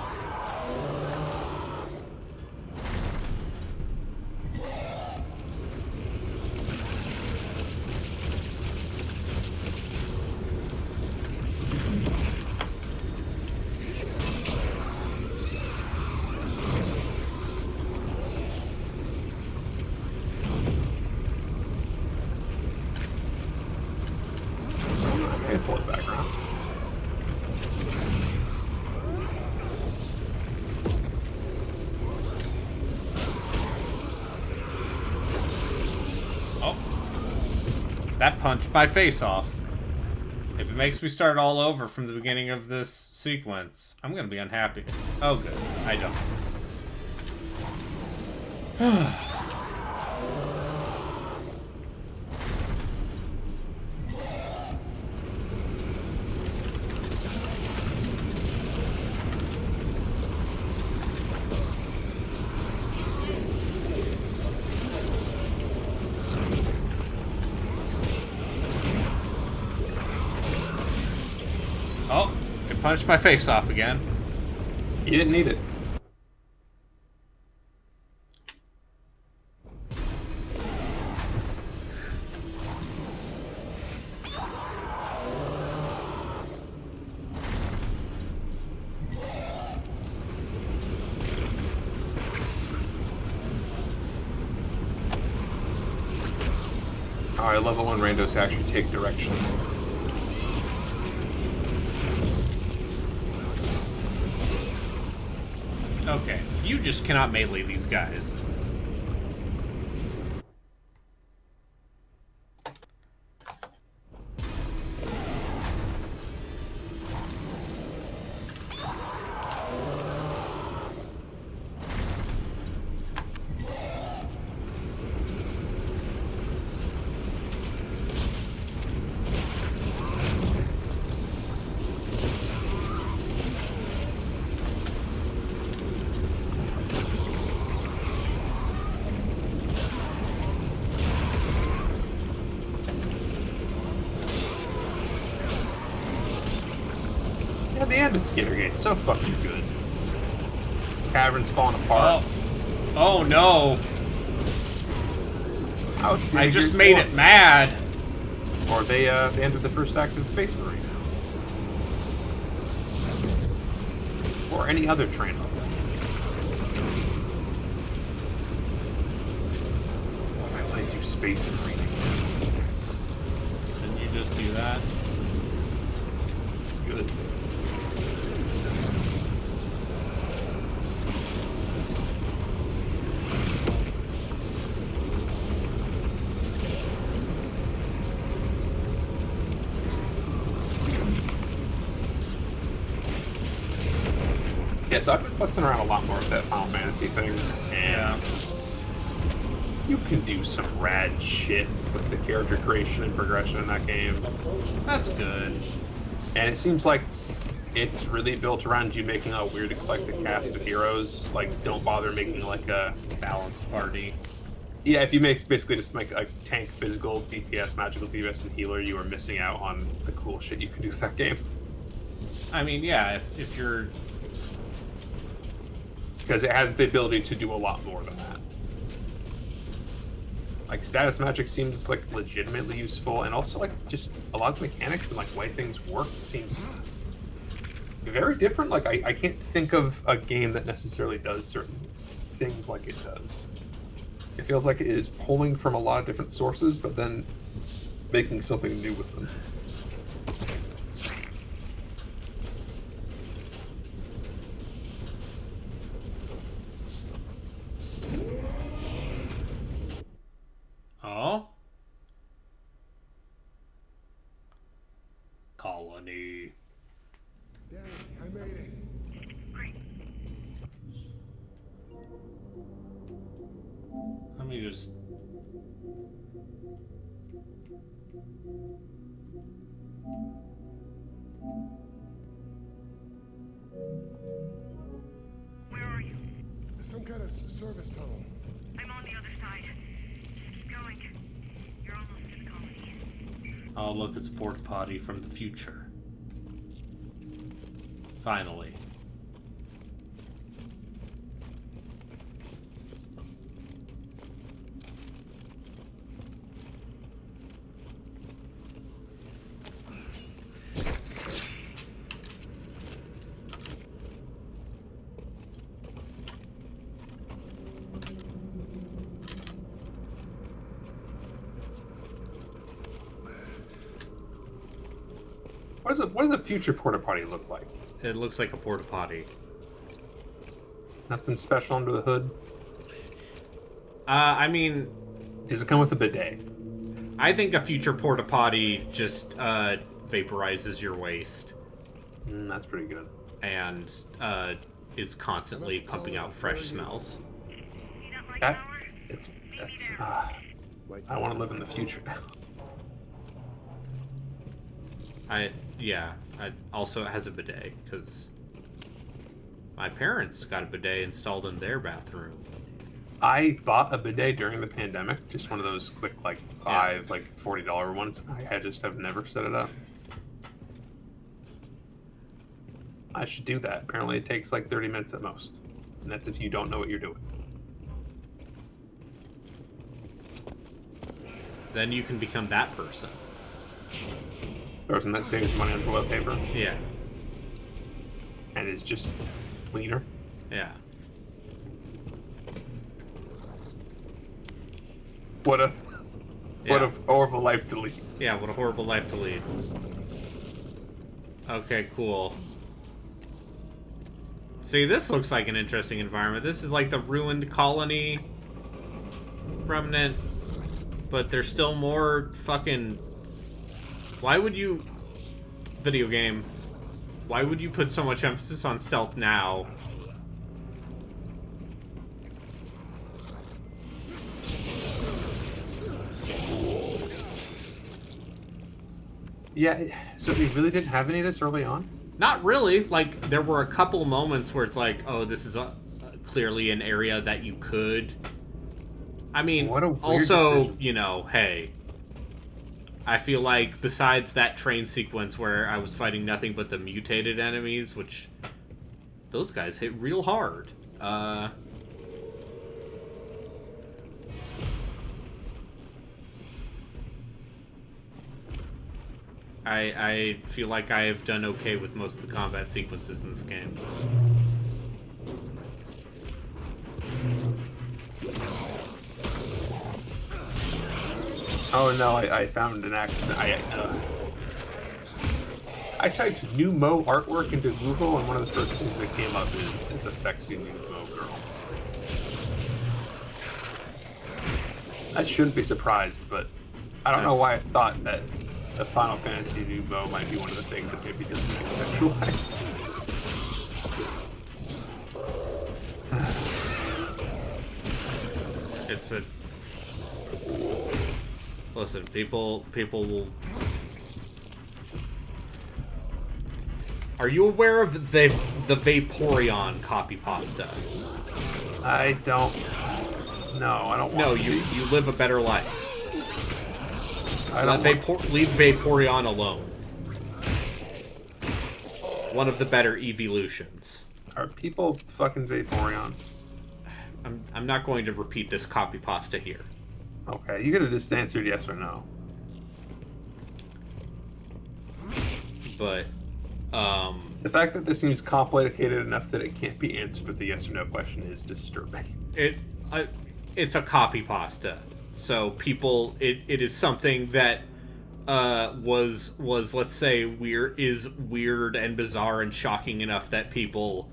Pull it back around. Oh. That punched my face off. If it makes me start all over from the beginning of this sequence, I'm gonna be unhappy. Oh good. I don't. Oh, it punched my face off again. You didn't need it. Oh, I love it when randos actually take direction. Okay, you just cannot melee these guys. Yeah, the end of Skittergate's so fucking good. Cavern's falling apart. Oh no! I just made it mad. Or they entered the first act of Space Marine. Or any other train level. What if I played through Space Marine? Didn't you just do that? Good. Yeah, so I've been futzing around a lot more with that Final Fantasy thing, and you can do some rad shit with the character creation and progression in that game. That's good. And it seems like it's really built around you making a weird eclectic cast of heroes. Like, don't bother making like a Balanced party. Yeah, if you basically just make a tank, physical, DPS, magical DPS, and healer, you are missing out on the cool shit you can do with that game. I mean, yeah, if you're... Because it has the ability to do a lot more than that. Like, status magic seems like legitimately useful, and also like just a lot of the mechanics and like way things work seems very different. Like, I can't think of a game that necessarily does certain things like it does. It feels like it is pulling from a lot of different sources, but then making something new with them. Oh? Colony. Danny, I made it. Great. Let me just... Where are you? Some kind of service tunnel. I'm on the other side. Just keep going. You're almost to the colony. Oh, look, it's a porta potty from the future. Finally. What does a future porta potty look like? It looks like a porta potty. Nothing special under the hood? I mean... Does it come with a bidet? I think a future porta potty just vaporizes your waste. That's pretty good. And is constantly pumping out fresh smells. That's I want to live in the future now. It also has a bidet, because my parents got a bidet installed in their bathroom. I bought a bidet during the pandemic, just one of those quick, like, $40 ones. I just have never set it up. I should do that. Apparently it takes like 30 minutes at most. And that's if you don't know what you're doing. Then you can become that person. Person that saves money on toilet paper Yeah. and is just cleaner. Yeah. What a horrible life to lead. Yeah, what a horrible life to lead. Okay, cool. See, this looks like an interesting environment. This is like the ruined colony remnant, but there's still more fucking... Why would you... Video game. Why would you put so much emphasis on stealth now? Yeah, so we really didn't have any of this early on? Not really. Like, there were a couple moments where it's like, oh, this is clearly an area that you could... I mean, What a weird also, decision. you know, hey... I feel like besides that train sequence where I was fighting nothing but the mutated enemies, which... Those guys hit real hard. I feel like I have done okay with most of the combat sequences in this game. Oh no, I found an accident. I typed new Mo artwork into Google, and one of the first things that came up is a sexy new Mo girl. I shouldn't be surprised, but I don't know why I thought that the Final Fantasy new Mo might be one of the things that maybe doesn't get sexualized. It's a... Listen, people will... Are you aware of the Vaporeon copy pasta? I don't... No, I don't want No, to. you live a better life. I don't want... Leave Vaporeon alone. One of the better evolutions. Are people fucking Vaporeons? I'm not going to repeat this copy pasta here. Okay, you gotta just answer yes or no. But, The fact that this seems complicated enough that it can't be answered with a yes or no question is disturbing. it's a copy pasta. So people, it is something that was let's say weird and bizarre and shocking enough that people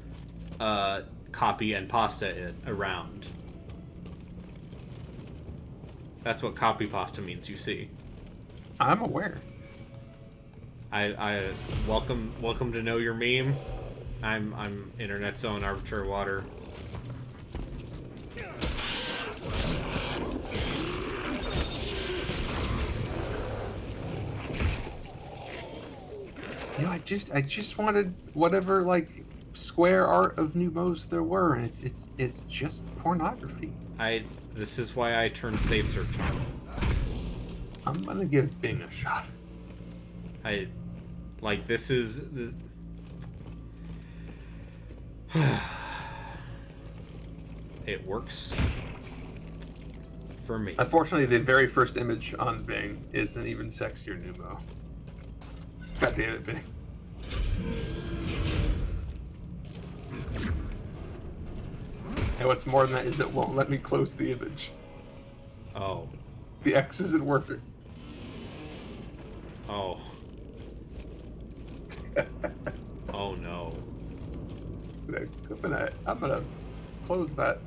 copy and pasta it around. That's what copy pasta means, you see. I'm aware. I welcome to know your meme. I'm Internet Zone Arbitrary Water. You know, I just wanted whatever like square art of new Mo's there were, and it's just pornography. This is why I turned save search on. I'm gonna give Bing a shot. This is it works for me. Unfortunately, the very first image on Bing is an even sexier new Mo. God damn it, Bing. And what's more than that is it won't let me close the image. Oh. The X isn't working. Oh. Oh no. I'm gonna close that.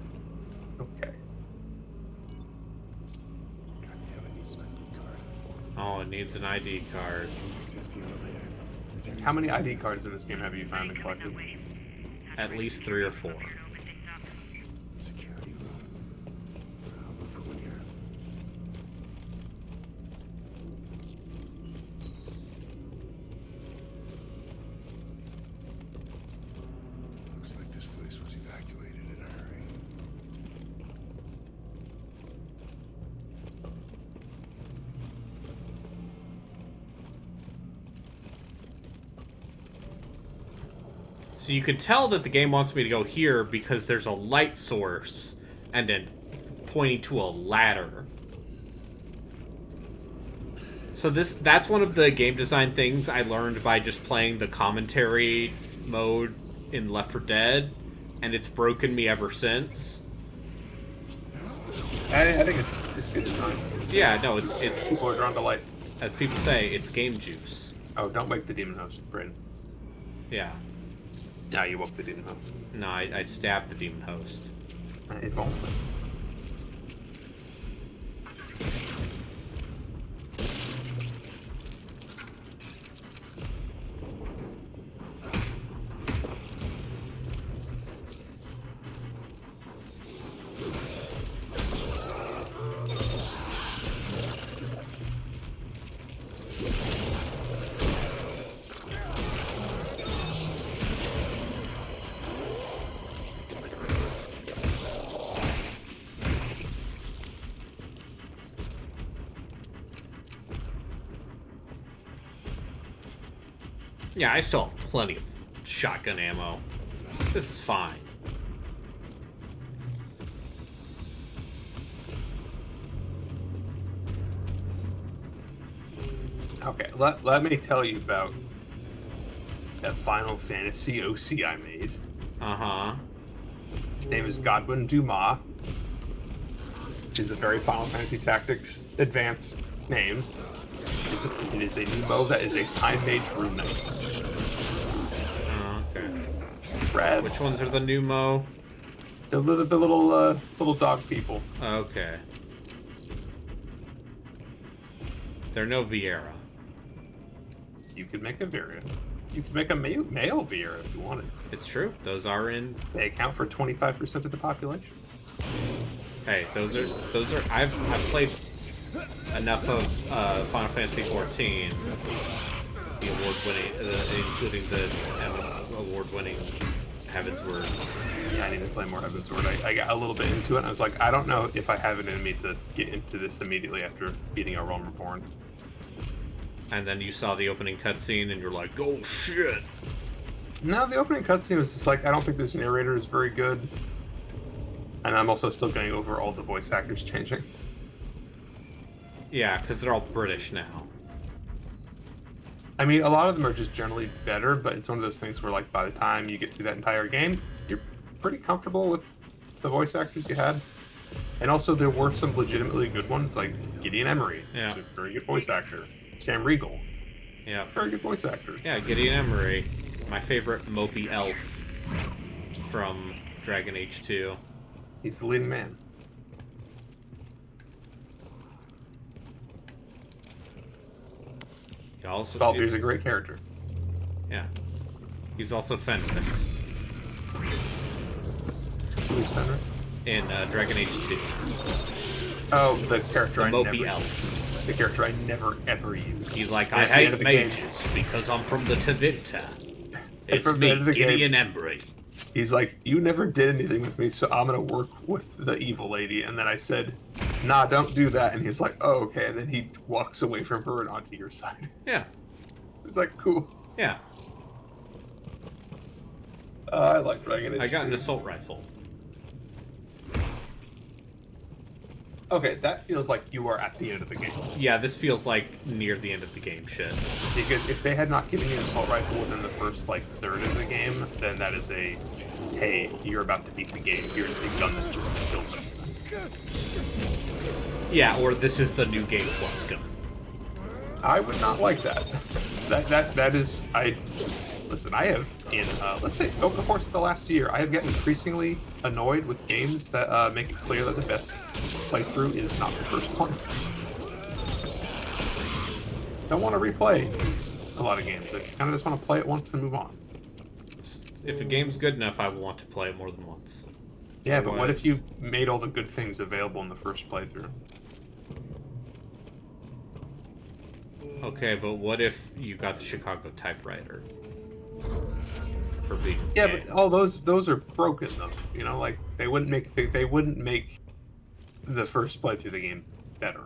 Okay. God damn, it needs an ID card. Oh, it needs an ID card. Access the elevator. Is there any How many ID cards in this game have you found and collected? At least 3 or 4. security room? I'll look for one here. Looks like this place was evacuated in a hurry. So you can tell that the game wants me to go here because there's a light source and then pointing to a ladder. So that's one of the game design things I learned by just playing the commentary mode in Left 4 Dead, and it's broken me ever since. I think it's good design. Yeah, no, it's People are drawn to light. as people say, it's game juice. Oh, don't wake the demon host, Brayden. Yeah. No, you woke the demon host. No, I stabbed the demon host. If only. Yeah, I still have plenty of shotgun ammo. This is fine. Okay, let me tell you about that Final Fantasy OC I made. Uh-huh. His name is Godwin Dumas. Which is a very Final Fantasy Tactics advanced name. It is a Numo that is a Time Mage Rune Knight. Oh, okay. It's rad. Which ones are the Numo? The little dog people. Okay. They're no Vieira. You could make a variant. You could make a male Vieira if you wanted. It's true. Those are in. They account for 25% of the population. Hey, those are. I've played enough of Final Fantasy 14, the award-winning, including the award-winning Heaven's Word. Yeah, I need to play more Heaven's Word. I got a little bit into it, and I was like, I don't know if I have it in me to get into this immediately after beating a Realm Reborn. And then you saw the opening cutscene, and you're like, oh shit! No, the opening cutscene was just like, I don't think this narrator is very good. And I'm also still getting over all the voice actors changing. Yeah, because they're all British now. I mean, a lot of them are just generally better, but it's one of those things where, like, by the time you get through that entire game, you're pretty comfortable with the voice actors you had. And also, there were some legitimately good ones, like Gideon Emery, Yeah. who's a very good voice actor. Sam Riegel, Yeah. very good voice actor. Yeah, Gideon Emery, my favorite mopey elf from Dragon Age 2. He's the leading man. He also, Baltier's a great character. yeah. He's also Fenris Who's Fenris? in Dragon Age 2. Oh, the character The I mopey never... elf. The character I never, ever use. He's like, And I at the end hate of the game- mages because I'm from the Tevinter. It's from the me, end of the game- Gideon Embry. He's like, you never did anything with me, so I'm gonna work with the evil lady. And then I said, nah, don't do that. And he's like, oh, okay. And then he walks away from her and onto your side. Yeah, It's like, cool. yeah. I like Dragon Age. I got an 2. assault rifle. Okay, that feels like you are at the end of the game. Yeah, this feels like near the end of the game shit. Because if they had not given you an assault rifle within the first, like, third of the game, then that is a, hey, you're about to beat the game. Here's a gun that just kills everything. Yeah, or this is the new Game Plus gun. I would not like that. That is, listen, I have, let's say, over the course of the last year, I have gotten increasingly annoyed with games that make it clear that the best playthrough is not the first one. Don't want to replay a lot of games. I kind of just want to play it once and move on. If a game's good enough, I want to play it more than once. Yeah, but what if Otherwise- you made all the good things available in the first playthrough? Okay, but what if you got the Chicago typewriter? For being Yeah, gay? but all those are broken though. You know, like they wouldn't make the first playthrough of the game better.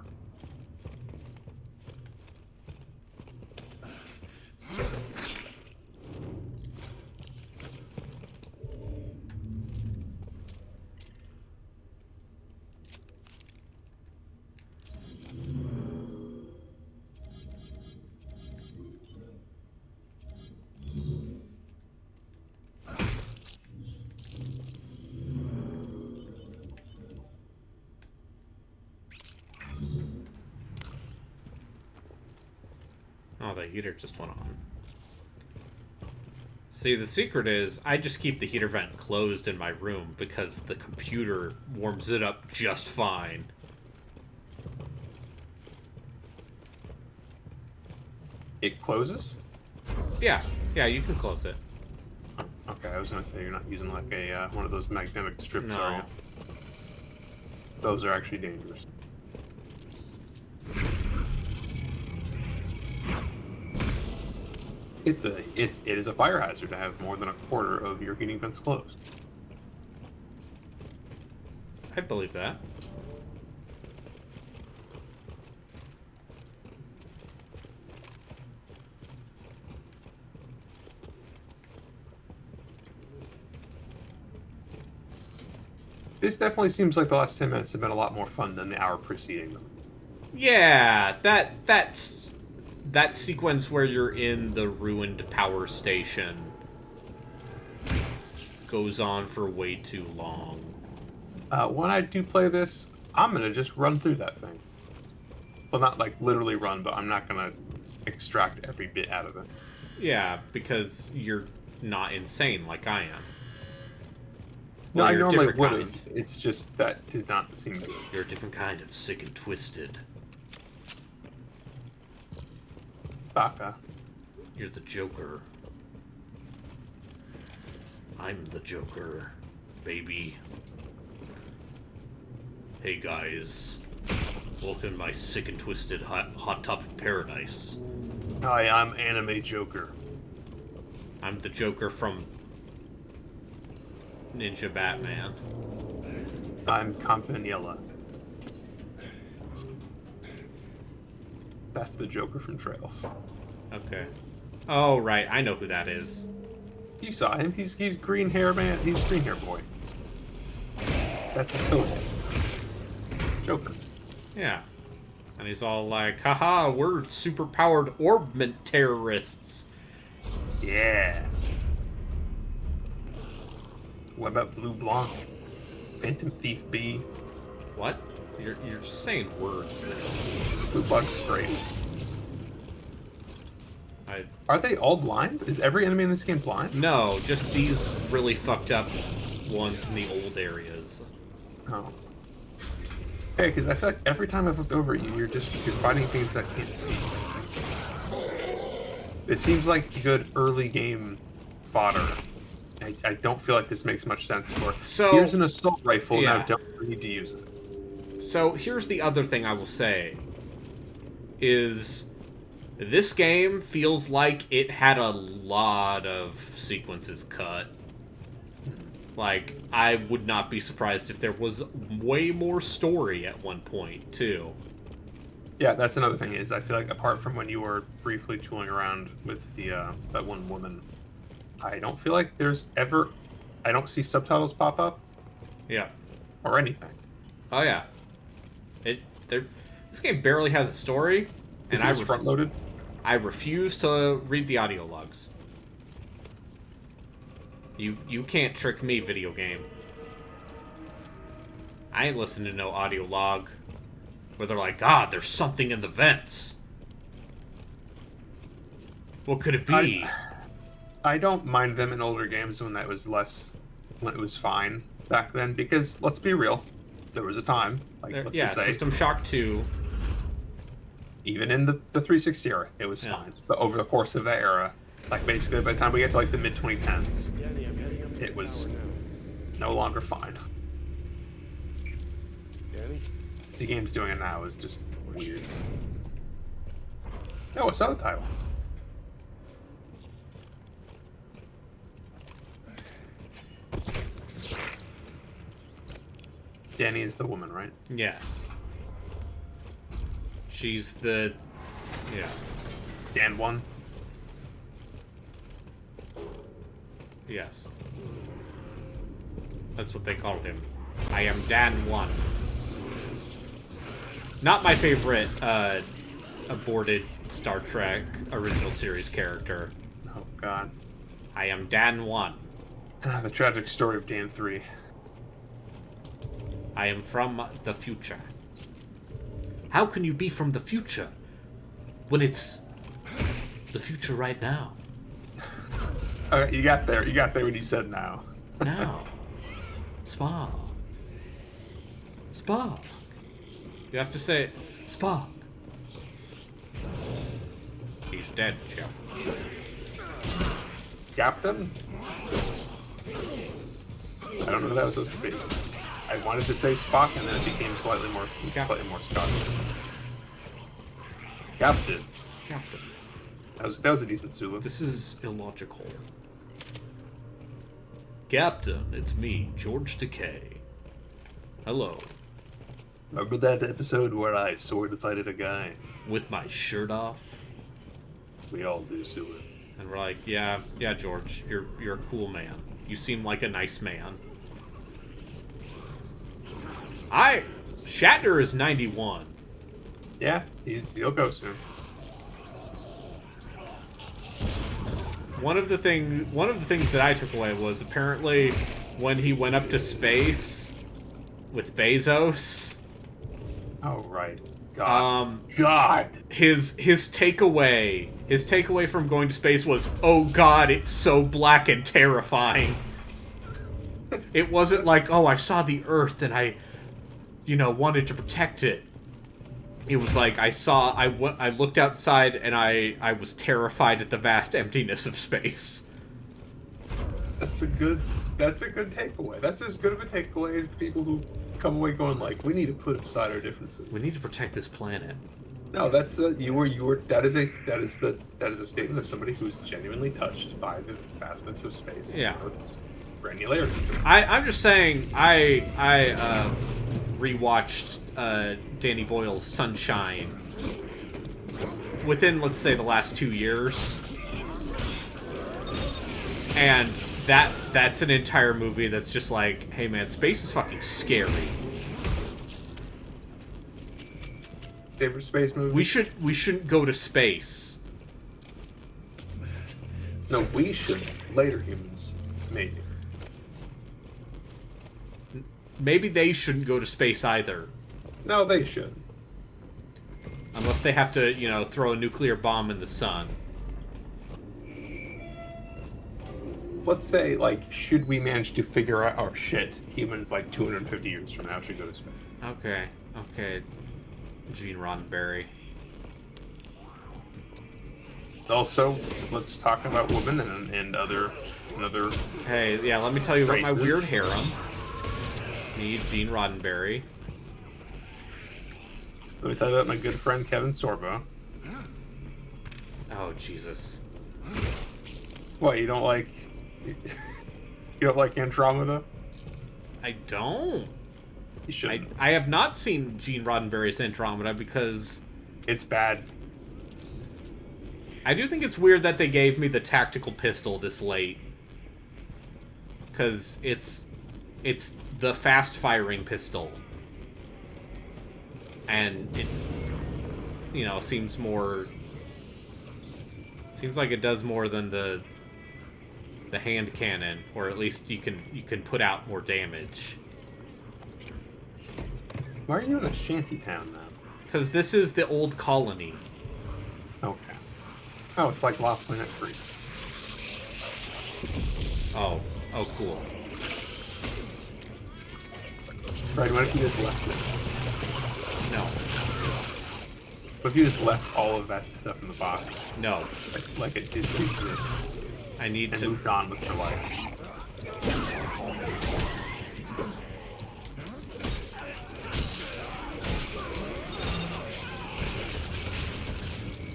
Oh, the heater just went on. See, the secret is I just keep the heater vent closed in my room because the computer warms it up just fine. It closes? Yeah, you can close it. Oh, okay, I was gonna say you're not using like a one of those magnetic strips, No. are you? Those are actually dangerous. It is a fire hazard to have more than a quarter of your heating vents closed. I believe that. This definitely seems like the last 10 minutes have been a lot more fun than the hour preceding them. Yeah, that sequence where you're in the ruined power station goes on for way too long. When I do play this, I'm gonna just run through that thing. Well, not like literally run, but I'm not gonna extract every bit out of it. Yeah, because you're not insane like I am. No, Well, I you're a normally different would kind. have. It's just that did not seem to. You're a different kind of sick and twisted. Baka. You're the Joker. I'm the Joker, baby. Hey guys, welcome to my sick and twisted hot topic paradise. Hi, I'm Anime Joker. I'm the Joker from Ninja Batman. I'm Campanella. That's the Joker from Trails. Okay. Oh, right. I know who that is. You saw him. He's green hair man. He's green hair boy. That's his code. Joker. Yeah. And he's all like, haha, we're super-powered orbment terrorists. Yeah. What about Blue Blanc? Phantom Thief B? What? You're just saying words now. Blue Blanc's great. Are they all blind? Is every enemy in this game blind? No, just these really fucked up ones in the old areas. Oh. Hey, because I feel like every time I've looked over at you, you're fighting things that I can't see. It seems like good early game fodder. I don't feel like this makes much sense for it. So, here's an assault rifle, yeah. now don't need to use it. So here's the other thing I will say. Is this game feels like it had a lot of sequences cut. Like, I would not be surprised if there was way more story at one point, too. Yeah, that's another thing, is I feel like apart from when you were briefly tooling around with the that one woman, I don't feel like there's ever... I don't see subtitles pop up. Yeah. Or anything. Oh, yeah. This game barely has a story, and Is it front-loaded? I refuse to read the audio logs. You can't trick me, video game. I ain't listening to no audio log where they're like, God, there's something in the vents. What could it be? I don't mind them in older games when it was fine back then, because let's be real, there was a time, like let's just say, System Shock 2. Even in the 360 era, it was fine. But over the course of that era, like basically by the time we get to like the mid 2010s, it was no longer fine. See, games doing it now is just weird. Oh, it's not a title. Danny is the woman, right? Yes. She's the... Yeah. Dan 1? Yes. That's what they called him. I am Dan 1. Not my favorite, aborted Star Trek original series character. Oh, God. I am Dan 1. The tragic story of Dan 3. I am from the future. How can you be from the future when it's The future right now. Okay, you got there. You got there when you said now. Now. Spock. Spock. You have to say Spock. He's dead, Jeff. Captain? I don't know who that was supposed to be. I wanted to say Spock, and then it became slightly more Scottish. Captain. Captain. That was a decent Sulu. This is illogical. Captain, it's me, George Takei. Hello. Remember that episode where I sword fighted a guy? With my shirt off? We all do, Sulu. And we're like, yeah, George, you're a cool man. You seem like a nice man. Shatner is 91. Yeah, he'll go soon. One of the things that I took away was apparently when he went up to space with Bezos. Oh right. God. His takeaway from going to space was, oh God, it's so black and terrifying. It wasn't like, oh, I saw the Earth and I, wanted to protect it. It was like I looked outside and I was terrified at the vast emptiness of space. That's a good takeaway. That's as good of a takeaway as the people who come away going like, we need to put aside our differences. We need to protect this planet. No, that's that is a statement of somebody who's genuinely touched by the vastness of space. Yeah. It's granularity. I'm just saying I rewatched Danny Boyle's Sunshine within, let's say, the last 2 years, and that's an entire movie that's just like, hey man, space is fucking scary. Favorite space movie? We shouldn't go to space. No, we shouldn't. Later humans, maybe. Maybe they shouldn't go to space either. No, they should. Unless they have to, throw a nuclear bomb in the sun. Let's say, should we manage to figure out, oh shit, humans 250 years from now should go to space. Okay. Gene Roddenberry. Also, let's talk about women and other. Hey, yeah, let me tell you about my races. weird harem. Me, Gene Roddenberry. Let me tell you about my good friend Kevin Sorbo. Oh, Jesus. What, you don't like... You don't like Andromeda? I don't. You should. I have not seen Gene Roddenberry's Andromeda because... It's bad. I do think it's weird that they gave me the tactical pistol this late. Because it's the fast-firing pistol. And it, seems like it does more than the hand cannon, or at least you can put out more damage. Why are you in a shanty town now? Because this is the old colony. Okay. Oh, it's like Lost Planet 3. Oh, cool. Right, what if you just left it? No. What if you just left all of that stuff in the box? No. Like it didn't exist. I need and to... moved on with your life.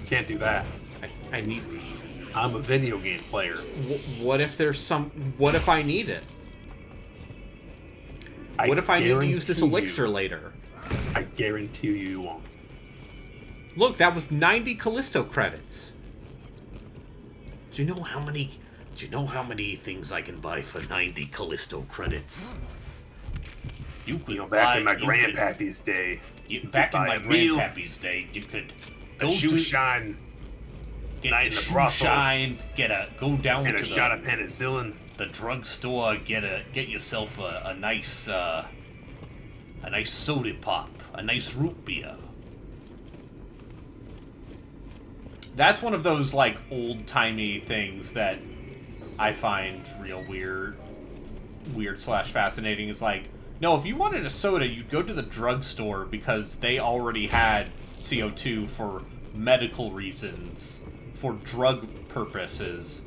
Can't do that. I need... I'm a video game player. What if there's some... What if I need it? What if I need to use this elixir later? I guarantee you won't. Look, that was 90 Callisto credits. Do you know how many things I can buy for 90 Callisto credits? Back in my grandpappy's day. Back in my grandpappy's day, you could go shoe shine. Get night the in the shoe brothel, shined, go down and to a shot of penicillin. The drugstore, get yourself a nice soda pop, a nice root beer. That's one of those, like, old-timey things that I find real weird/fascinating. Is like, no, if you wanted a soda, you'd go to the drugstore because they already had CO2 for medical reasons, for drug purposes.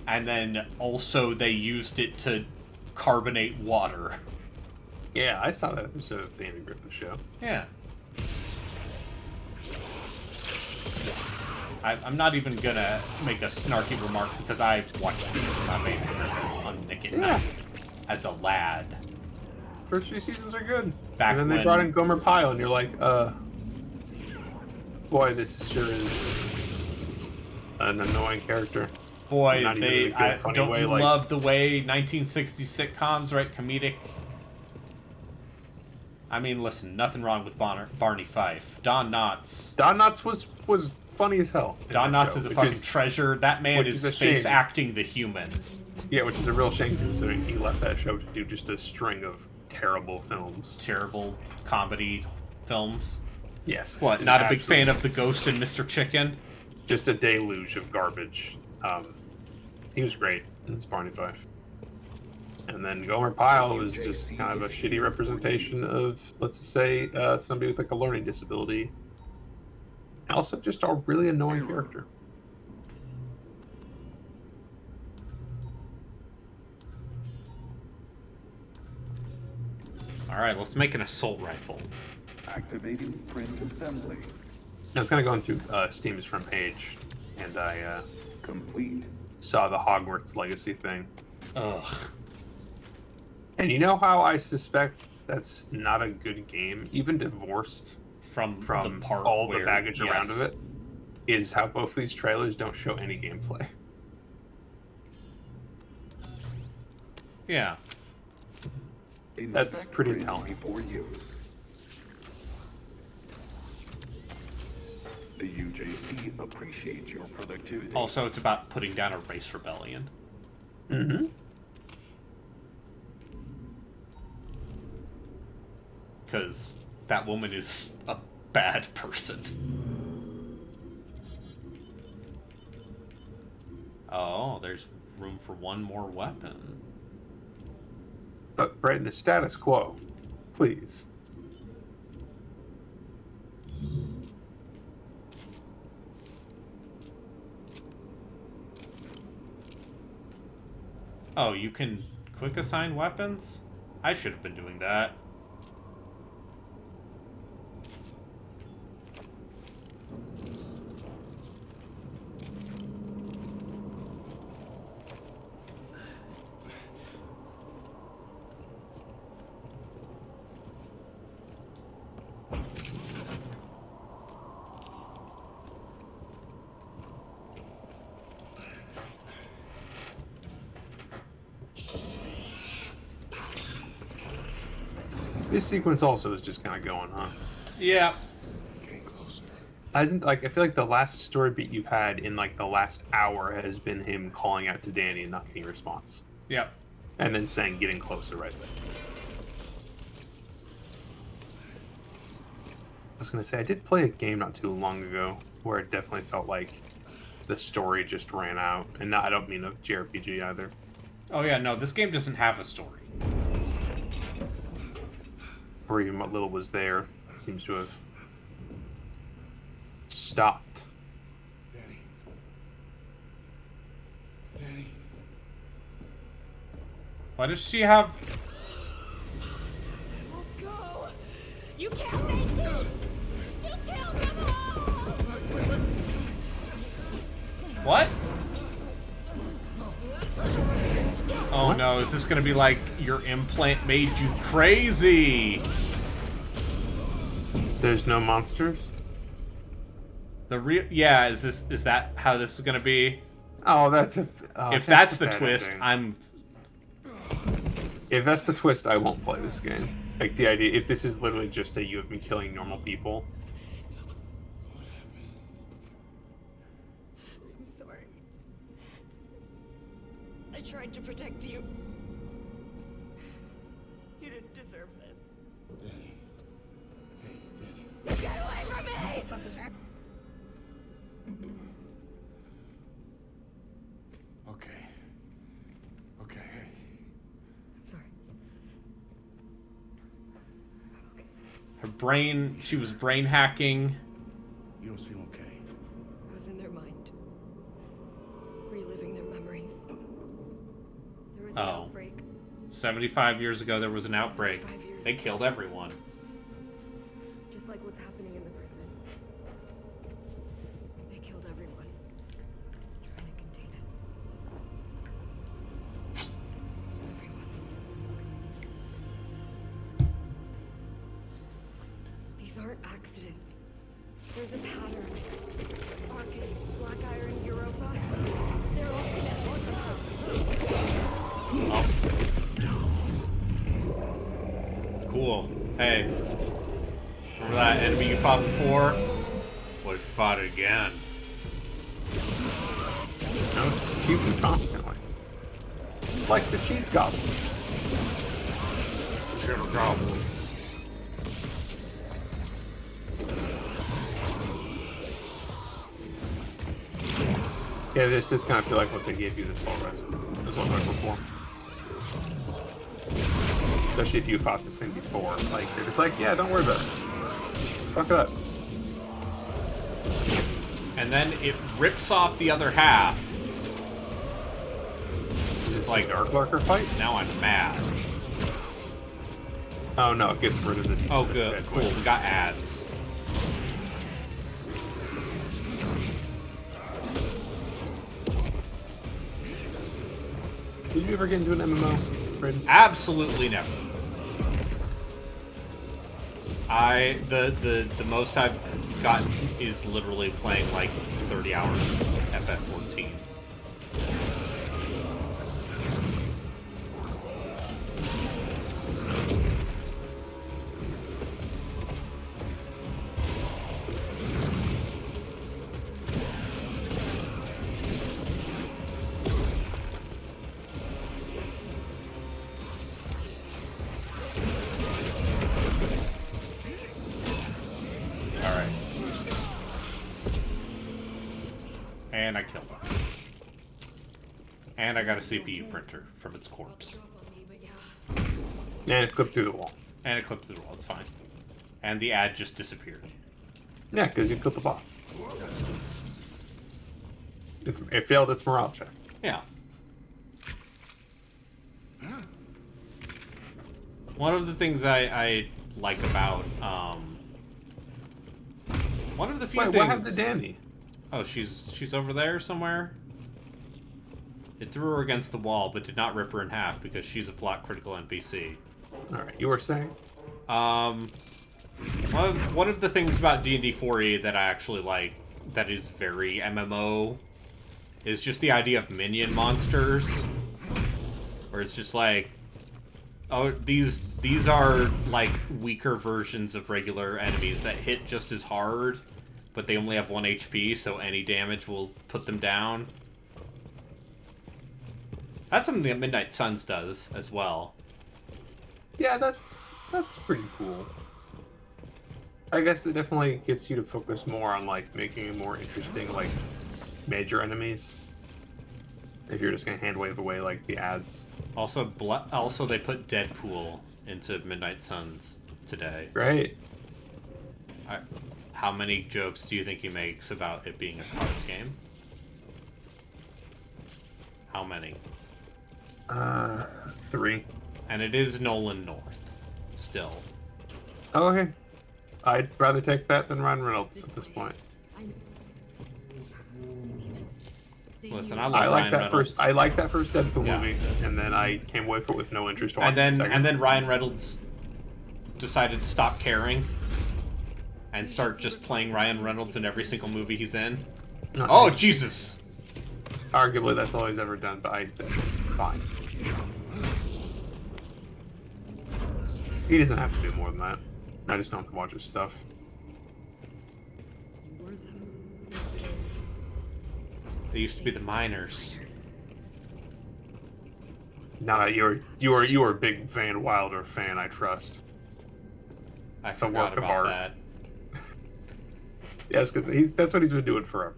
And then also they used it to carbonate water. Yeah, I saw that episode of the Andy Griffith Show. Yeah. I'm not even gonna make a snarky remark because I watched these with my baby on Nick at Night as a lad. First 3 seasons are good. Back and then they when- brought in Gomer Pyle, and you're like, boy, this sure is an annoying character. Boy, Not even in a good, I funny don't way, like- love the way 1960s sitcoms write comedic. I mean, listen, nothing wrong with Barney Fife. Don Knotts. Don Knotts was funny as hell. in Don that Knotts show, is a which fucking treasure. That man which is is a shame. face acting the human. Yeah, which is a real shame considering he left that show to do just a string of terrible films. Terrible comedy films. Yes. What, not a big absolutely. fan of The Ghost and Mr. Chicken? Just a deluge of garbage. He was great in this Barney Fife. And then Gomer Pyle was just kind of a shitty representation of, let's just say, somebody with like a learning disability. And also just a really annoying character. Alright, let's make an assault rifle. Activating print assembly. I was kind of going through Steam's front page, and I Complete. saw the Hogwarts Legacy thing. Ugh. And you know how I suspect that's not a good game, even divorced From the from part all the where- baggage around yes. of it, is how both these trailers don't show any gameplay. Yeah. That's Inspect pretty print telling. before use. The UJC appreciates your productivity. Also, it's about putting down a race rebellion. Mm-hmm. Because that woman is a bad person. Oh, there's room for one more weapon. But Brayden, the status quo, please. Oh, you can quick assign weapons? I should have been doing that. This sequence also is just kind of going, huh? Yeah. Getting closer. I feel like the last story beat you've had in like the last hour has been him calling out to Danny and not getting a response. Yep. And then saying getting closer right there. I was gonna say, I did play a game not too long ago where it definitely felt like the story just ran out. And not, I don't mean a JRPG either. Oh yeah, no, this game doesn't have a story. Or even what little was there seems to have stopped. Danny. Danny. Why does she have... Go! You can't make it! You killed them all! What? Oh no, is this gonna be like your implant made you crazy? There's no monsters? The real... Yeah, is that how this is gonna be? Oh, that's a... Oh, If that's a the bad twist, ending. If that's the twist, I won't play this game. Like, the idea... If this is literally just a you have been killing normal people... I'm sorry. I tried to protect you. You didn't deserve this. Danny. Hey, Danny. Get away from me! What the fuck is happening? Her brain, she was brain hacking. You don't seem okay. I was in their mind. Reliving their memories. There was an outbreak. 75 years ago, there was an outbreak. 75 years They ago. killed everyone. Just like what's happening in the prison. They killed everyone. Trying to contain it. Everyone. These aren't accidents. There's a pattern. Arcus, Black Iron, Europa. They're all connected somehow. Cool. Hey. Remember that enemy you fought before? What if you fought it again? No, just keep them constantly. Like the cheese goblin. Sugar goblin. Yeah, this just kind of feel like what they gave you this whole rest. This whole rest before. Especially if you fought this thing before. Like, they're just like, yeah, don't worry about it. Fuck it up. And then it rips off the other half. It's like, Dark Lurker fight? now I'm mad. Oh no, it gets rid of the... Oh, the good. dead Cool. witch. We got ads. Did you ever get into an MMO, Fred? Absolutely never. The most I've gotten is literally playing like 30 hours of FF14. Alright. And I killed him. And I got a CPU printer from its corpse. Drop on me, but yeah. And it clipped through the wall. And it clipped through the wall, it's fine. And the ad just disappeared. Yeah, because you killed the boss. It failed its morale check. Yeah. One of the things I like about, one of the few Wait, things... what happened to Danny? Oh, she's over there somewhere? It threw her against the wall, but did not rip her in half because she's a plot-critical NPC. Alright, you were saying? One of the things about D&D 4e that I actually like, that is very MMO, is just the idea of minion monsters. Where it's just like, oh, these are like weaker versions of regular enemies that hit just as hard, but they only have 1 HP, so any damage will put them down. That's something that Midnight Suns does as well. Yeah, that's pretty cool. I guess it definitely gets you to focus more on like making it more interesting, like major enemies. If you're just gonna hand wave away like the ads. Also, they put Deadpool into Midnight Suns today. Great. How many jokes do you think he makes about it being a card game? How many? 3. And it is Nolan North. Still. Oh, okay. I'd rather take that than Ryan Reynolds at this point. Listen, I love I like Ryan that Reynolds. first. I like that first Deadpool Yeah. movie, and then I came away from it with no interest. and then Ryan Reynolds decided to stop caring and start just playing Ryan Reynolds in every single movie he's in. Oh, Jesus! Arguably, that's all he's ever done, but that's fine. He doesn't have to do more than that. I just don't have to watch his stuff. You were them. They used to be the miners. Nah, you were a big Van Wilder fan, I trust. I It's a forgot work of about art. that. Yes, because that's what he's been doing forever.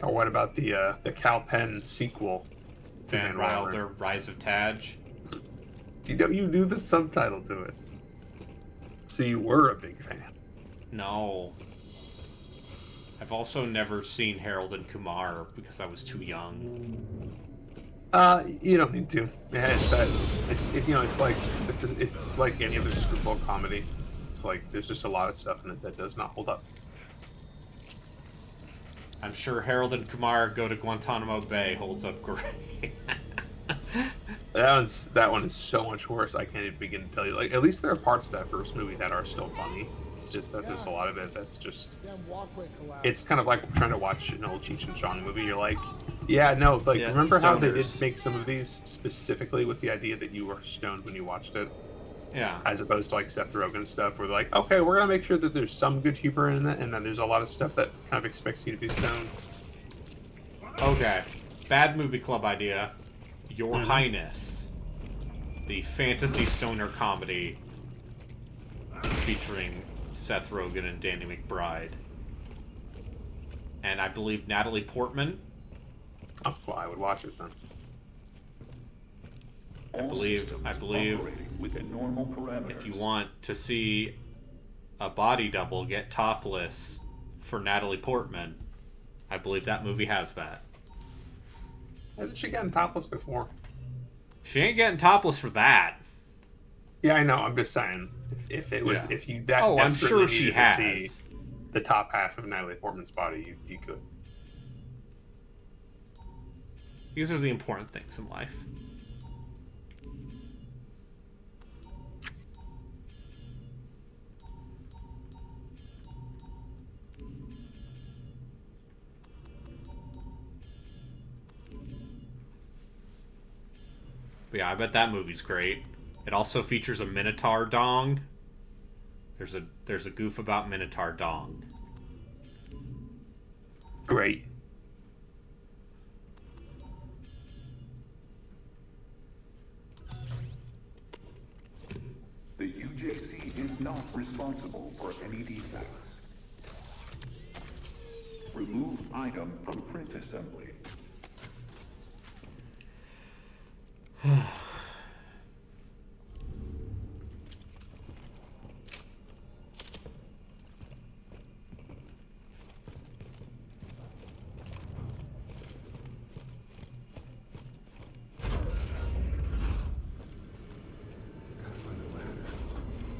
Or what about the Cal Penn sequel to Van Wilder, Rise of Taj. You do the subtitle to it. So you were a big fan. No. I've also never seen Harold and Kumar because I was too young. You don't need to. Yeah, it's like any other screwball comedy. It's like there's just a lot of stuff in it that does not hold up. I'm sure Harold and Kumar Go to Guantanamo Bay holds up great. That one is so much worse. I can't even begin to tell you. Like, at least there are parts of that first movie that are still funny. It's just that there's a lot of it that's just. It's kind of like trying to watch an old Cheech and Chong movie. You're like, yeah, no, like Yeah, remember how they did stoners. make some of these specifically with the idea that you were stoned when you watched it, Yeah. as opposed to like Seth Rogen stuff, where they're like, okay, we're gonna make sure that there's some good humor in it, and then there's a lot of stuff that kind of expects you to be stoned. Okay. Bad movie club idea. Your Highness. The fantasy stoner comedy featuring Seth Rogen and Danny McBride. And I believe Natalie Portman. Oh, well, I would watch it then. All believe- systems I believe operating within normal parameters. If you want to see a body double get topless for Natalie Portman, I believe that movie has that. Hasn't she gotten topless before? She ain't getting topless for that. Yeah, I know. I'm just saying, if it was, Yeah. if you that Oh, I'm desperately sure she needed to has. see the top half of Natalie Portman's body, you could. These are the important things in life. But yeah, I bet that movie's great. It also features a Minotaur dong. There's a goof about Minotaur dong. Great. The UJC is not responsible for any defects. Remove item from print assembly.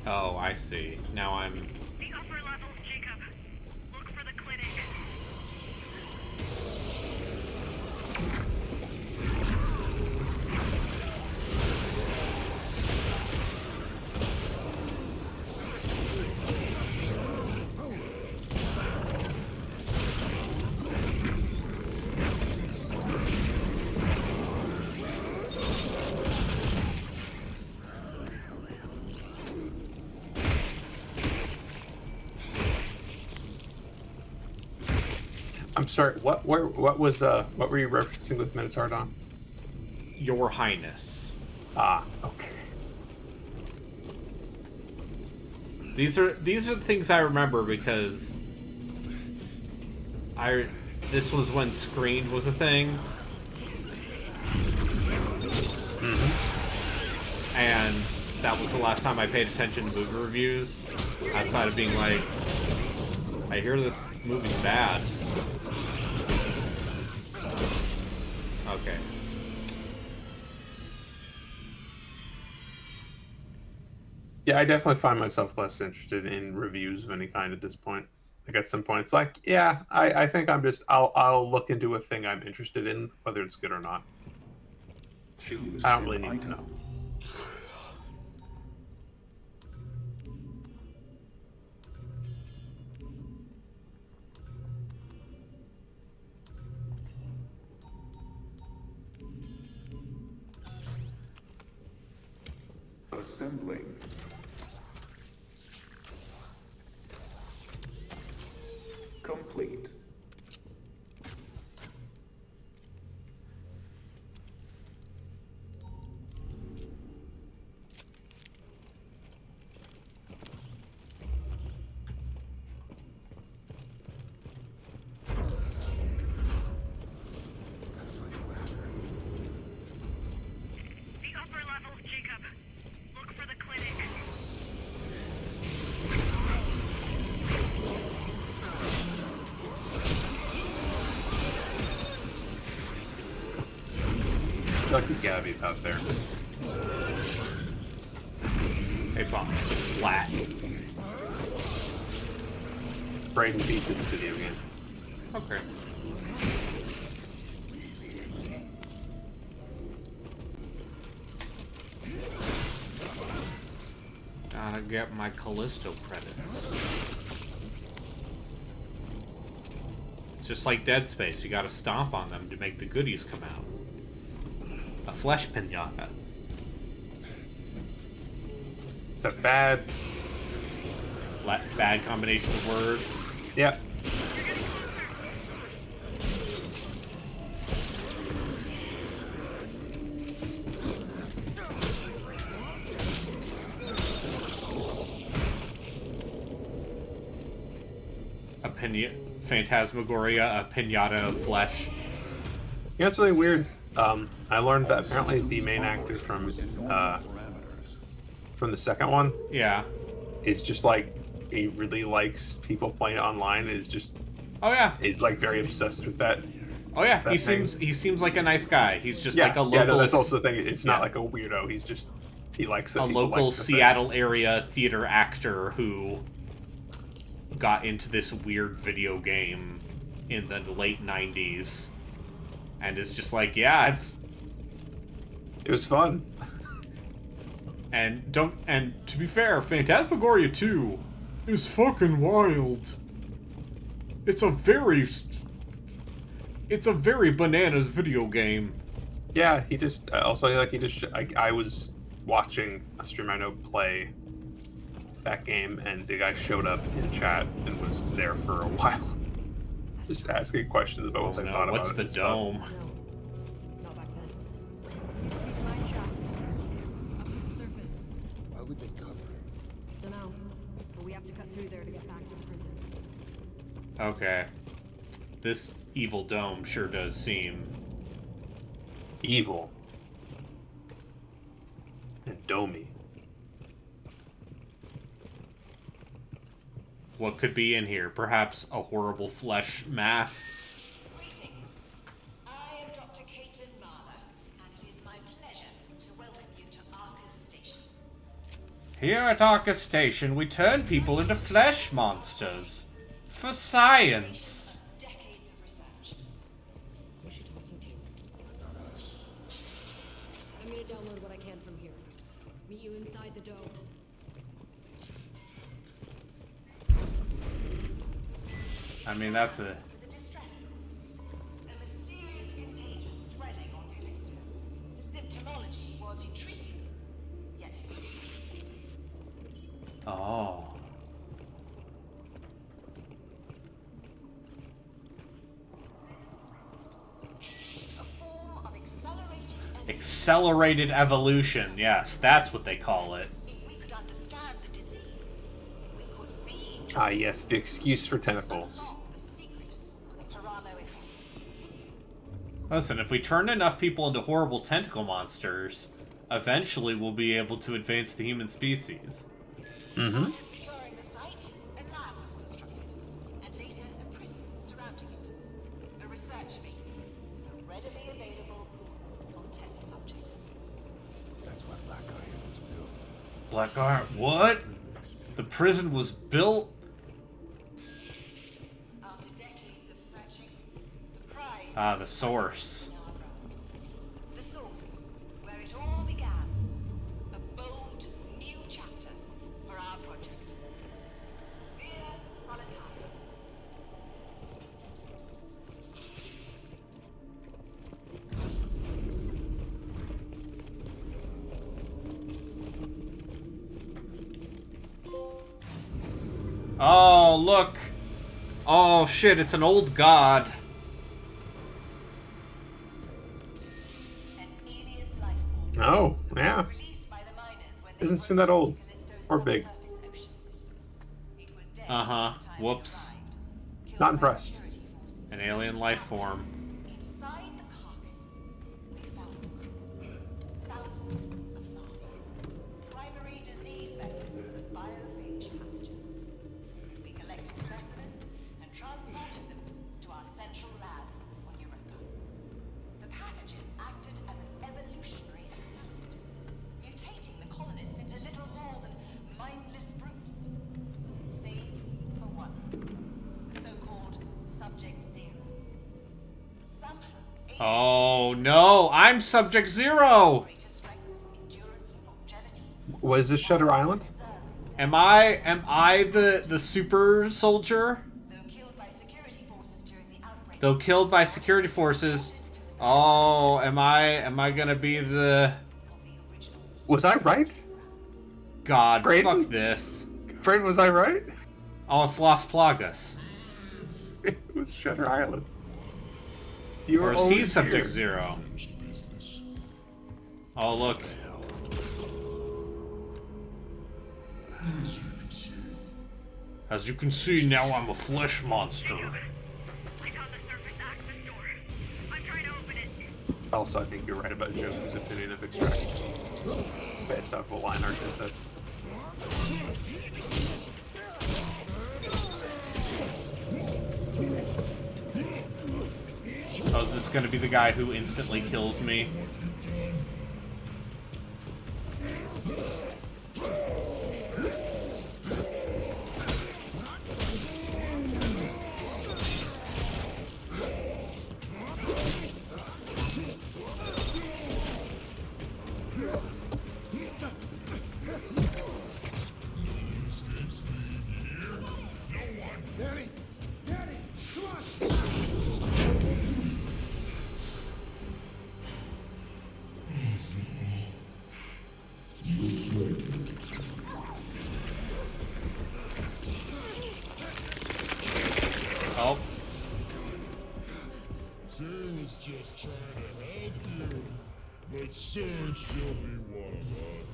Oh, I see. Now I'm... The upper levels, Jacob. Look for the clinic. I'm sorry. What were you referencing with Minotaur Dawn? Your Highness. Ah, okay. These are the things I remember because this was when Screened was a thing. And that was the last time I paid attention to movie reviews, outside of being like, I hear this movie's bad. Okay. Yeah, I definitely find myself less interested in reviews of any kind at this point. Like at some point, it's like, yeah, I think I'll look into a thing I'm interested in, whether it's good or not. Choose I don't really an need to item. know. Assembling. Complete. The upper levels, Jacob. like the Gabby's out there. Hey, bomb. Flat. Braden beat this video game. Okay. Gotta get my Callisto credits. It's just like Dead Space. You gotta stomp on them to make the goodies come out. A flesh pinata. It's a bad combination of words. Yep. Phantasmagoria, a pinata of flesh. Yeah, it's really weird. I learned that apparently the main actor from the second one, yeah, is just like he really likes people playing it online. Is just is like very obsessed with that. Oh yeah, that he seems like a nice guy. He's just like a local. Yeah, no, that's also the thing. It's not like a weirdo. He likes that a local Seattle area theater actor who got into this weird video game in the late 90s and is just like, yeah, it was fun. and to be fair, Phantasmagoria 2 is fucking wild. It's a very bananas video game. Yeah, he just also like I was watching a stream I know play that game, and the guy showed up in chat and was there for a while, just asking questions about what they thought about it. What's the dome? No, not back then. Mine shaft. Up to the surface. Why would they cover it? Dunno. But we have to cut through there to get back to the prison. Okay. This evil dome sure does seem evil and domey. What could be in here? Perhaps a horrible flesh mass? Greetings. I am Dr. Caitlin Marler, and it is my pleasure to welcome you to Arcus Station. Here at Arcus Station, we turn people into flesh monsters. For science. Decades of research. Who's she talking to? Not us. I'm gonna download what I can from here. Meet you inside the dome. I mean, that's a... The distress. A mysterious contagion spreading on Callisto. The symptomology was intriguing, yet Oh. a form of Accelerated evolution. Yes, that's what they call it. If we could understand the disease, we could re- Ah, yes, the excuse for tentacles. the secret of the Paramo effect. Listen, if we turn enough people into horrible tentacle monsters, eventually we'll be able to advance the human species. Mm-hmm. After securing the site, a lab was constructed, and later a prison surrounding it. A research base, a readily available pool of test subjects. That's why Black Iron was built. Black Iron? What? The prison was built? After decades of searching, the prize Ah, the source. in our grasp. The source, where it all began. A bold, new chapter for our project. Via Solitaris. Oh, look. Oh, shit, it's an old god. An alien life form. Oh, yeah. Released by the miners when they Doesn't were seem that old. to Callisto's Or big. subsurface ocean. It was dead Uh-huh. by the time Whoops. it arrived, killed Not by impressed. security forces. An alien life form. Inside the carcass, we found thousands of larvae, primary disease vectors for the biophage pathogen. We collected specimens and transported them to our central lab on Europa. The pathogen acted as an Oh no, I'm Subject Zero! Greater strength, endurance, longevity. Was this Shutter Island? Am I the super soldier? Though killed by security forces during the outbreak. Though killed by security forces. Oh, am I gonna be the... Was I right? God, Brayden? fuck this. Fred, was I right? Oh, it's Las Plagas. It was Shutter Island. You Or were is he always Subject here. Zero? Oh, look. As you can see, now I'm a flesh monster. I found the surface access door. I'm trying to open it. Also, I think you're right about Joe's opinion of extraction. Based off what Lionheart just said. Oh, is this gonna be the guy who instantly kills me? Danny! Danny! Come on! Oh. Sarah was just trying to help you, but soon she'll be one of us.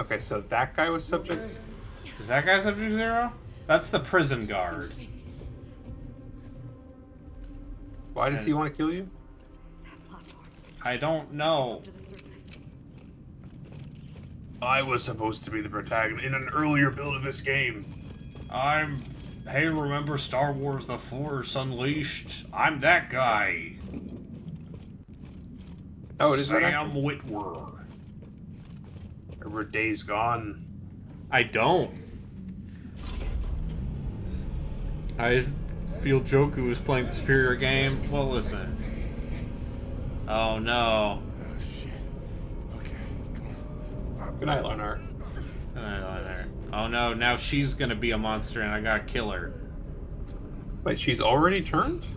Okay, so that guy was Subject... Is that guy Subject Zero? That's the prison guard. Why does he want to kill you? I don't know. I was supposed to be the protagonist in an earlier build of this game. Hey, remember Star Wars The Force Unleashed? I'm that guy. Oh, it is that Sam actor? Witwer. Remember Days Gone? I don't. I feel Joku is playing the superior game. Well, listen. Oh no. Oh, shit. Okay, come on. Good night, Lionheart. Oh no, now she's gonna be a monster and I gotta kill her. Wait, she's already turned?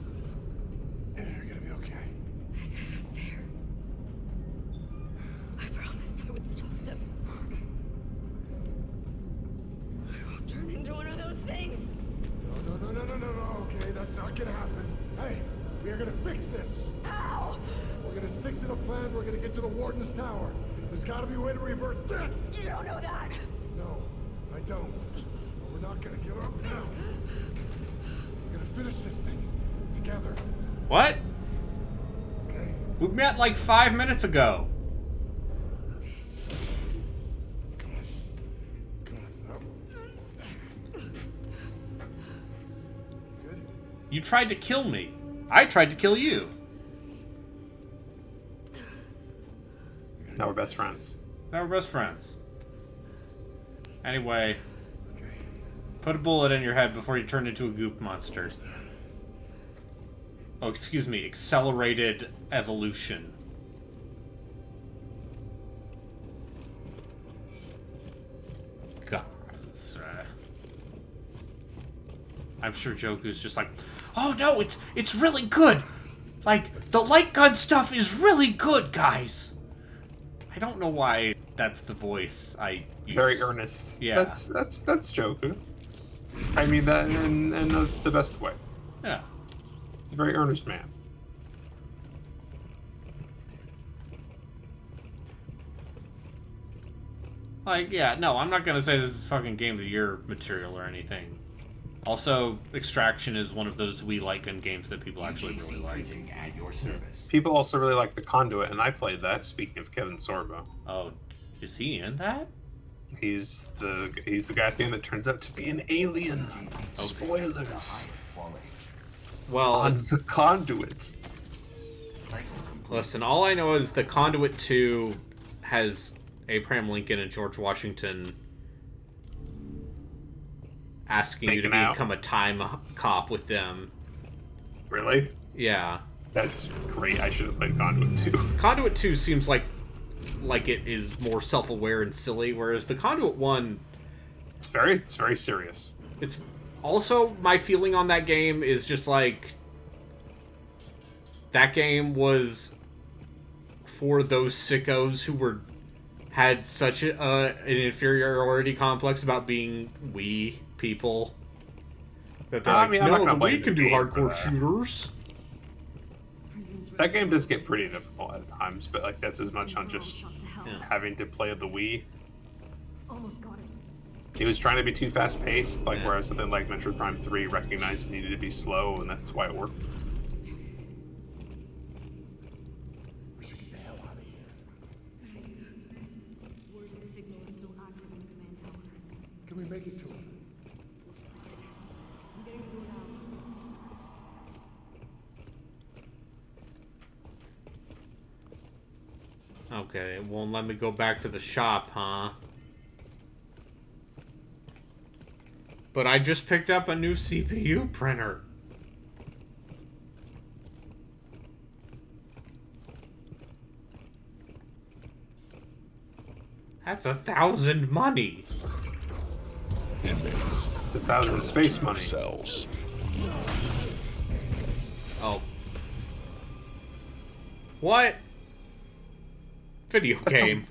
Yeah, you're gonna be okay. I promised I would stop them. I won't turn into one of those things. No, okay, that's not gonna happen. Hey, we are gonna fix this. How? We're gonna stick to the plan, we're gonna get to the Warden's Tower. There's gotta be a way to reverse this! You don't know that. No, I don't. But we're not gonna give up now. We're gonna finish this thing together. What? Okay? We met like 5 minutes ago. Come on. Up. Good? You tried to kill me. I tried to kill you. Now we're best friends. Now we're best friends. Anyway, Okay. put a bullet in your head before you turn into a goop monster. Oh, excuse me, accelerated evolution. God, I'm sure Joku's just like, oh no, it's really good. Like, the light gun stuff is really good, guys. I don't know why that's the voice I use. Very earnest. Yeah. That's Joku. I mean that in the best way. Yeah. He's a very earnest man. Like, yeah, no, I'm not gonna say this is fucking Game of the Year material or anything. Also, Extraction is one of those we like in games that people actually really like. At your service. People also really like The Conduit, and I played that, speaking of Kevin Sorbo. Oh, is he in that? He's the guy at the end that turns out to be an alien. Spoilers. Well, On The Conduit. listen, all I know is the Conduit 2 has Abraham Lincoln and George Washington asking you to Making out? become a time cop with them. Really? Yeah. That's great. I should have played Conduit 2. Conduit 2 seems like it is more self-aware and silly, whereas the Conduit 1... It's very serious. It's also, my feeling on that game is just like... That game was for those sickos who had such an inferiority complex about being Wii people. That they're like, no, the Wii can do hardcore shooters. That game does get pretty difficult at times, but like that's as much on just having to play the Wii. Almost got it. He was trying to be too fast-paced, like whereas something like Metroid Prime 3 recognized it needed to be slow, and that's why it worked. We should get the hell out of here. Word the signal is still active in the command tower. Can we make it to him? I'm getting the door now. Okay, it won't let me go back to the shop, huh? But I just picked up a new CPU printer. That's 1,000 money. It's 1,000 space money. Cells. Oh. What? Video game.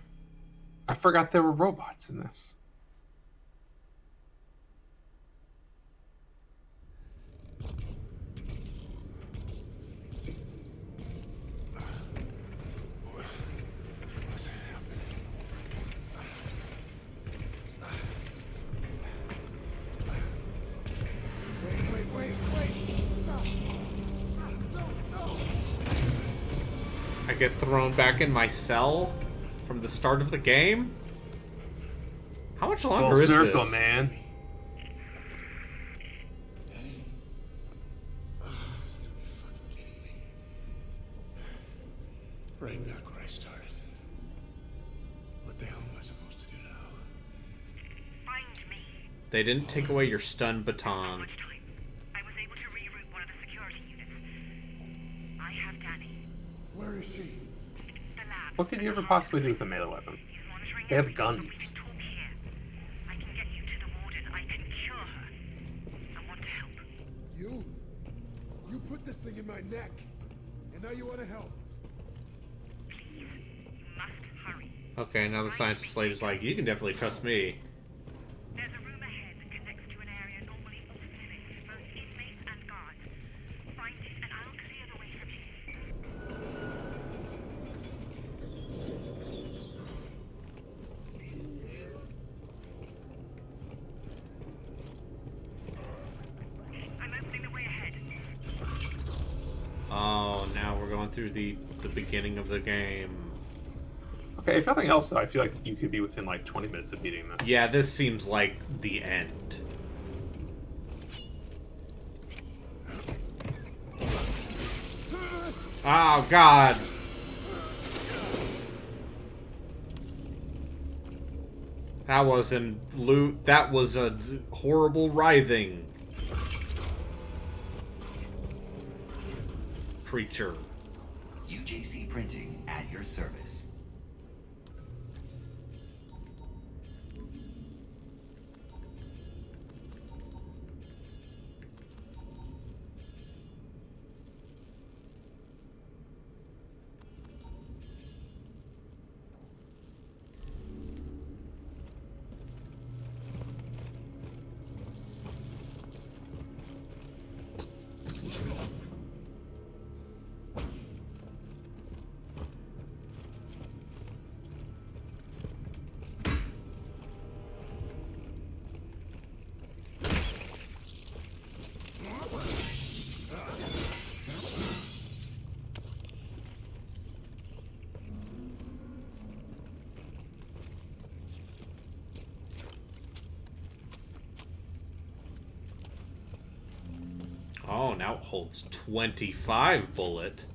I forgot there were robots in this. What's happening? Wait. Stop. No. I get thrown back in my cell from the start of the game? How much longer is circle, this? Man. Right back where I started. What the hell am I supposed to do now? Find me. They didn't take away your stun baton. Much time. I was able to reroute one of the security units. I have Danny. Where is she? The lab. What could you ever possibly do with a melee weapon? He's monitoring They have everything. guns. Talk here. I can get you to the warden. I can cure her. I want to help. You? You put this thing in my neck. And now you want to help. Please. You must hurry. Okay, now the scientist lady's like, you can definitely trust me. There's a room ahead that connects to an area normally off limits, both inmates and guards. Find it and I'll clear the way from here. I'm opening the way ahead. Oh, now we're going through the beginning of the game. Okay, if nothing else, though, I feel like you could be within like 20 minutes of beating this. Yeah, this seems like the end. Oh, God. That wasn't loot. That was a horrible writhing creature. UJC Printing at your service. Oh, now it holds 25 bullet.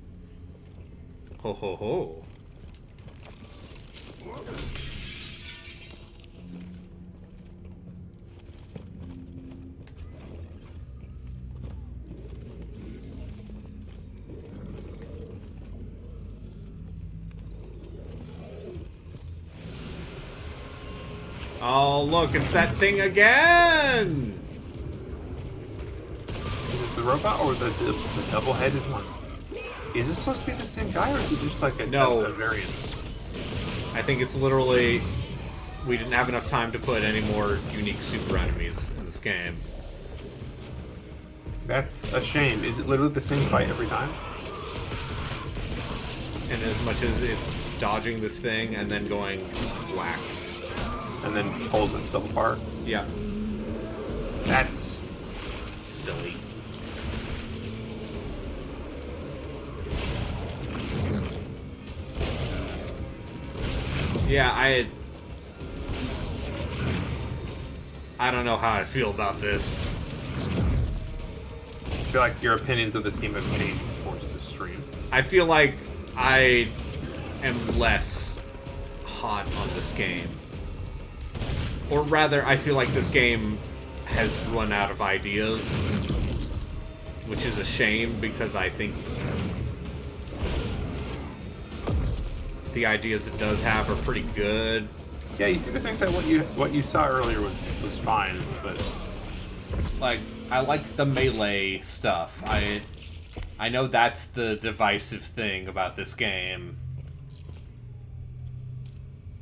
Ho ho ho. Oh, look, it's that thing again! Is it the robot or the double-headed one? Is it supposed to be the same guy, or is it just like a variant? I think it's literally... We didn't have enough time to put any more unique super enemies in this game. That's a shame. Is it literally the same fight every time? And as much as it's dodging this thing and then going whack. And then pulls itself apart? Yeah. That's... silly. Yeah, I don't know how I feel about this. I feel like your opinions of this game have changed towards the stream. I feel like I am less hot on this game. Or rather, I feel like this game has run out of ideas. Which is a shame, because I think the ideas it does have are pretty good. Yeah, you seem to think that what you saw earlier was fine, but like, I like the melee stuff. I know that's the divisive thing about this game.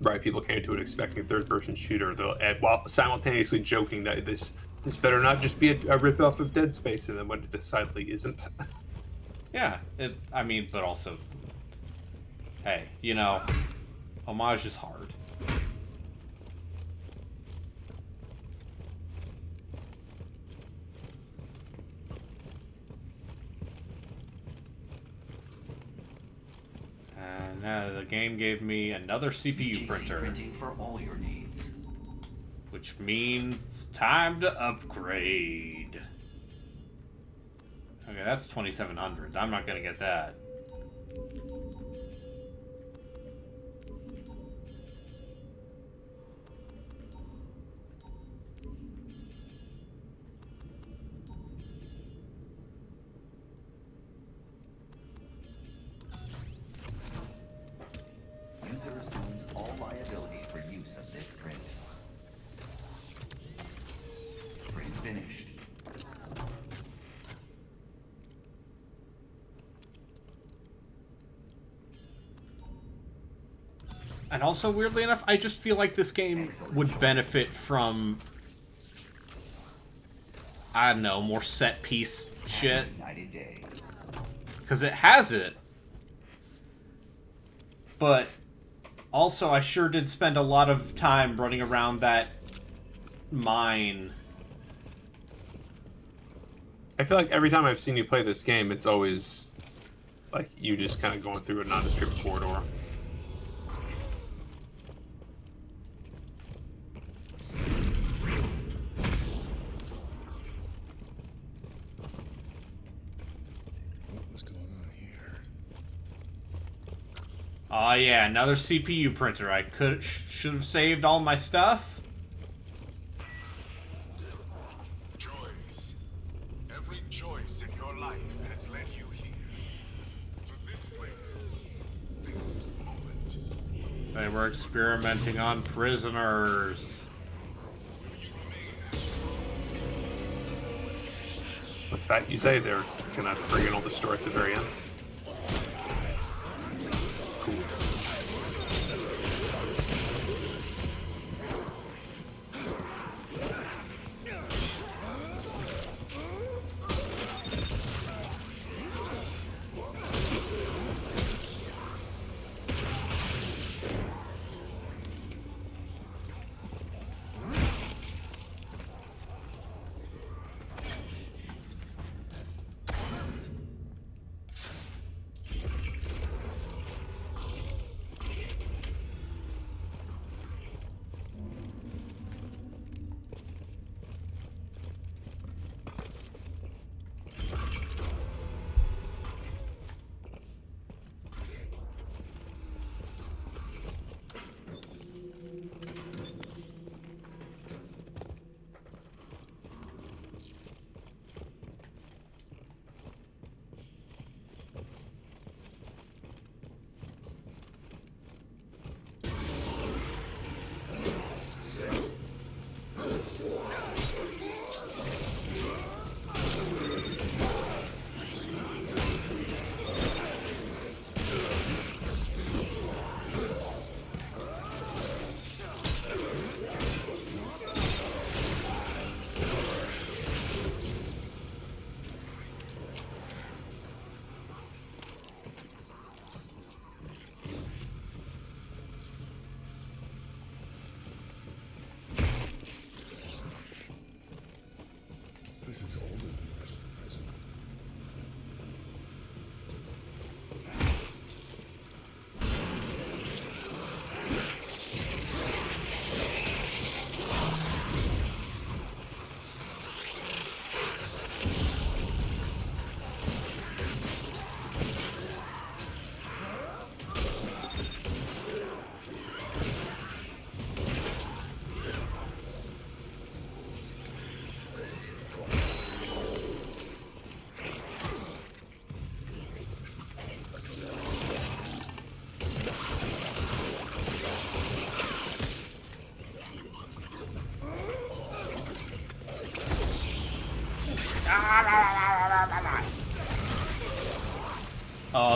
Right, people came to it expecting a third-person shooter, while simultaneously joking that this better not just be a rip-off of Dead Space, and then when it decidedly isn't. Yeah, I mean, but also, hey, you know, homage is hard. And the game gave me another CPU printer. Printing for all your needs. Which means it's time to upgrade. Okay, that's 2700. I'm not gonna get that. User assumes all liability for use of this print. Print finished. And also, weirdly enough, I just feel like this game would benefit from, I don't know, more set-piece shit. Because it has it. But also, I sure did spend a lot of time running around that mine. I feel like every time I've seen you play this game, it's always like you just kind of going through a nondescript corridor. Oh yeah, another CPU printer. I should have saved all my stuff. Choice. Every choice in your life has led you here. To this place. This moment. They were experimenting on prisoners. What's that you say? They're gonna bring in all the story at the very end. Cool.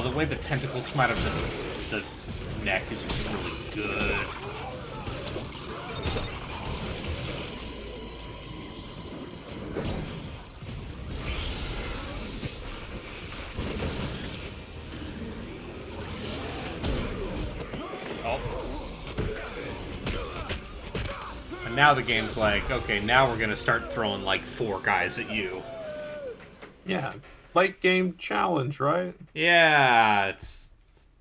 Oh, the way the tentacles come out of the neck is really good. And now the game's like, okay, now we're gonna start throwing like 4 guys at you. Yeah, it's late game challenge, right? Yeah,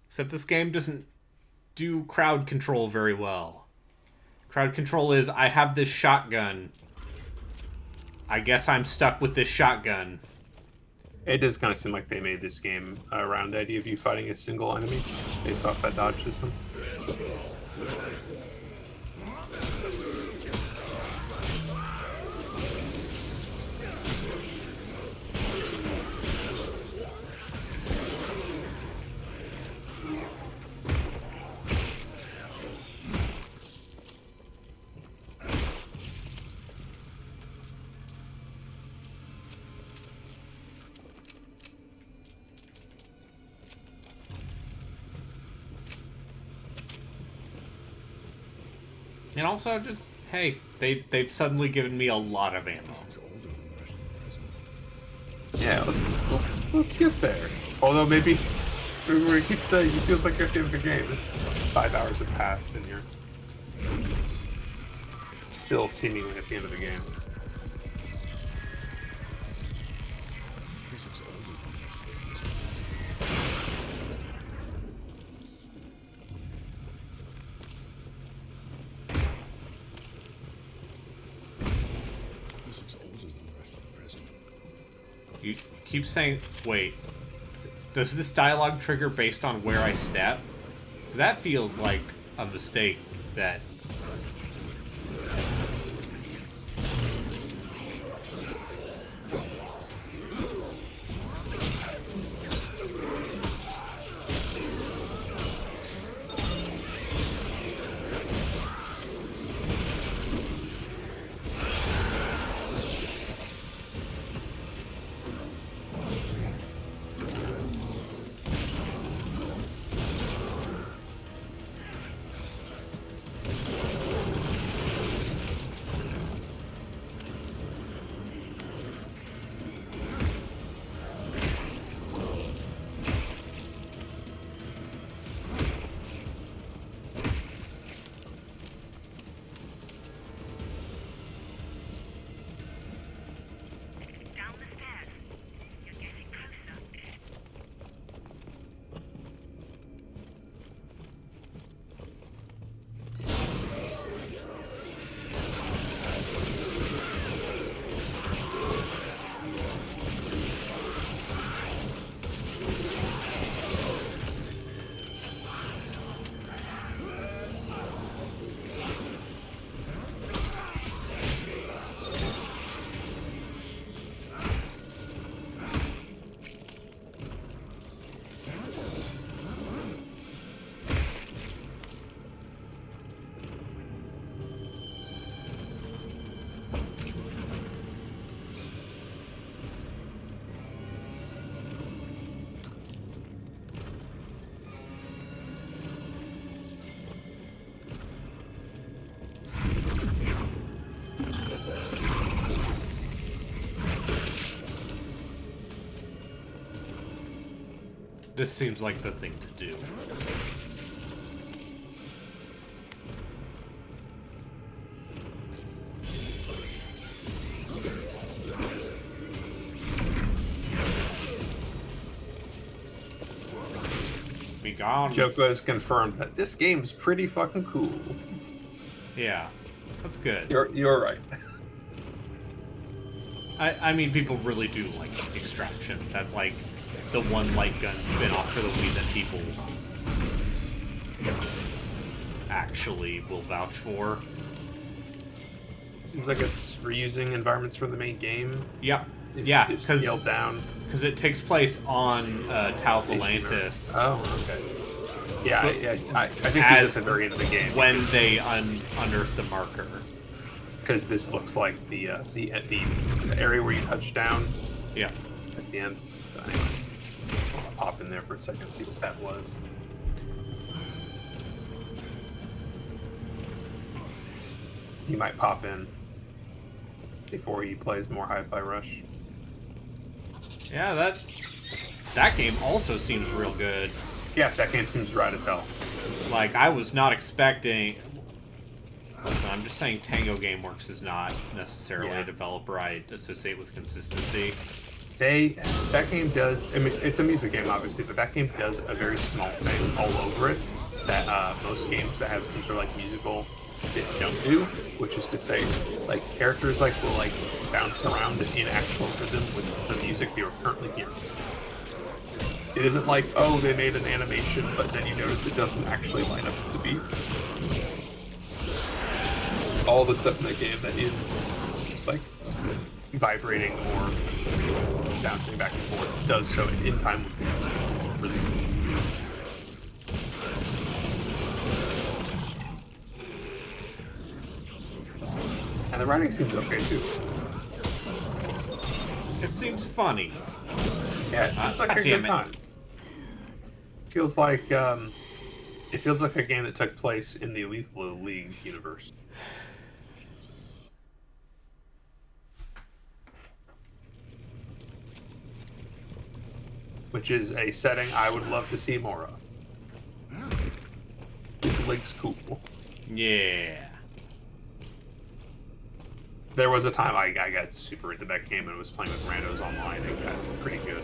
except this game doesn't do crowd control very well. Crowd control is, I have this shotgun. I guess I'm stuck with this shotgun. It does kind of seem like they made this game around the idea of you fighting a single enemy based off that dodge system. And also, just, hey, they've suddenly given me a lot of ammo. Yeah, let's get there. Although maybe we keep saying it feels like you're at the end of the game. 5 hours have passed and you're still seemingly at the end of the game. You keep saying, wait, does this dialogue trigger based on where I step? That feels like a mistake that... Down the stairs. You're getting closer. This seems like the thing to do. Be gone. Joko has confirmed that this game's pretty fucking cool. Yeah, that's good. You're right. I mean, people really do like Extraction. That's like the one light gun spin-off for the Wii that people actually will vouch for. Seems like it's reusing environments from the main game. Yep. It's Yeah, just because scaled down. it takes place on Tau Atlantis. Oh, okay. Yeah, I think it's at the very end of the game. When they unearth the marker. Because this looks like the area where you touch down. Yeah. At the end. So anyway, pop in there for a second and see what that was. He might pop in before he plays more Hi-Fi Rush. Yeah, that game also seems real good. Yes, that game seems right as hell. Like, I was not expecting... Listen, I'm just saying Tango Gameworks is not necessarily a developer I associate with consistency. That game does... I mean, it's a music game, obviously, but that game does a very small thing all over it that most games that have some sort of, like, musical bit don't do, which is to say, like, characters, like, will, like, bounce around in actual rhythm with the music you're currently hearing. It isn't like, oh, they made an animation, but then you notice it doesn't actually line up with the beat. All the stuff in the game that is, like, vibrating or bouncing back and forth does so in time with the music. It's really cool. And the writing seems okay, too. It seems funny. Yeah, it seems like a good time. Feels like it feels like a game that took place in the Lethal League universe. Which is a setting I would love to see more of. Lethal League's cool. Yeah. There was a time I got super into that game and was playing with randos online and got pretty good.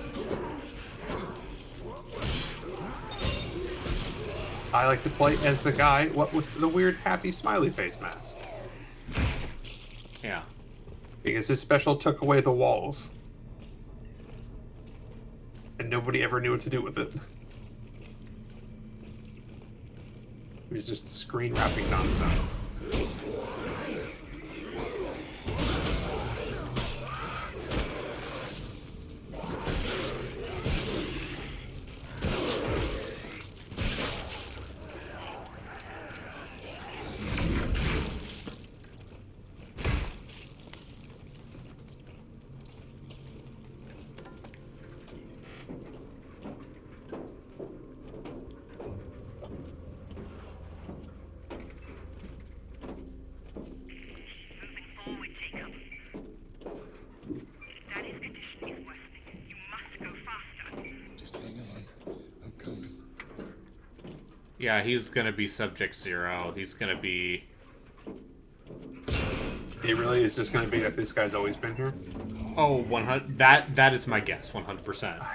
I like to play as the guy with the weird happy smiley face mask. Yeah. Because his special took away the walls. And nobody ever knew what to do with it. It was just screen wrapping nonsense. Yeah, he's gonna be Subject Zero. He's gonna be... It really is just gonna be that this guy's always been here? Oh, 100... That is my guess, 100%.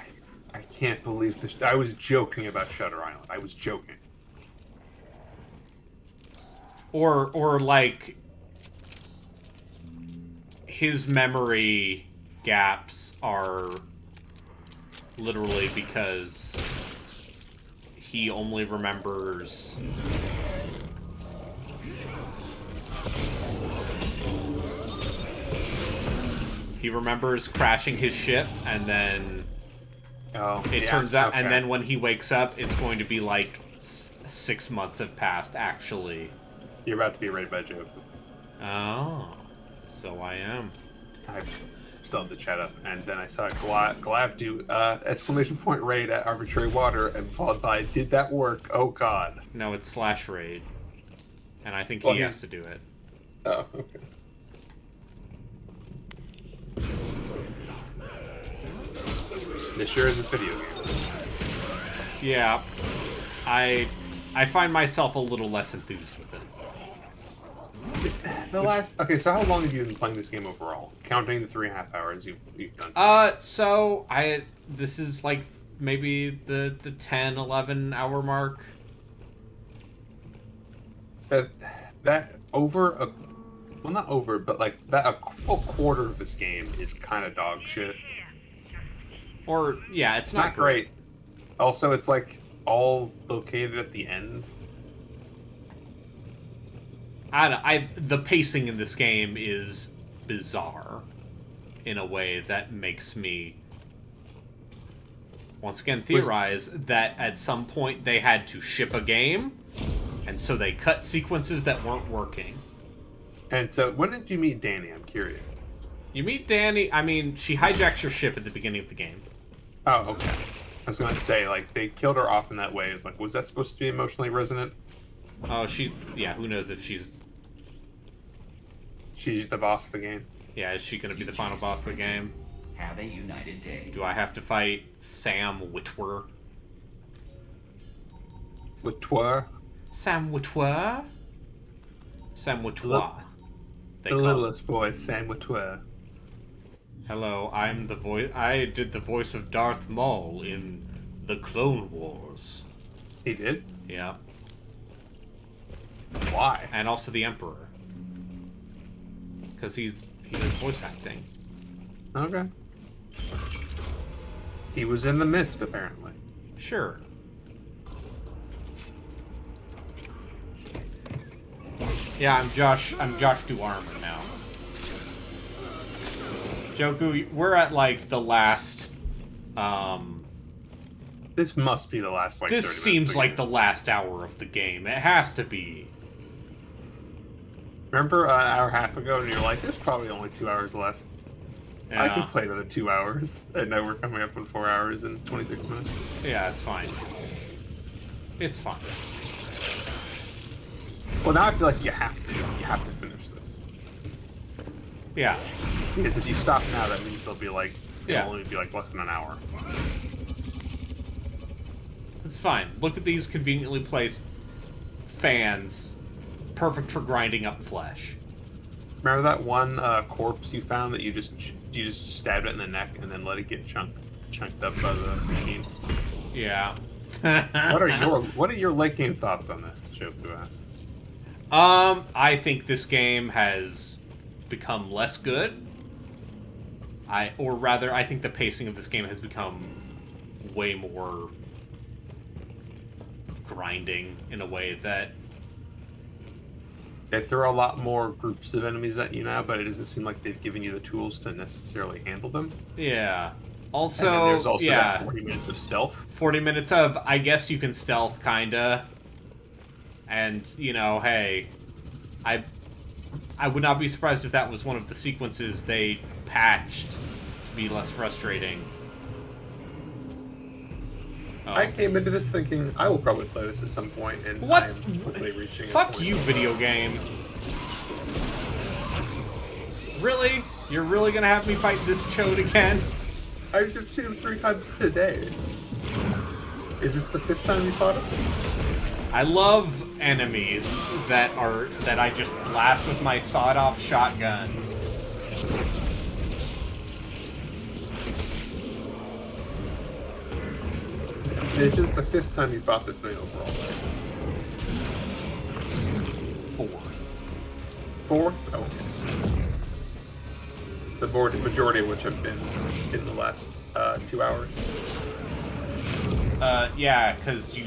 I can't believe this. I was joking about Shutter Island. I was joking. Or like... His memory gaps are literally because he only remembers crashing his ship, and then it turns out, and then when he wakes up, it's going to be like 6 months have passed, actually. You're about to be raided by a joke. Oh, so I am. I still have the chat up, and then I saw Glav do exclamation point raid at arbitrary water, and followed by did that work? Oh god. No, it's slash raid, and I think he has to do it. Oh, okay. This sure is a video game. Yeah, I find myself a little less enthused with it. Okay, so how long have you been playing this game overall? Counting the 3.5 hours you've done. So this is like maybe the 10, 11 hour mark. That over well, not over, but like that a full quarter of this game is kind of dog shit. Or yeah, it's not great. Also, it's like all located at the end. The pacing in this game is bizarre in a way that makes me once again theorize that at some point they had to ship a game, and so they cut sequences that weren't working. And so, when did you meet Danny? I'm curious. You meet Danny, I mean, she hijacks your ship at the beginning of the game. Oh, okay. I was gonna say, like, they killed her off in that way. It's like, was that supposed to be emotionally resonant? Oh, yeah, who knows if she's the boss of the game. Yeah, is she gonna be the final boss of the game? Have a united day. Do I have to fight Sam Witwer? Witwer? Sam Witwer? Sam Witwer. The littlest boy, Sam Witwer. Hello, I'm the voice. I did the voice of Darth Maul in the Clone Wars. He did? Yeah. Why? And also the Emperor. Because he does voice acting. Okay. He was in the mist, apparently. Sure. Yeah, I'm Josh Duarman now. Joku, we're at like the last This must be the last like this 30 minutes seems of the like game. the last hour of the game. It has to be. Remember an hour and a half ago and you're like, there's probably only 2 hours left. I Yeah. can play that in 2 hours. And now we're coming up on 4 hours and 26 minutes. Yeah, it's fine. It's fine. Well, now I feel like you have to finish this. Yeah. Because if you stop now, that means they'll be like, Yeah. it'll only be like less than an hour. It's fine. Look at these conveniently placed fans. Perfect for grinding up flesh. Remember that one corpse you found that you just stabbed it in the neck and then let it get chunked up by the machine? Yeah. What are your late game thoughts on this, Joku asks? I think this game has become less good. I think the pacing of this game has become way more grinding in a way that They throw a lot more groups of enemies at you now, but it doesn't seem like they've given you the tools to necessarily handle them. Yeah. And then there's also yeah, that 40 minutes of stealth. 40 minutes of, I guess you can stealth, kinda. And, you know, hey, I would not be surprised if that was one of the sequences they patched to be less frustrating. Oh. I came into this thinking I will probably play this at some point, and What? I am quickly reaching. Fuck you, video game. Really? You're really gonna have me fight this chode again? I've just seen him 3 times today. Is this the 5th time you fought him? I love enemies that I just blast with my sawed-off shotgun. It's just the 5th time you fought this thing overall. Fourth? Oh, okay. The majority of which have been in the last 2 hours. Yeah, because you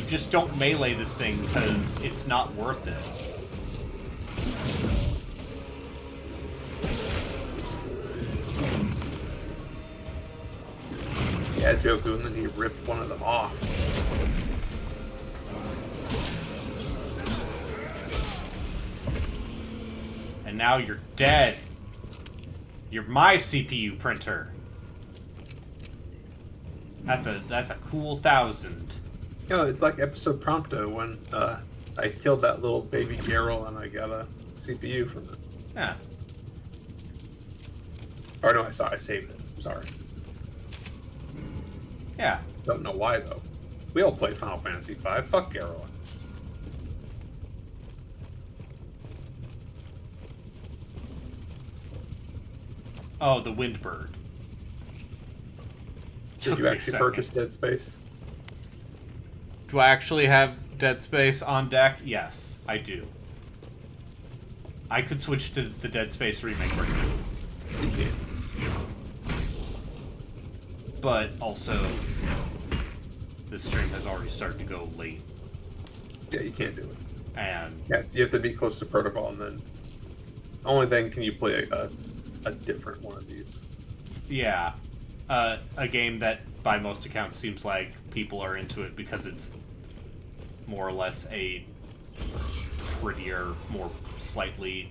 just don't melee this thing because it's not worth it. Yeah, Joku, and then he ripped one of them off. And now you're dead. You're my CPU printer. That's a cool 1,000. You know, it's like episode Prompto when I killed that little baby Geralt and I got a CPU from it. Yeah. Or no, I saved it. Sorry. Yeah. Don't know why though. We all played Final Fantasy V. Fuck Geralt. Oh, the Windbird. Did Took you me a actually second. purchase Dead Space? Do I actually have Dead Space on deck? Yes, I do. I could switch to the Dead Space remake right now. You can. But also, this stream has already started to go late. Yeah, you can't do it. And Yeah, you have to be close to Protocol, and then only then can you play a different one of these. yeah, a game that by most accounts seems like people are into it because it's more or less a prettier, more slightly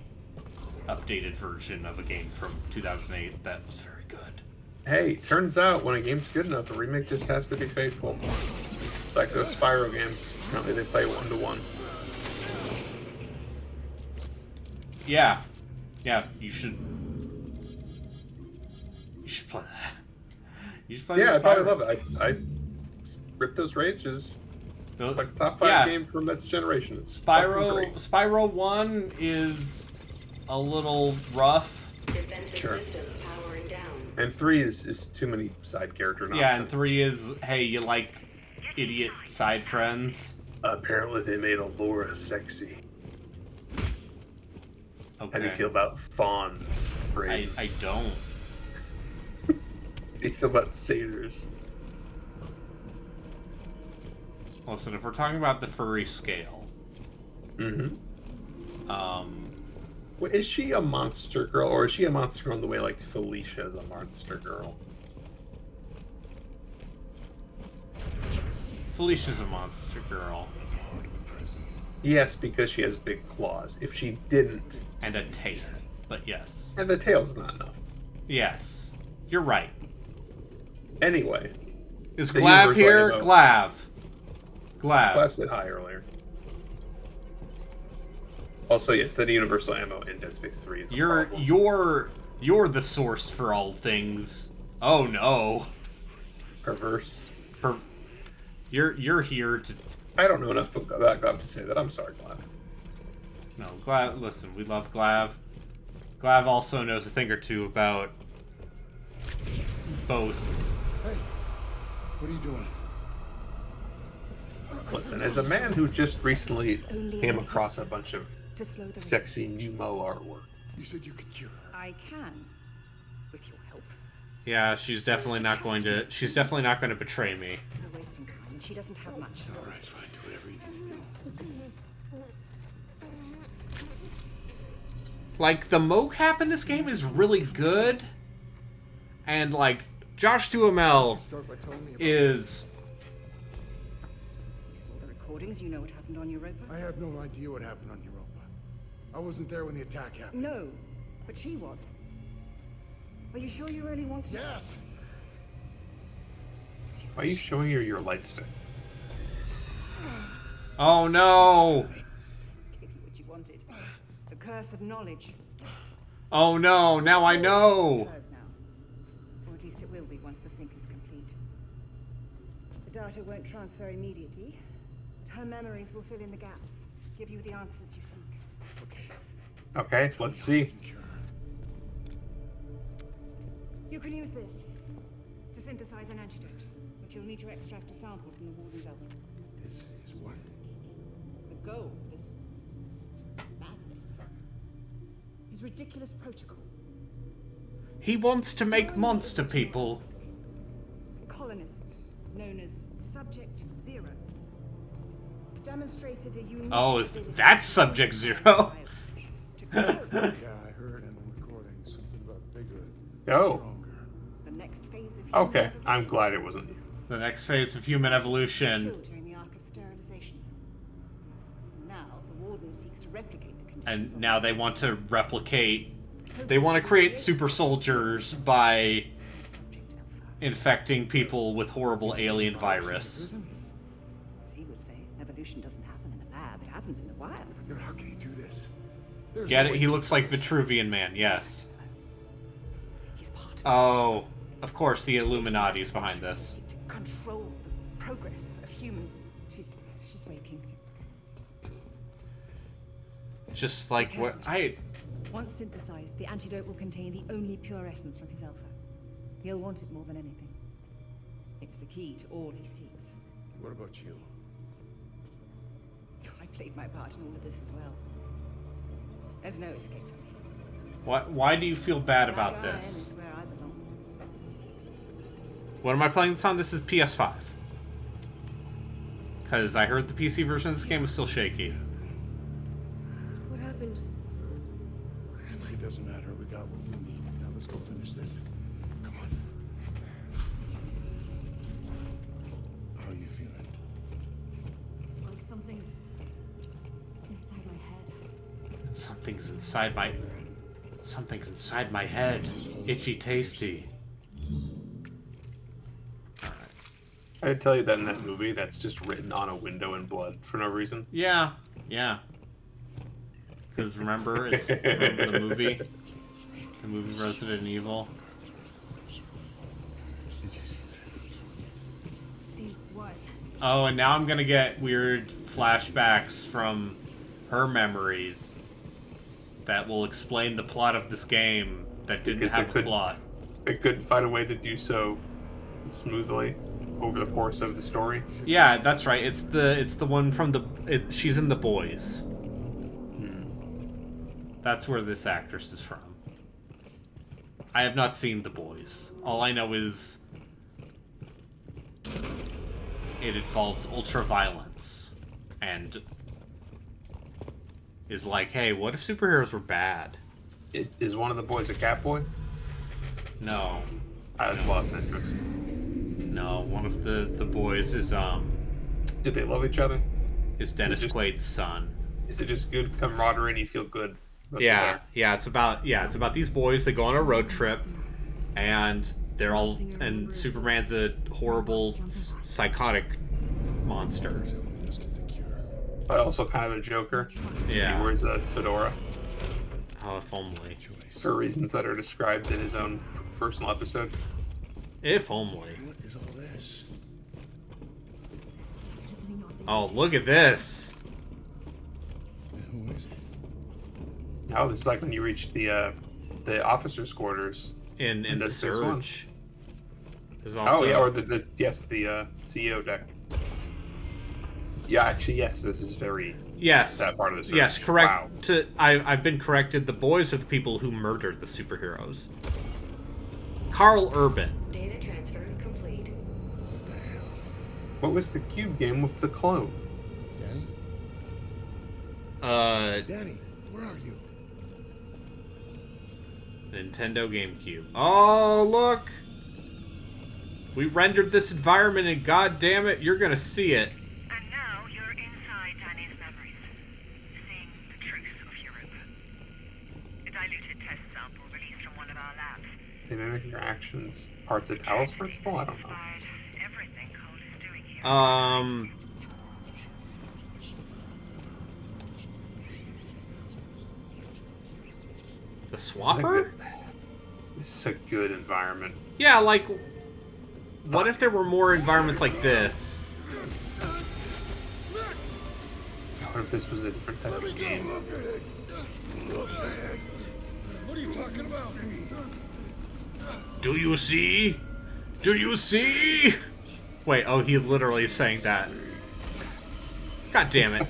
updated version of a game from 2008 that was very good. Hey, turns out when a game's good enough, a remake just has to be faithful. It's like those Spyro games. Apparently they play 1-to-1. Yeah. Yeah, you should play that. You should play Yeah, I the probably Spyro. love it. I Rip Those Rages. The- Like top 5 yeah. game from that generation. It's fucking great. Spyro 1 is a little rough. Sure. And 3 is too many side character nonsense. Yeah, and 3 is, hey, you like idiot side friends? Apparently they made Allura sexy. Okay. How do you feel about fawns, Brain? I don't. How do you feel about satyrs? Listen, if we're talking about the furry scale, Well, is she a monster girl, or is she a monster girl in the way like Felicia is a monster girl? Felicia's a monster girl. Yes, because she has big claws. If she didn't... And a tail, but yes. And the tail's not enough. Yes. You're right. Anyway. Is Glav here? Ammo. Glav. Glav said hi earlier. Also, yes, the universal ammo in Dead Space 3 is a problem. You're the source for all things. Oh no. Perverse. You're here to... I don't know enough about Glav to say that. I'm sorry, Glav. No, Glav, listen, we love Glav. Glav also knows a thing or two about both. Hey, what are you doing? Listen, as a man who just recently came across a bunch of sexy Numo artwork. You said you could cure her. I can, with your help. Yeah, she's definitely not going to betray me. We're wasting time, and she doesn't have much. All right, fine. Do whatever you need to do. Like, the mocap in this game is really good. And, like, Josh Duhamel is... You saw the recordings, you know what happened on Europa? I have no idea what happened on Europa. I wasn't there when the attack happened. No, but she was. Are you sure you really want to? Yes! Why are you showing her your light stick? Oh no! Give you what you wanted. The curse of knowledge. Oh no, now I know! Hers now. Or at least it will be once the sync is complete. The data won't transfer immediately, but her memories will fill in the gaps, give you the answers you seek. Okay, let's see. You can use this to synthesize an antidote, but you'll need to extract a sample from the warden's alpha. Is what? The goal of this madness. His ridiculous protocol. He wants to make monster people. Colonists, known as Subject Zero, demonstrated a unique... Oh, that's Subject Zero? Yeah, I heard in the recording something about bigger, Oh. stronger. The next phase of Okay, I'm glad it wasn't you. The next phase of human evolution. during the arc of sterilization. Now the warden seeks to replicate the conditions. And now they want to replicate... They want to create super soldiers by infecting people with horrible alien virus. As he would say, evolution doesn't happen in a lab, it happens in the wild. How can you do this? Get it? He looks like Vitruvian Man, yes. Oh, of course the Illuminati's behind this. Control the progress of human... She's waking. Just like what Once synthesized, the antidote will contain the only pure essence from his alpha. He'll want it more than anything. It's the key to all he seeks. What about you? I played my part in all of this as well. There's no escape for me. Why do you feel bad about Rag Iron this? is where I belong. What am I playing this on? This is PS5. Because I heard the PC version of this game was still shaky. What happened? It doesn't matter. We got what we need. Now let's go finish this. Come on. How are you feeling? Like something's inside my head. Something's inside my... Something's inside my head. Itchy tasty. I tell you that in that movie, that's just written on a window in blood for no reason. Yeah, yeah. Because remember the movie Resident Evil. See what? Oh, and now I'm gonna get weird flashbacks from her memories that will explain the plot of this game that didn't have a plot. They couldn't find a way to do so smoothly over the course of the story. Yeah, that's right. It's the one from she's in The Boys. That's where this actress is from. I have not seen The Boys. All I know is it involves ultra-violence and is like, hey, what if superheroes were bad? Is one of the boys a cat boy? No. I've lost interest. No, one of the boys is Did they love each other? Is Dennis Quaid's son. Is it just good camaraderie and you feel good? Yeah, it's about these boys. They go on a road trip, and and Superman's a horrible, psychotic monster. But also kind of a joker. Yeah. He wears a fedora. Oh, if only. For reasons that are described in his own personal episode. If only. What is all this? Oh, look at this. Who is it? Oh, this is like when you reach the officers' quarters in the Surge. Also... Oh yeah, or the CEO deck. Yeah, actually, yes. This is very that part of the Surge. Yes, correct. Wow. I've been corrected. The boys are the people who murdered the superheroes. Carl Urban. Data transfer complete. What the hell? What was the cube game with the clone? Danny? Danny, where are you? Nintendo GameCube. Oh, look! We rendered this environment, and god damn it, you're gonna see it. And now you're inside Danny's memories, seeing the truth of Europe. A diluted test sample released from one of our labs. They mimic your actions, parts of Talos principle? I don't know. Everything Cole is doing here. The Swapper? This is a good environment. Yeah, like, what if there were more environments like this? What if this was a different type of game? What are you talking about? Do you see? Do you see? Wait, oh, he literally is saying that. God damn it.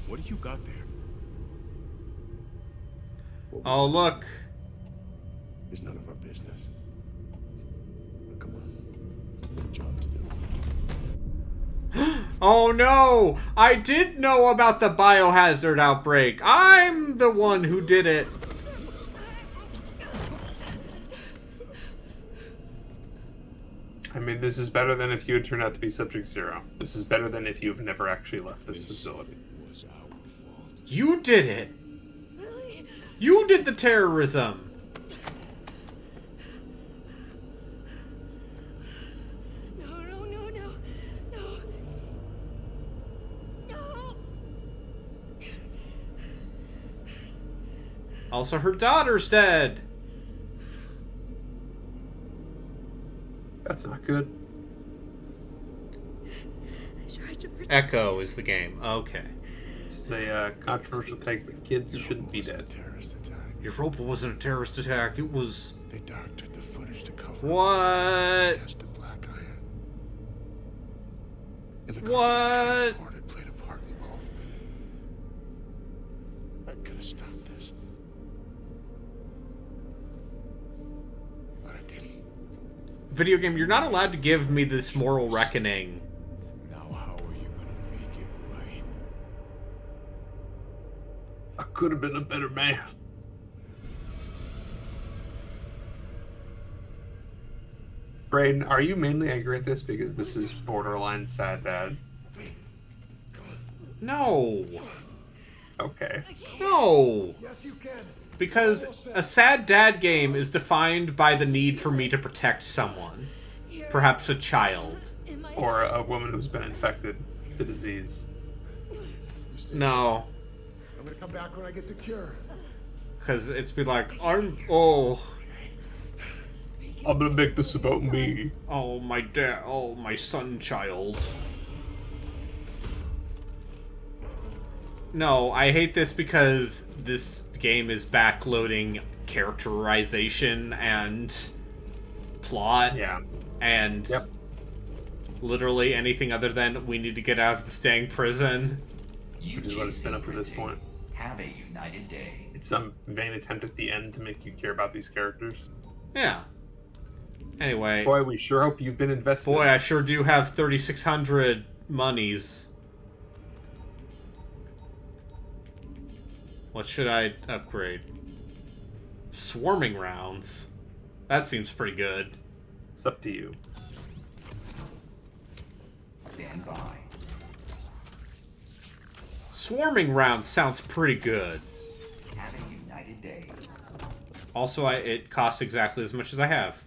What do you got there? Oh, look. It's none of our business. Come on. Job to do. Oh no! I did know about the biohazard outbreak. I'm the one who did it. I mean, this is better than if you had turned out to be Subject Zero. This is better than if you've never actually left this facility. Was our fault. You did it. You did the terrorism. No. Also, her daughter's dead. That's not good. Echo is the game. Okay. It's a controversial take, but kids shouldn't be dead. Terrorist attack. Europa wasn't a terrorist attack. It was... They doctored the footage to cover What? tested black iron. What? Played a part in both. I could have stopped this. But I didn't. Video game, you're not allowed to give me this moral reckoning. Now how are you gonna make it right? I could have been a better man. Braden, are you mainly angry at this because this is borderline sad dad? No. Okay. No. Yes, you can. Because a sad dad game is defined by the need for me to protect someone. Perhaps a child. Or a woman who's been infected with the disease. No. I'm gonna come back when I get the cure. Because it's be like, I'm gonna make this about me. Oh, my son child. No, I hate this because this game is backloading characterization and plot. Yeah. And literally anything other than we need to get out of the staying prison. Which is what it's been up to this point. Have a united day. It's some vain attempt at the end to make you care about these characters. Yeah. Anyway. Boy, we sure hope you've been invested. Boy, I sure do have 3,600 monies. What should I upgrade? Swarming rounds. That seems pretty good. It's up to you. Stand by. Swarming rounds sounds pretty good. Have a united day. Also, it costs exactly as much as I have.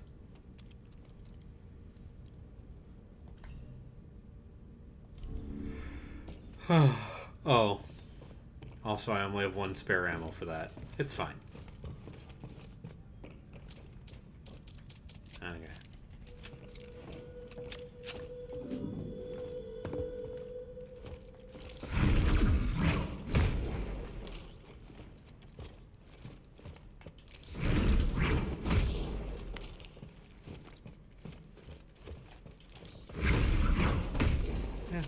Oh. Also, I only have 1 spare ammo for that. It's fine. Okay.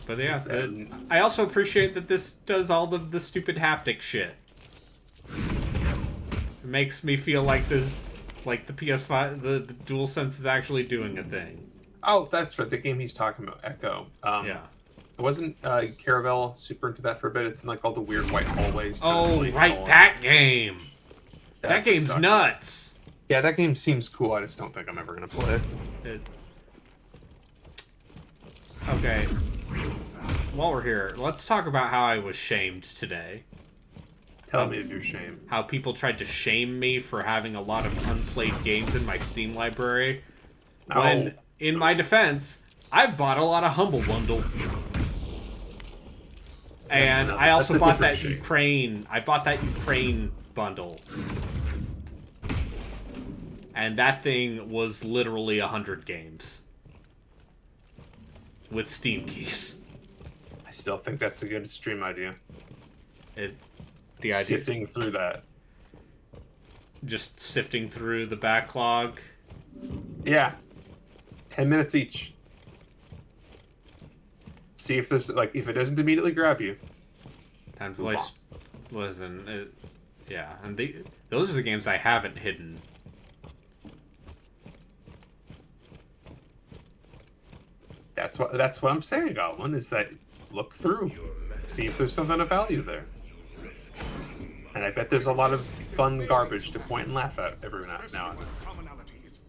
But yeah, I also appreciate that this does all of the stupid haptic shit. It makes me feel like this, like the PS5, the DualSense is actually doing a thing. Oh, that's right. The game he's talking about, Echo. Yeah. Wasn't Caravel super into that for a bit? It's in like all the weird white hallways. Oh, right, that game. That game's nuts. Yeah, that game seems cool. I just don't think I'm ever gonna play it. Okay. While we're here, let's talk about how I was shamed today. Tell me if you're shamed. How people tried to shame me for having a lot of unplayed games in my Steam library. No. When, in my defense, I've bought a lot of Humble Bundle. And I also bought that Ukraine. I bought that Ukraine bundle. And that thing was literally 100 games. With Steam keys. I still think that's a good stream idea. The idea sifting through that. Just sifting through the backlog. Yeah. 10 minutes each. See if there's like if it doesn't immediately grab you. Time to play. Listen, yeah, and those are the games I haven't hidden. That's what I'm saying, Goblin, is that look through. See if there's something of value there. And I bet there's a lot of fun garbage to point and laugh at every now and then.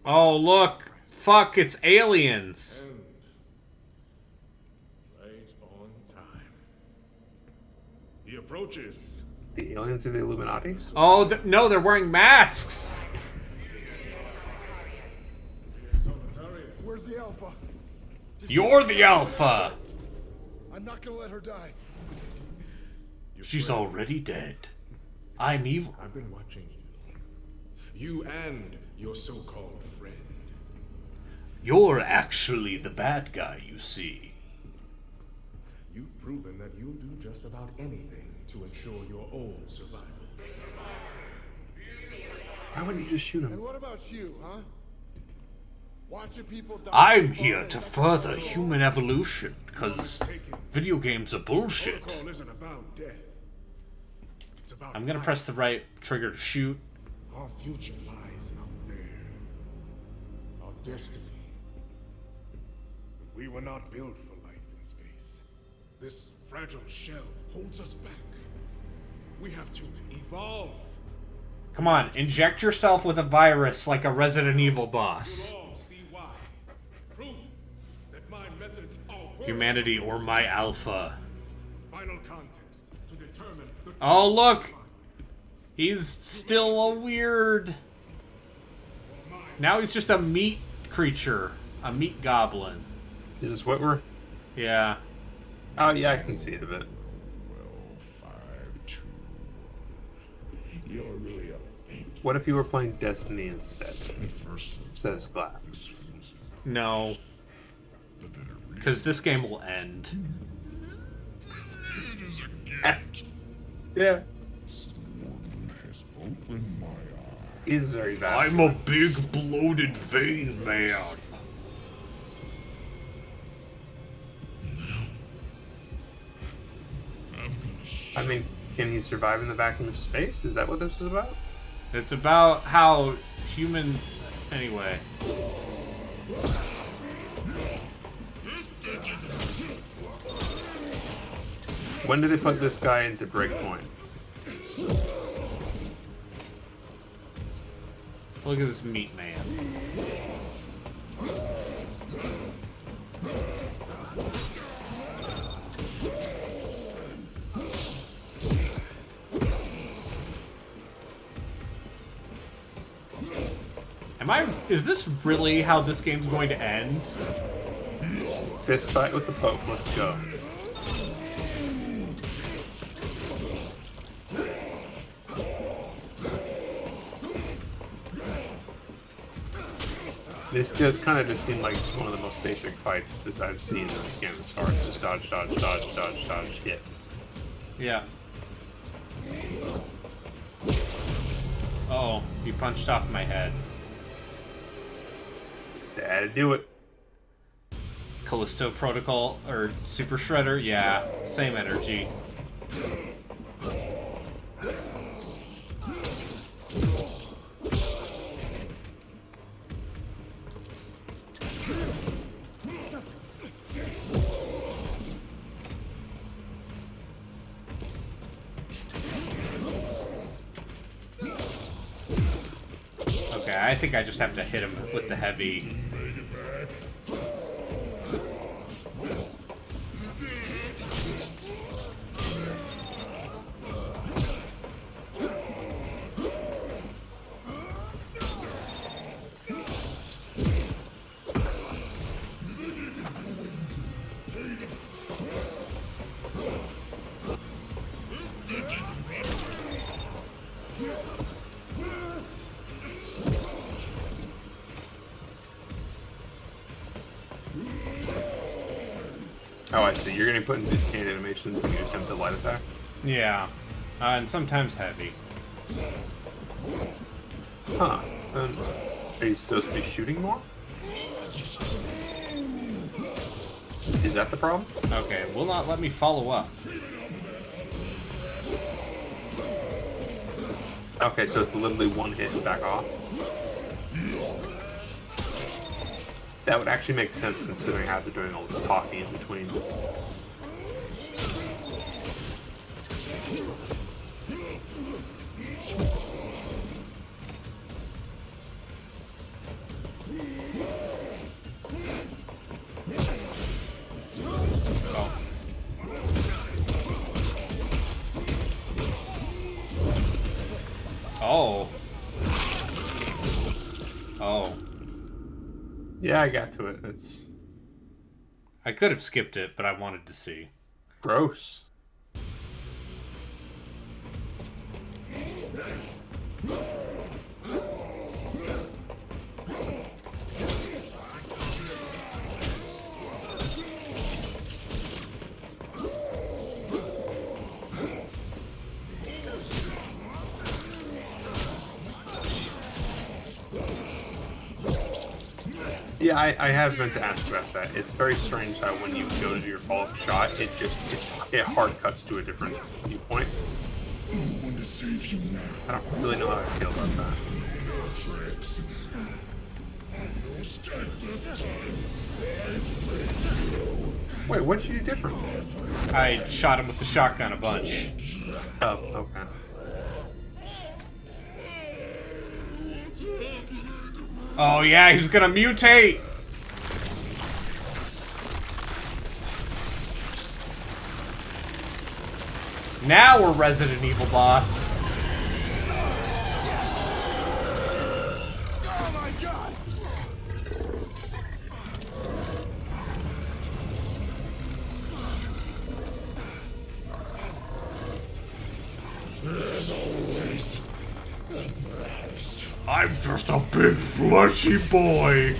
Oh, look! Fuck, it's aliens! Right on time. He approaches. The aliens of the Illuminati? Oh, no, they're wearing masks! Where's the Alpha? You're the Alpha! I'm not gonna let her die. She's already dead. I'm evil. I've been watching you. You and your so-called friend. You're actually the bad guy, you see. You've proven that you'll do just about anything to ensure your own survival. Why wouldn't you just shoot him? And what about you, huh? Watching people die. I'm here to further human evolution, because video games are bullshit. Protocol isn't about death. It's about I'm gonna press the right trigger to shoot. Our future lies out there. Our destiny. We were not built for life in space. This fragile shell holds us back. We have to evolve. Come on, inject yourself with a virus like a Resident Evil boss. You'll all see why. Proof that my methods are Humanity or my Alpha. Final contest to determine the Oh, look! He's still a weird... Now he's just a meat creature. A meat goblin. Is this what we're... Yeah. Oh, yeah, I can see it a bit. Well, 5-2. You're really a thinker. What if you were playing Destiny instead? First, Instead of Glass? this was No. the better read. Because this game will end. It is a gift. Yeah. Someone has opened my eyes. He's very bad. I'm a big bloated vein man. I mean, can he survive in the vacuum of space? Is that what this is about? It's about how human... Anyway. When did they put this guy into Breakpoint? Look at this meat man. Is this really how this game's going to end? Fist fight with the Pope. Let's go. This does kind of just seem like one of the most basic fights that I've seen in this game as far as just dodge, dodge, dodge, dodge, dodge, hit. Yeah. Oh, he punched off my head. Had to do it. Callisto Protocol, or Super Shredder, yeah, same energy. Okay, I think I just have to hit him with the heavy. Oh, I see. You're going to put in these cane animations and use him to light attack? Yeah, and sometimes heavy. Huh. Are you supposed to be shooting more? Is that the problem? Okay, will not let me follow up. Okay, so it's literally one hit and back off. That would actually make sense considering how they're doing all this talking in between. Oh. Oh. Yeah, I got to it. It's I could have skipped it, but I wanted to see. gross. Yeah, I have meant to ask about that. It's very strange how when you go to do your follow-up shot, it hard cuts to a different viewpoint. To save you now. I don't really know how I feel about that. Tricks. You'll escape this time. Wait, what did you do different? I shot him with the shotgun a bunch. Oh, okay. Oh yeah, he's gonna mutate! Now we're Resident Evil boss. Oh my god! There's always a price. I'm just a big fleshy boy.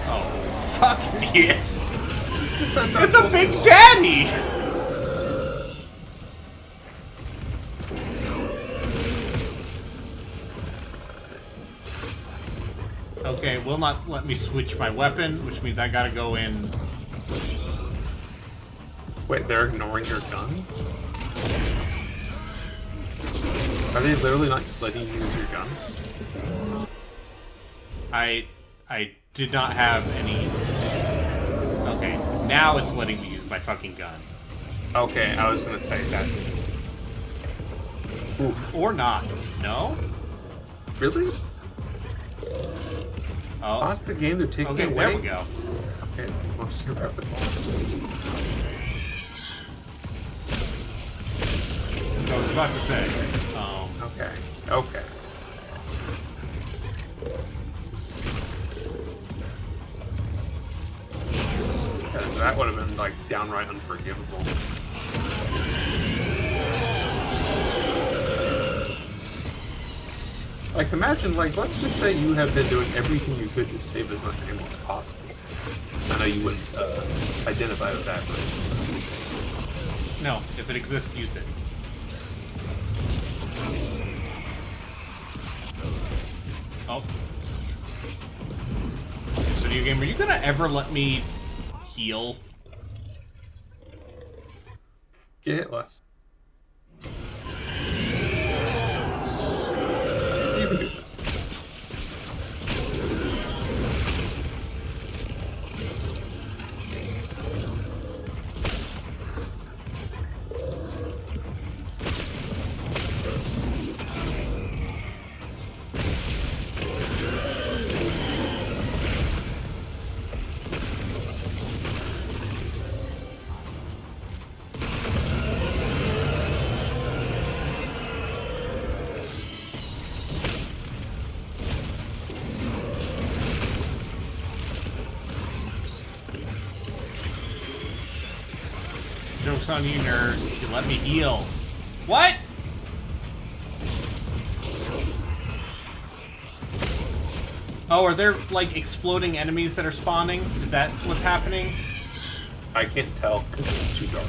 Oh, fuck yes. It's a big daddy. Okay, will not let me switch my weapon, which means I gotta go in. Wait, they're ignoring your guns? Are they literally not letting you use your guns? I did not have any. Okay, now it's letting me use my fucking gun. Okay, I was gonna say that's. Ooh. Or not. No? Really? Oh. Pause the game to take okay, it away. There we go. Okay, most of your weapons. I was about to say. Okay. Okay. Because that would have been like downright unforgivable. Like, imagine, like, let's just say you have been doing everything you could to save as much ammo as possible. I know you wouldn't identify with that, but... No, if it exists, use it. Oh. Video game, are you gonna ever let me heal? Get hit less. You can do that. Joke's on you, nerd. You let me heal. What? Oh, are there, like, exploding enemies that are spawning? Is that what's happening? I can't tell because it's too dark.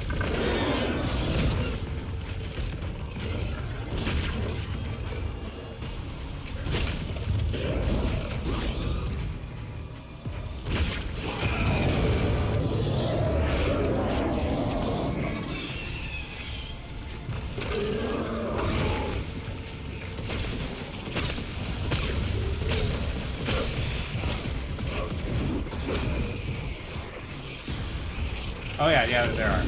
Oh yeah, there are.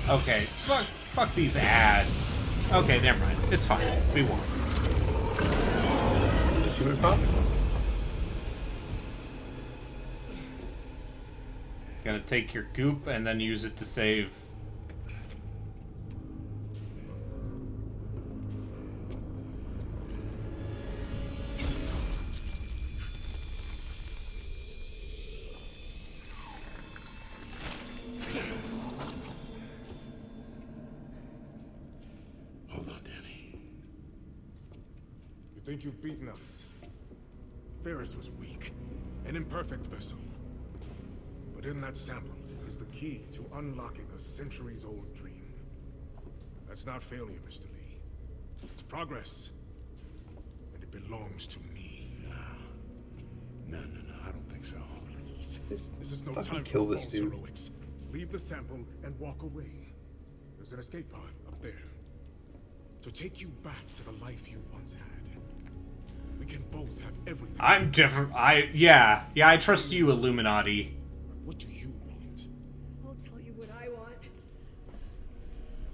Okay, fuck these ads. Okay, never mind. It's fine. We won. Achievement pop? Gonna take your goop and then use it to save. Think you've beaten us. Ferris was weak, an imperfect vessel. But in that sample is the key to unlocking a centuries-old dream. That's not failure, Mr. Lee. It's progress. And it belongs to me. No, I don't think so. Please. This is no fucking time kill for this false dude. heroics. Leave the sample and walk away. The There's an escape pod up there. To take you back to the life you once had. We can both have everything. I'm different. Yeah, I trust you, Illuminati. What do you want? I'll tell you what I want.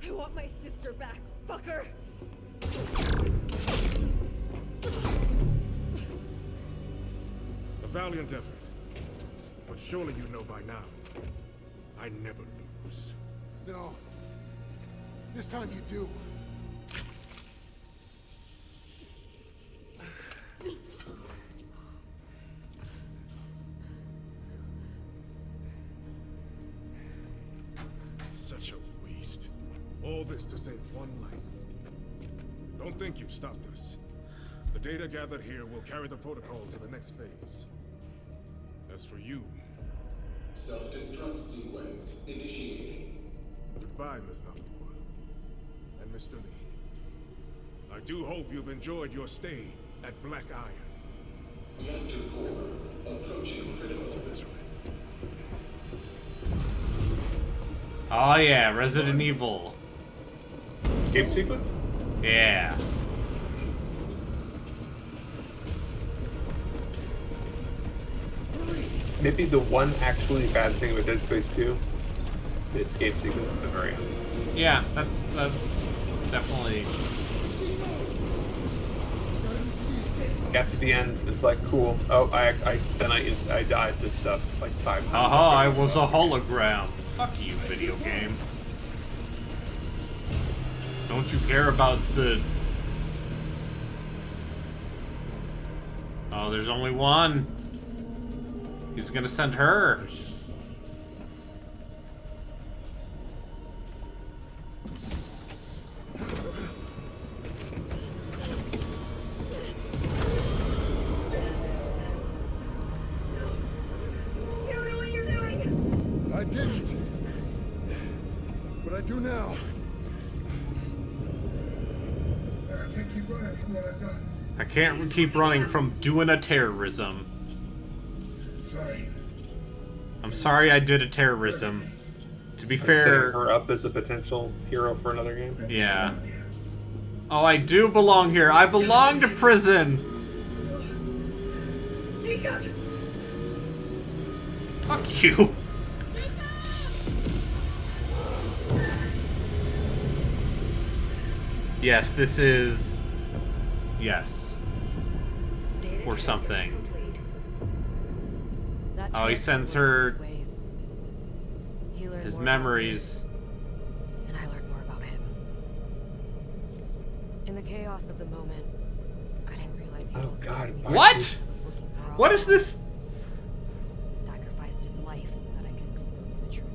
I want my sister back, fucker. A valiant effort. But surely you know by now, I never lose. No. This time you do. Such a waste. All this to save one life. Don't think you've stopped us. The data gathered here will carry the protocol to the next phase. As for you... Self-destruct sequence initiated. Goodbye, Miss Noctua. And Mr. Lee. I do hope you've enjoyed your stay at Black Iron. Reactor core approaching critical. Oh yeah, Resident Evil. Escape sequence? Yeah. Maybe the one actually bad thing with Dead Space 2, the escape sequence at the very end. Yeah, that's definitely. Got to the end, it's like cool. Oh, I died to stuff like 5 times. Aha, I was a hologram. Fuck you, video game. Don't you care about the... Oh, there's only one. He's gonna send her. I didn't. But I do now. I can't keep running from doing a terrorism. I'm sorry I did a terrorism. To be fair... Setting her up as a potential hero for another game? Yeah. Oh, I do belong here. I belong to prison! Fuck you. Yes, this is... Yes. Or something. Oh, he sends her his memories. And I learned more about him. In the chaos of the moment, I didn't realize he Oh God! What? What is this? Sacrificed his life so that I could expose the truth.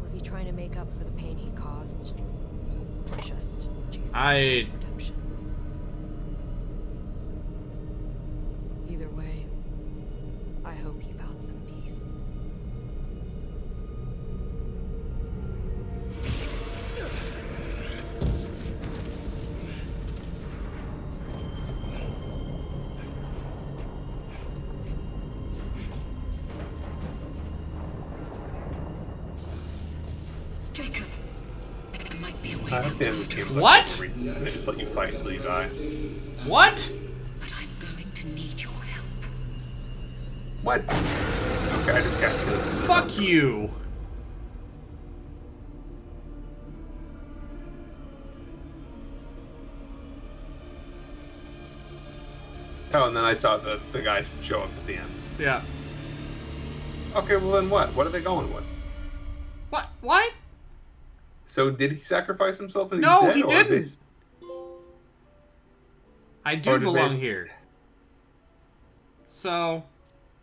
Was he trying to make up for the pain he caused? Or just chasing redemption? Either way, I hope he found some peace. Jacob, there might be a way I out. hope the end of this game's like What? and they just let you fight until you die. What? But I'm going to need your help. What? Okay, I just got killed. Fuck you. Oh, and then I saw the guy show up at the end. Yeah. Okay, well then what? What are they going with? What? What? So did he sacrifice himself and No, he's dead, he or didn't. I do or did belong they- here. So,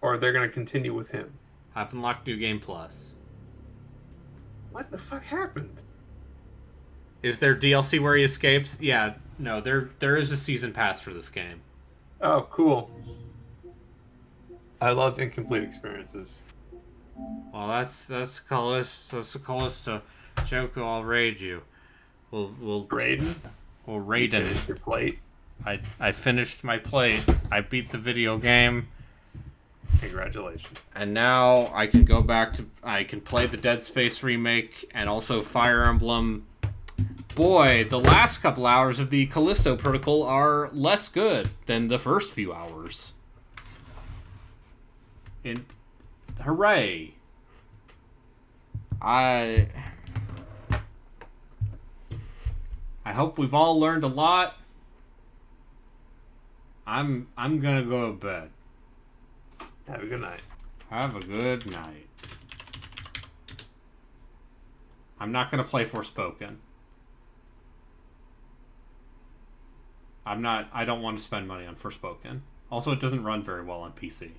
Or they're gonna continue with him? I've unlocked New Game Plus. What the fuck happened? Is there DLC where he escapes? Yeah, no, there is a season pass for this game. Oh, cool. I love incomplete experiences. Well, that's Callisto. That's the Callisto. Joker, I'll raid you. We'll Raiden? We'll raid You him. finished your plate? I finished my plate. I beat the video game. Congratulations. And now I can go back to... I can play the Dead Space remake and also Fire Emblem. Boy, the last couple hours of the Callisto Protocol are less good than the first few hours. Hooray! I hope we've all learned a lot. I'm gonna go to bed. Have a good night. Have a good night. I'm not gonna play Forspoken. I don't want to spend money on Forspoken. Also, it doesn't run very well on PC.